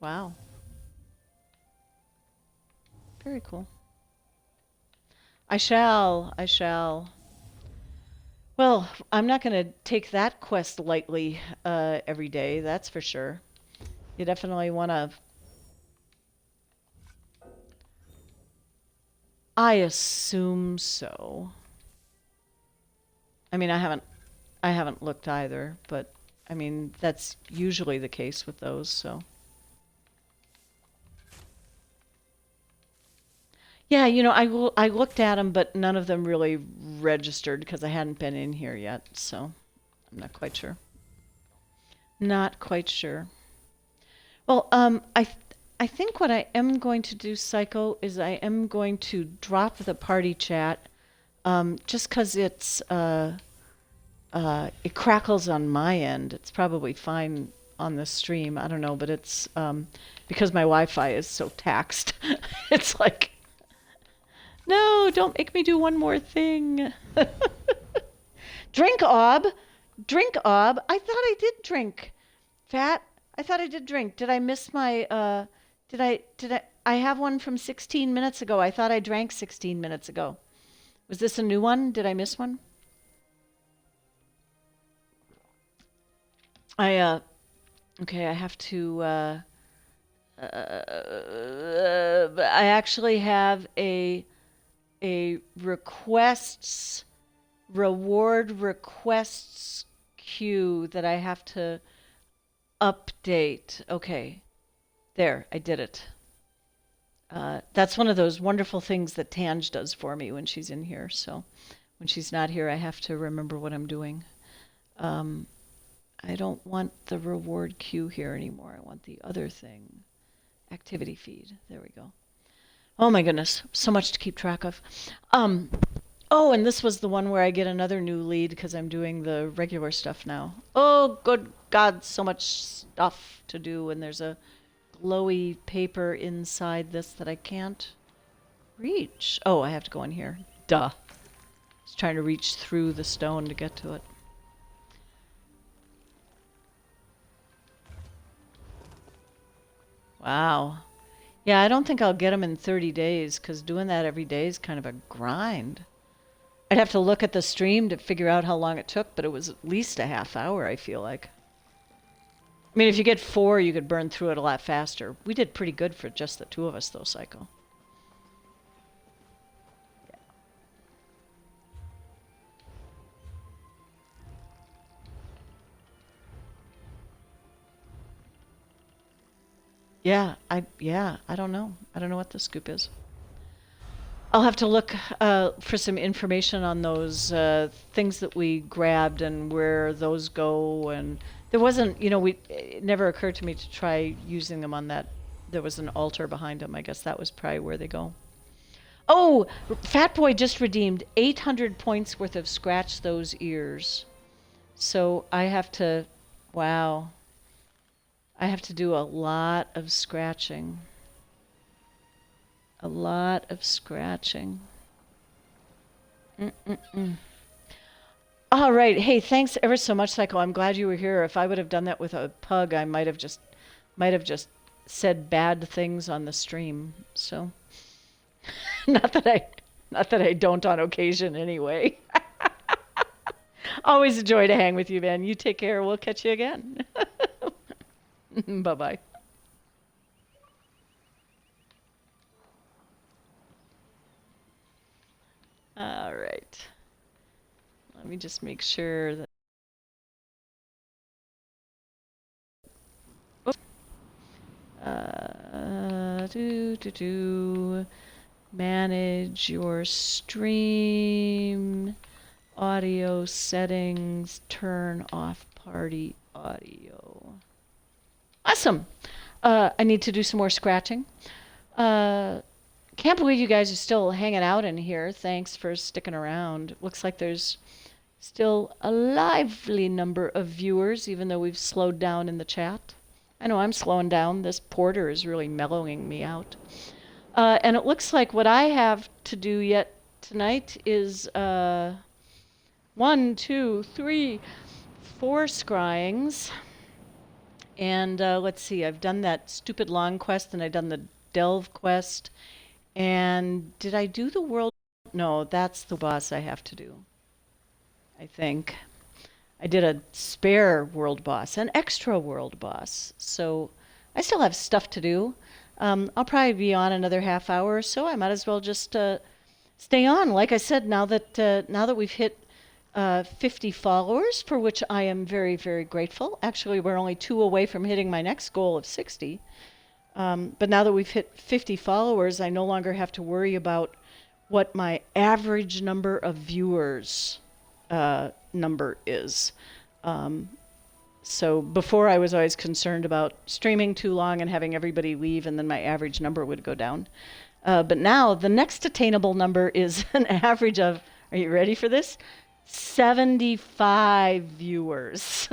Wow. Very cool. I shall. Well, I'm not going to take that quest lightly every day, that's for sure. You definitely want to. I assume so. I mean, I haven't looked either, but I mean, that's usually the case with those, so. Yeah, I looked at them, but none of them really registered because I hadn't been in here yet, so I'm not quite sure. Not quite sure. Well, I think what I am going to do, Psycho, is I am going to drop the party chat, just because it crackles on my end. It's probably fine on the stream. I don't know, but it's because my Wi-Fi is so taxed. It's like, no, don't make me do one more thing. Drink, Ob. Drink, Ob. I thought I did drink. Fat. I thought I did drink. Did I miss my I have one from 16 minutes ago. I thought I drank 16 minutes ago. Was this a new one? Did I miss one? Okay, I have to I actually have a reward requests queue that I have to update. Okay, there, I did it. That's one of those wonderful things that Tange does for me when she's in here. So when she's not here, I have to remember what I'm doing. I don't want the reward queue here anymore. I want the other thing. Activity feed. There we go. Oh my goodness, so much to keep track of. Oh, and this was the one where I get another new lead because I'm doing the regular stuff now. Oh, good God, so much stuff to do, and there's a glowy paper inside this that I can't reach. Oh, I have to go in here. Duh. I was trying to reach through the stone to get to it. Wow. Yeah, I don't think I'll get them in 30 days because doing that every day is kind of a grind. I'd have to look at the stream to figure out how long it took, but it was at least a half hour, I feel like. I mean, if you get 4, you could burn through it a lot faster. We did pretty good for just the 2 of us, though, Psycho. Yeah, I don't know. I don't know what the scoop is. I'll have to look for some information on those things that we grabbed and where those go. And there wasn't, it never occurred to me to try using them on that. There was an altar behind them. I guess that was probably where they go. Oh, Fat Boy just redeemed 800 points worth of Scratch Those Ears. So I have to, wow. I have to do a lot of scratching. A lot of scratching. All right. Hey, thanks ever so much, Psycho. I'm glad you were here. If I would have done that with a pug, I might have just said bad things on the stream. So, not that I don't on occasion anyway. Always a joy to hang with you, man. You take care. We'll catch you again. Bye-bye. All right. Let me just make sure that. Manage your stream audio settings. Turn off party audio. Awesome. I need to do some more scratching. Can't believe you guys are still hanging out in here. Thanks for sticking around. Looks like there's still a lively number of viewers, even though we've slowed down in the chat. I know I'm slowing down. This porter is really mellowing me out. And it looks like what I have to do yet tonight is 1, 2, 3, 4 scryings. And let's see, I've done that stupid long quest and I've done the delve quest. And did I do the world? No, that's the boss I have to do. I think. I did a spare world boss, an extra world boss. So I still have stuff to do. I'll probably be on another half hour or so. I might as well just stay on. Like I said, now that we've hit 50 followers, for which I am very, very grateful. Actually, we're only 2 away from hitting my next goal of 60. But now that we've hit 50 followers, I no longer have to worry about what my average number of viewers number is. So before I was always concerned about streaming too long and having everybody leave and then my average number would go down. But now the next attainable number is an average of, are you ready for this? 75 viewers.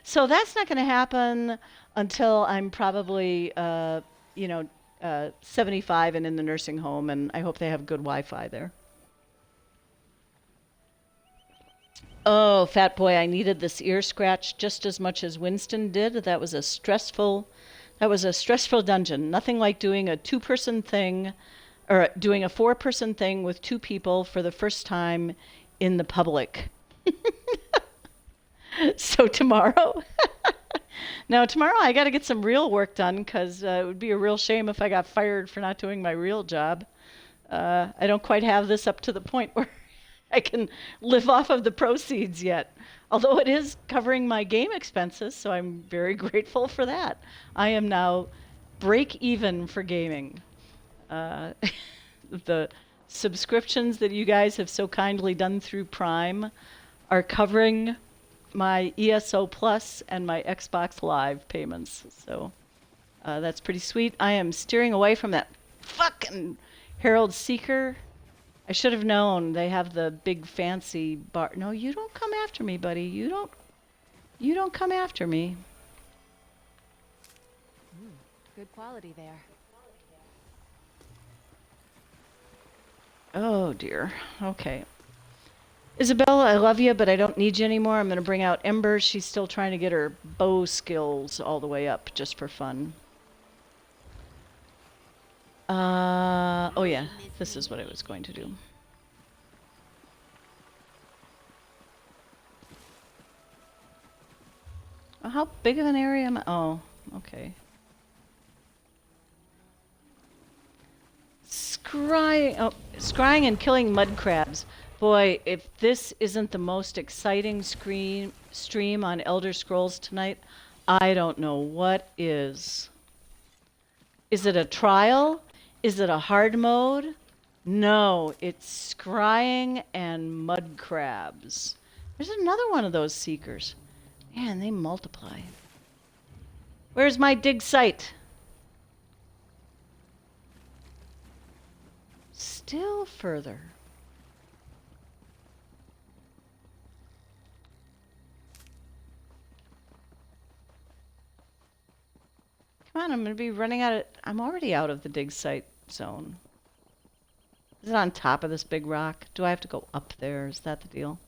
So that's not going to happen until I'm probably, 75 and in the nursing home, and I hope they have good Wi-Fi there. Oh, fat boy, I needed this ear scratch just as much as Winston did. That was a stressful dungeon. Nothing like doing a 2-person thing or doing a 4-person thing with 2 people for the first time in the public. So tomorrow, tomorrow I got to get some real work done because it would be a real shame if I got fired for not doing my real job. I don't quite have this up to the point where I can live off of the proceeds yet, although it is covering my game expenses, so I'm very grateful for that. I am now break even for gaming. The subscriptions that you guys have so kindly done through Prime are covering my ESO Plus and my Xbox Live payments, so that's pretty sweet. I am steering away from that fucking Herald Seeker. I should have known. They have the big fancy bar. No, you don't come after me, buddy. You don't come after me. Good quality there. Oh dear. Okay. Isabella, I love you, but I don't need you anymore. I'm going to bring out Ember. She's still trying to get her bow skills all the way up just for fun. Oh yeah, this is what I was going to do. Oh, how big of an area am I? Oh, okay. Scrying and killing mud crabs. Boy, if this isn't the most exciting stream on Elder Scrolls tonight, I don't know what is. Is it a trial? Is it a hard mode? No, it's scrying and mud crabs. There's another one of those seekers. Man, they multiply. Where's my dig site? Still further. Come on, I'm going to be running out of... I'm already out of the dig site zone. Is it on top of this big rock? Do I have to go up there? Is that the deal?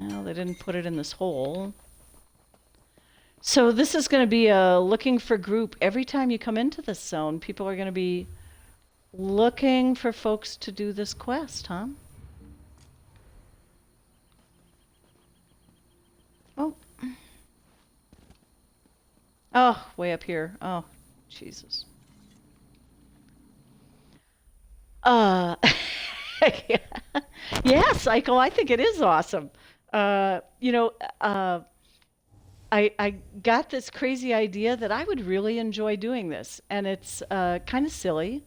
Well, they didn't put it in this hole. So this is going to be a looking for group. Every time you come into this zone, people are going to be looking for folks to do this quest, huh? Oh. Oh, way up here. Oh, Jesus. Yeah, Psycho, I think it is awesome. I got this crazy idea that I would really enjoy doing this, and it's kind of silly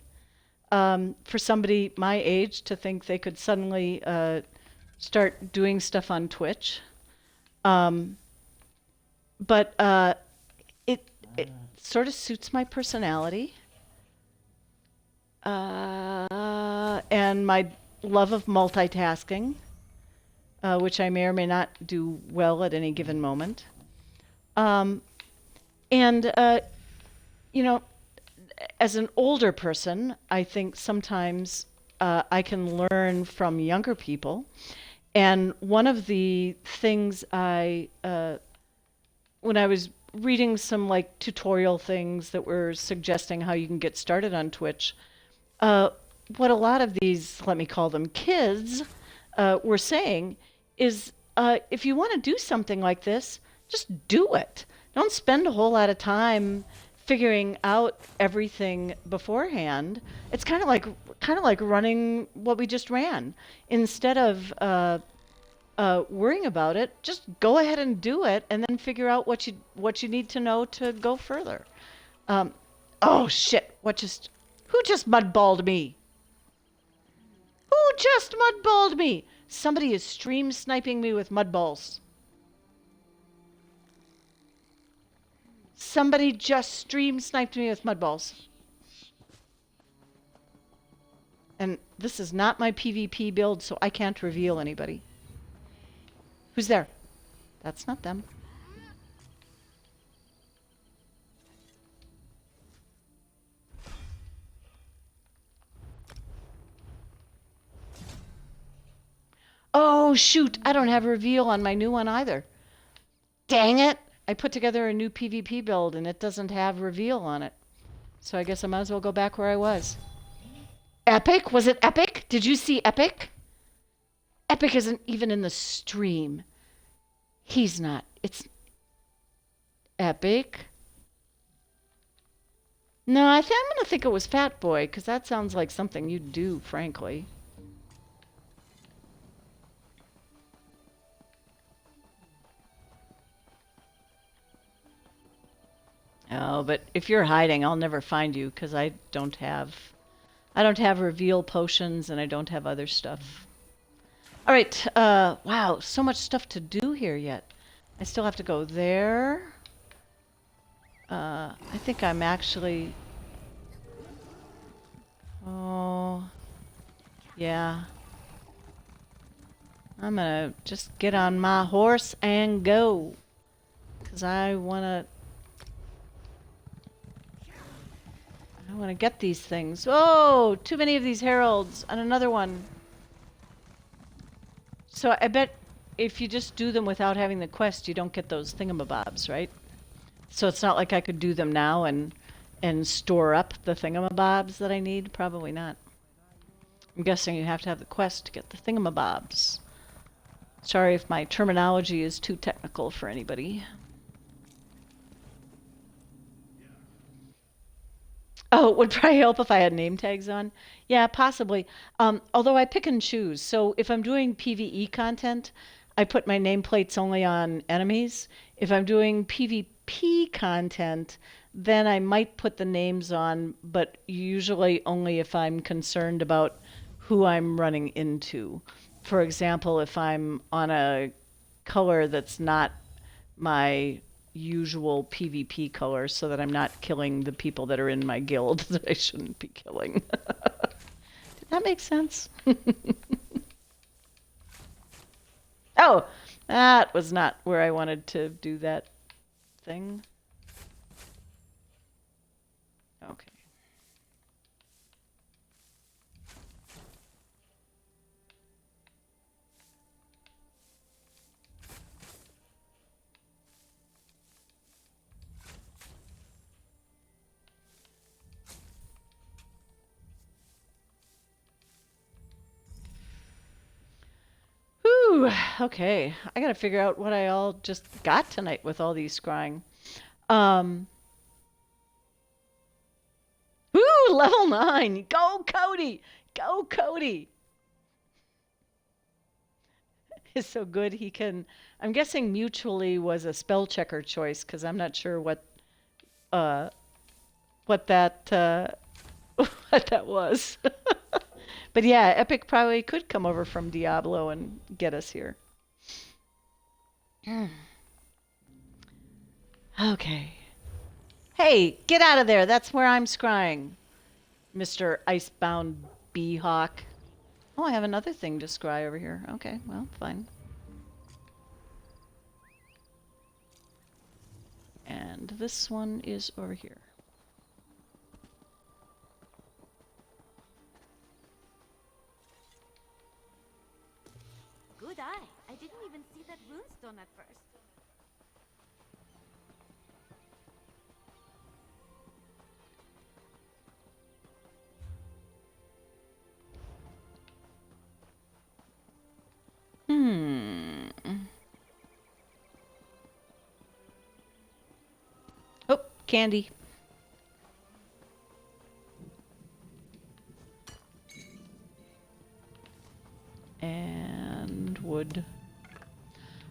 for somebody my age to think they could suddenly start doing stuff on Twitch. But it sort of suits my personality and my love of multitasking, which I may or may not do well at any given moment. As an older person, I think sometimes I can learn from younger people. And one of the things when I was reading some like tutorial things that were suggesting how you can get started on Twitch, what a lot of these, let me call them kids, were saying is if you want to do something like this, just do it. Don't spend a whole lot of time figuring out everything beforehand. It's kind of like running what we just ran. Instead of worrying about it, just go ahead and do it, and then figure out what you need to know to go further. Oh shit! Who just mudballed me? Who just mudballed me? Somebody is stream sniping me with mudballs. Somebody just stream sniped me with mudballs. And this is not my PvP build, so I can't reveal anybody. Who's there? That's not them. Oh, shoot. I don't have a reveal on my new one either. Dang it. I put together a new PvP build and it doesn't have reveal on it. So I guess I might as well go back where I was. Epic? Was it Epic? Did you see Epic? Epic isn't even in the stream. He's not. It's Epic. No, I'm going to think it was Fat Boy, because that sounds like something you'd do, frankly. Oh, but if you're hiding, I'll never find you, because I don't have reveal potions, and I don't have other stuff. All right, wow, so much stuff to do here yet. I still have to go there. I think I'm actually... Oh, yeah. I'm gonna just get on my horse and go. Because I wanna get these things. Oh, too many of these heralds. And another one. So I bet if you just do them without having the quest, you don't get those thingamabobs, right? So it's not like I could do them now and store up the thingamabobs that I need? Probably not. I'm guessing you have to have the quest to get the thingamabobs. Sorry if my terminology is too technical for anybody. Oh, it would probably help if I had name tags on. Yeah, possibly. Although I pick and choose. So if I'm doing PvE content, I put my nameplates only on enemies. If I'm doing PvP content, then I might put the names on, but usually only if I'm concerned about who I'm running into. For example, if I'm on a color that's not my usual PvP color, so that I'm not killing the people that are in my guild that I shouldn't be killing. Did that make sense? Oh, that was not where I wanted to do that thing. Okay. Whew, okay. I gotta figure out what I all just got tonight with all these scrying. Ooh, level 9. Go, Cody! Go, Cody! Is so good he can... I'm guessing mutually was a spell checker choice, because I'm not sure what that what that was. But yeah, Epic probably could come over from Diablo and get us here. Okay. Hey, get out of there. That's where I'm scrying, Mr. Icebound Beehawk. Oh, I have another thing to scry over here. Okay, well, fine. And this one is over here. Good eye. I didn't even see that runestone at first. Candy. And wood.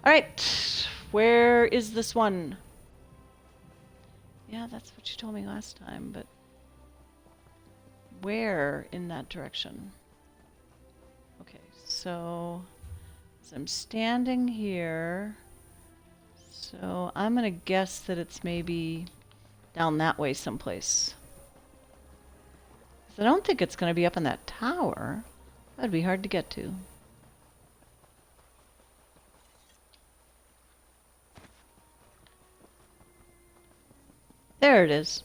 Alright. Where is this one? Yeah, that's what you told me last time, but where in that direction? Okay, so I'm standing here. So I'm gonna guess that it's maybe down that way someplace. So I don't think it's gonna be up in that tower. That'd be hard to get to. There it is.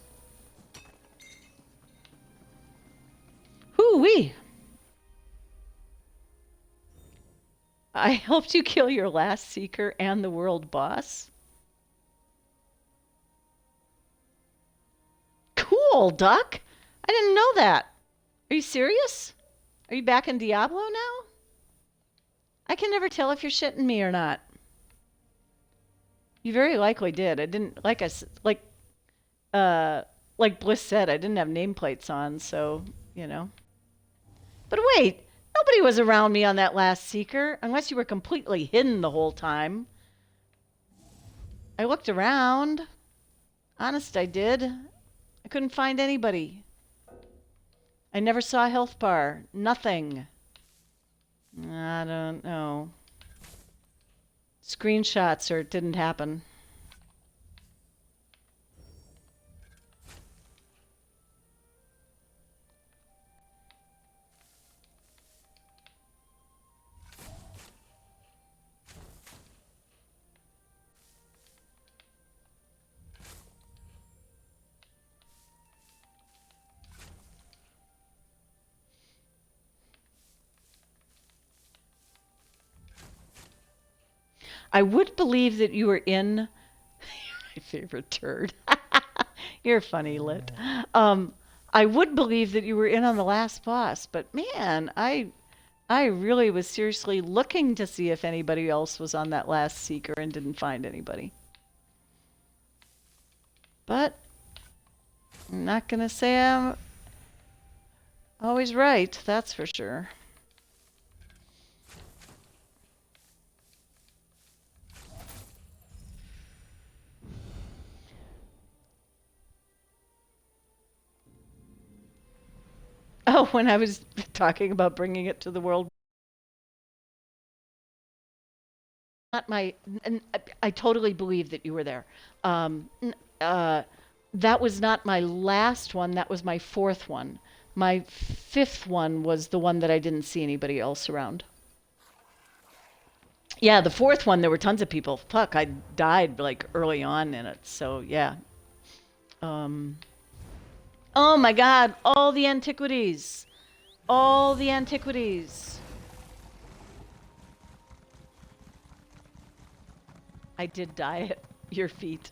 Hoo-wee! I helped you kill your last seeker and the world boss. Cool, Duck! I didn't know that. Are you serious? Are you back in Diablo now? I can never tell if you're shitting me or not. You very likely did. I didn't, like Bliss said, I didn't have nameplates on, so, you know. But wait, nobody was around me on that last seeker, unless you were completely hidden the whole time. I looked around. Honest, I did. I couldn't find anybody. I never saw a health bar. Nothing. I don't know. Screenshots or it didn't happen. I would believe that you were in my favorite turd. You're funny, Lit. I would believe that you were in on the last boss, but man, I really was seriously looking to see if anybody else was on that last seeker and didn't find anybody. But I'm not gonna say I'm always right, that's for sure. Oh, when I was talking about bringing it to the world. Not my. I totally believe that you were there. That was not my last one. That was my fourth one. My fifth one was the one that I didn't see anybody else around. Yeah, the fourth one, there were tons of people. Fuck, I died like early on in it. So yeah. Oh my God! All the antiquities. All the antiquities. I did die at your feet.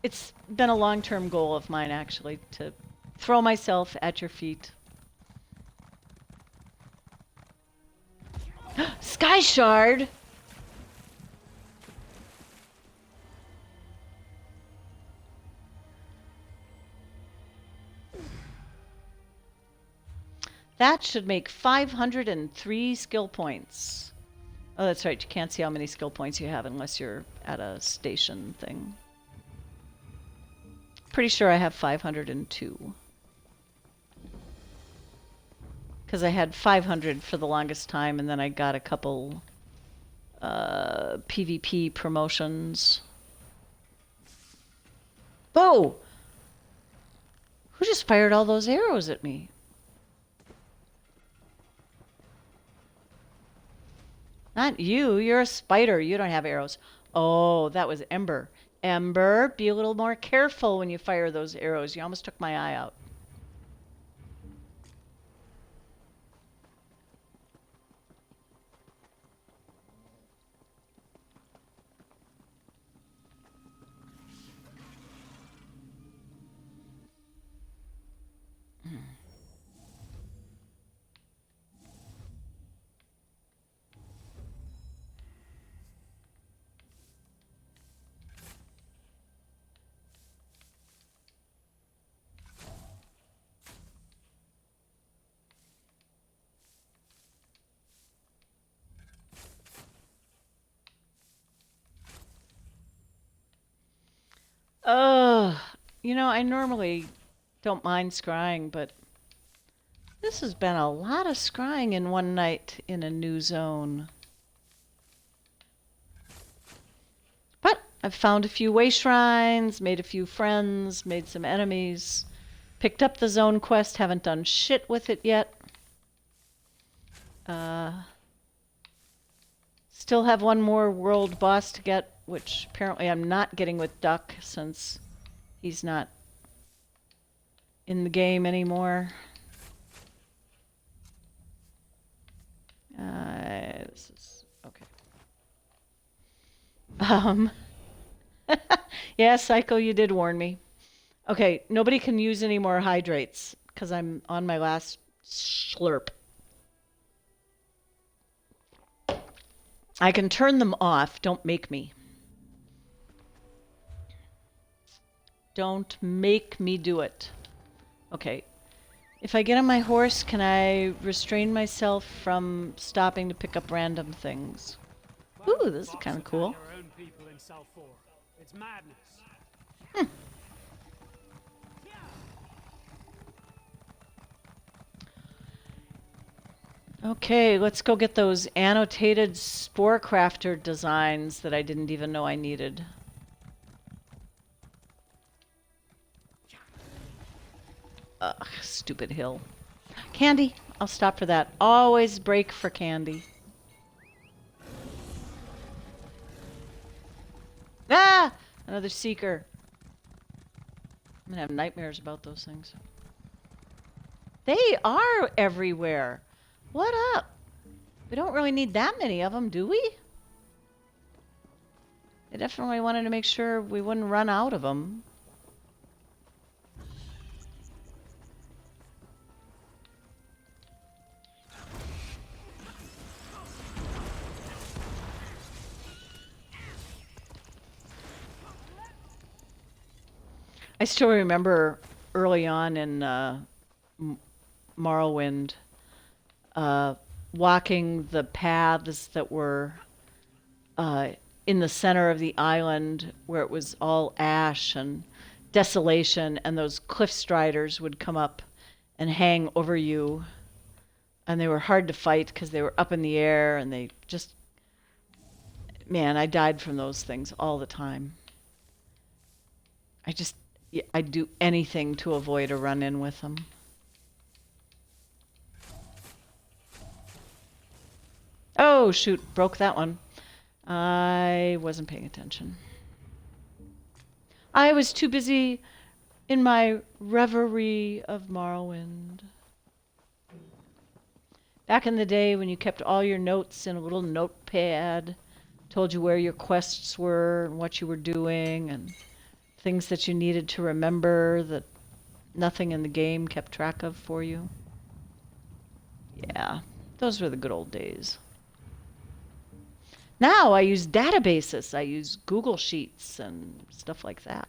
It's been a long-term goal of mine, actually, to throw myself at your feet. Sky Shard! That should make 503 skill points. Oh, that's right. You can't see how many skill points you have unless you're at a station thing. Pretty sure I have 502. Because I had 500 for the longest time, and then I got a couple PvP promotions. Whoa! Who just fired all those arrows at me? Not you. You're a spider. You don't have arrows. Oh, that was Ember. Ember, be a little more careful when you fire those arrows. You almost took my eye out. You know, I normally don't mind scrying, but this has been a lot of scrying in one night in a new zone. But I've found a few way shrines, made a few friends, made some enemies, picked up the zone quest, haven't done shit with it yet. Still have one more world boss to get, which apparently I'm not getting with Duck since he's not in the game anymore. This is okay. Yeah, Psycho, you did warn me. Okay, nobody can use any more hydrates because I'm on my last slurp. I can turn them off. Don't make me. Don't make me do it. Okay. If I get on my horse, can I restrain myself from stopping to pick up random things? Ooh, this is kind of cool. It's madness. Okay, let's go get those annotated spore crafter designs that I didn't even know I needed. Ugh, stupid hill. Candy, I'll stop for that. Always break for candy. Ah! Another seeker. I'm gonna have nightmares about those things. They are everywhere. What up? We don't really need that many of them, do we? I definitely wanted to make sure we wouldn't run out of them. I still remember early on in Morrowind, walking the paths that were in the center of the island where it was all ash and desolation, and those cliff striders would come up and hang over you, and they were hard to fight because they were up in the air, and they just, man, I died from those things all the time. I'd do anything to avoid a run-in with them. Oh, shoot, broke that one. I wasn't paying attention. I was too busy in my reverie of Morrowind. Back in the day when you kept all your notes in a little notepad, told you where your quests were and what you were doing and things that you needed to remember that nothing in the game kept track of for you. Yeah, those were the good old days. Now I use databases. I use Google Sheets and stuff like that.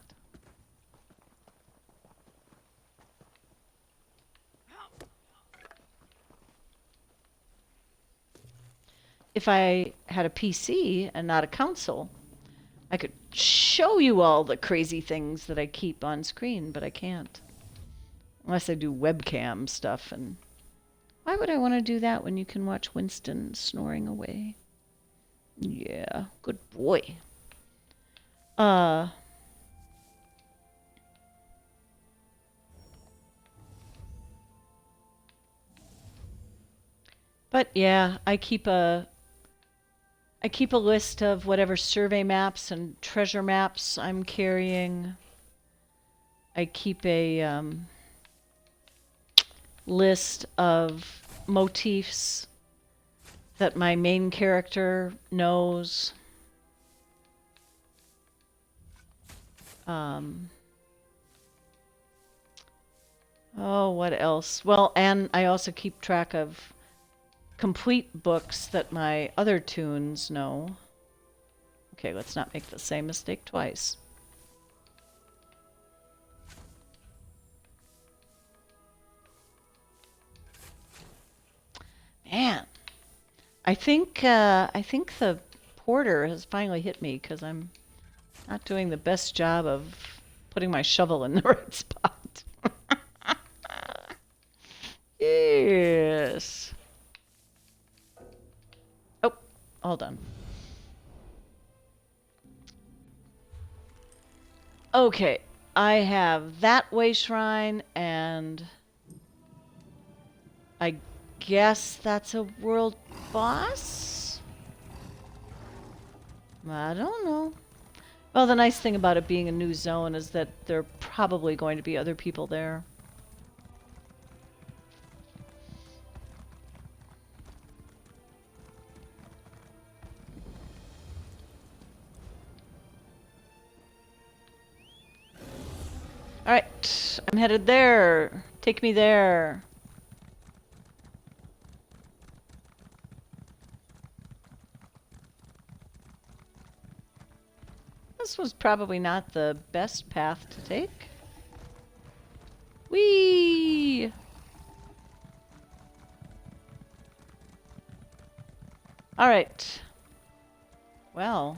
If I had a PC and not a console, I could show you all the crazy things that I keep on screen, but I can't. Unless I do webcam stuff, and why would I want to do that when you can watch Winston snoring away? Yeah, good boy. But yeah, I keep a list of whatever survey maps and treasure maps I'm carrying. I keep a list of motifs that my main character knows. Oh, what else? Well, and I also keep track of complete books that my other tunes know. Okay, let's not make the same mistake twice. Man, I think the porter has finally hit me because I'm not doing the best job of putting my shovel in the right spot. Yes. Oh, all done. Okay, I have that way shrine, and I guess that's a world boss? I don't know. Well, the nice thing about it being a new zone is that there are probably going to be other people there. Alright, I'm headed there. Take me there. This was probably not the best path to take. Whee! Alright. Well.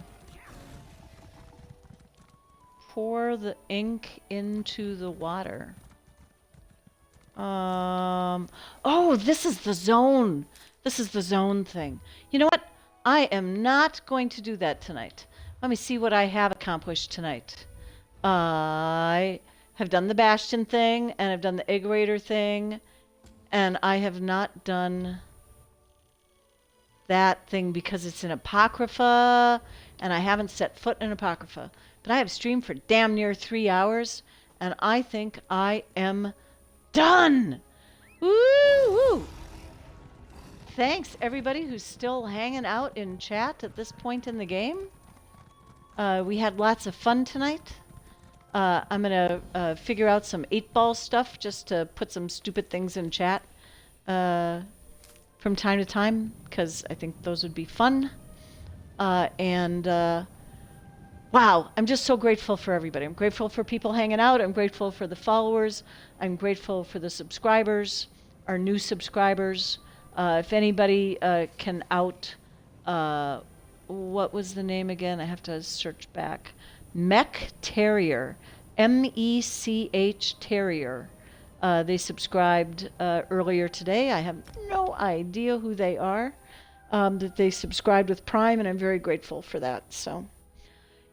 Pour the ink into the water. Oh, this is the zone. This is the zone thing. You know what? I am not going to do that tonight. Let me see what I have accomplished tonight. I have done the Bastion thing, and I've done the Egg Raider thing, and I have not done that thing because it's in Apocrypha, and I haven't set foot in Apocrypha. But I have streamed for damn near 3 hours, and I think I am done! Woo-hoo! Thanks, everybody who's still hanging out in chat at this point in the game. We had lots of fun tonight. I'm going to figure out some 8-ball stuff just to put some stupid things in chat from time to time, because I think those would be fun. Wow, I'm just so grateful for everybody. I'm grateful for people hanging out. I'm grateful for the followers. I'm grateful for the subscribers, our new subscribers. If anybody can out... what was the name again? I have to search back. Mech Terrier. M-E-C-H Terrier. They subscribed earlier today. I have no idea who they are. That they subscribed with Prime, and I'm very grateful for that. So,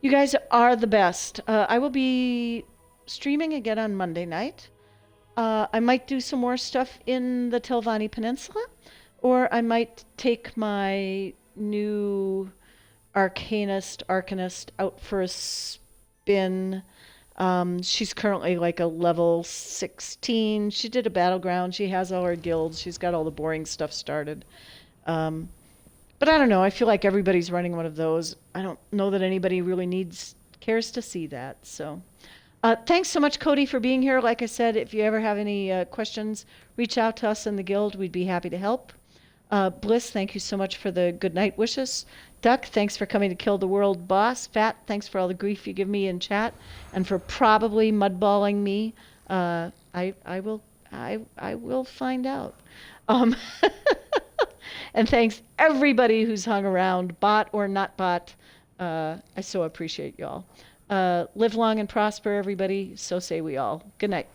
you guys are the best. I will be streaming again on Monday night. I might do some more stuff in the Telvanni Peninsula, or I might take my new Arcanist out for a spin. She's currently like a level 16. She did a battleground. She has all her guilds. She's got all the boring stuff started. But I don't know. I feel like everybody's running one of those. I don't know that anybody really cares to see that. So thanks so much, Cody, for being here. Like I said, if you ever have any questions, reach out to us in the guild. We'd be happy to help. Bliss, thank you so much for the good night wishes. Duck, thanks for coming to kill the world boss. Fat, thanks for all the grief you give me in chat and for probably mudballing me. I will find out. And thanks everybody who's hung around, bot or not bot. I so appreciate y'all. Live long and prosper, everybody. So say we all. Good night.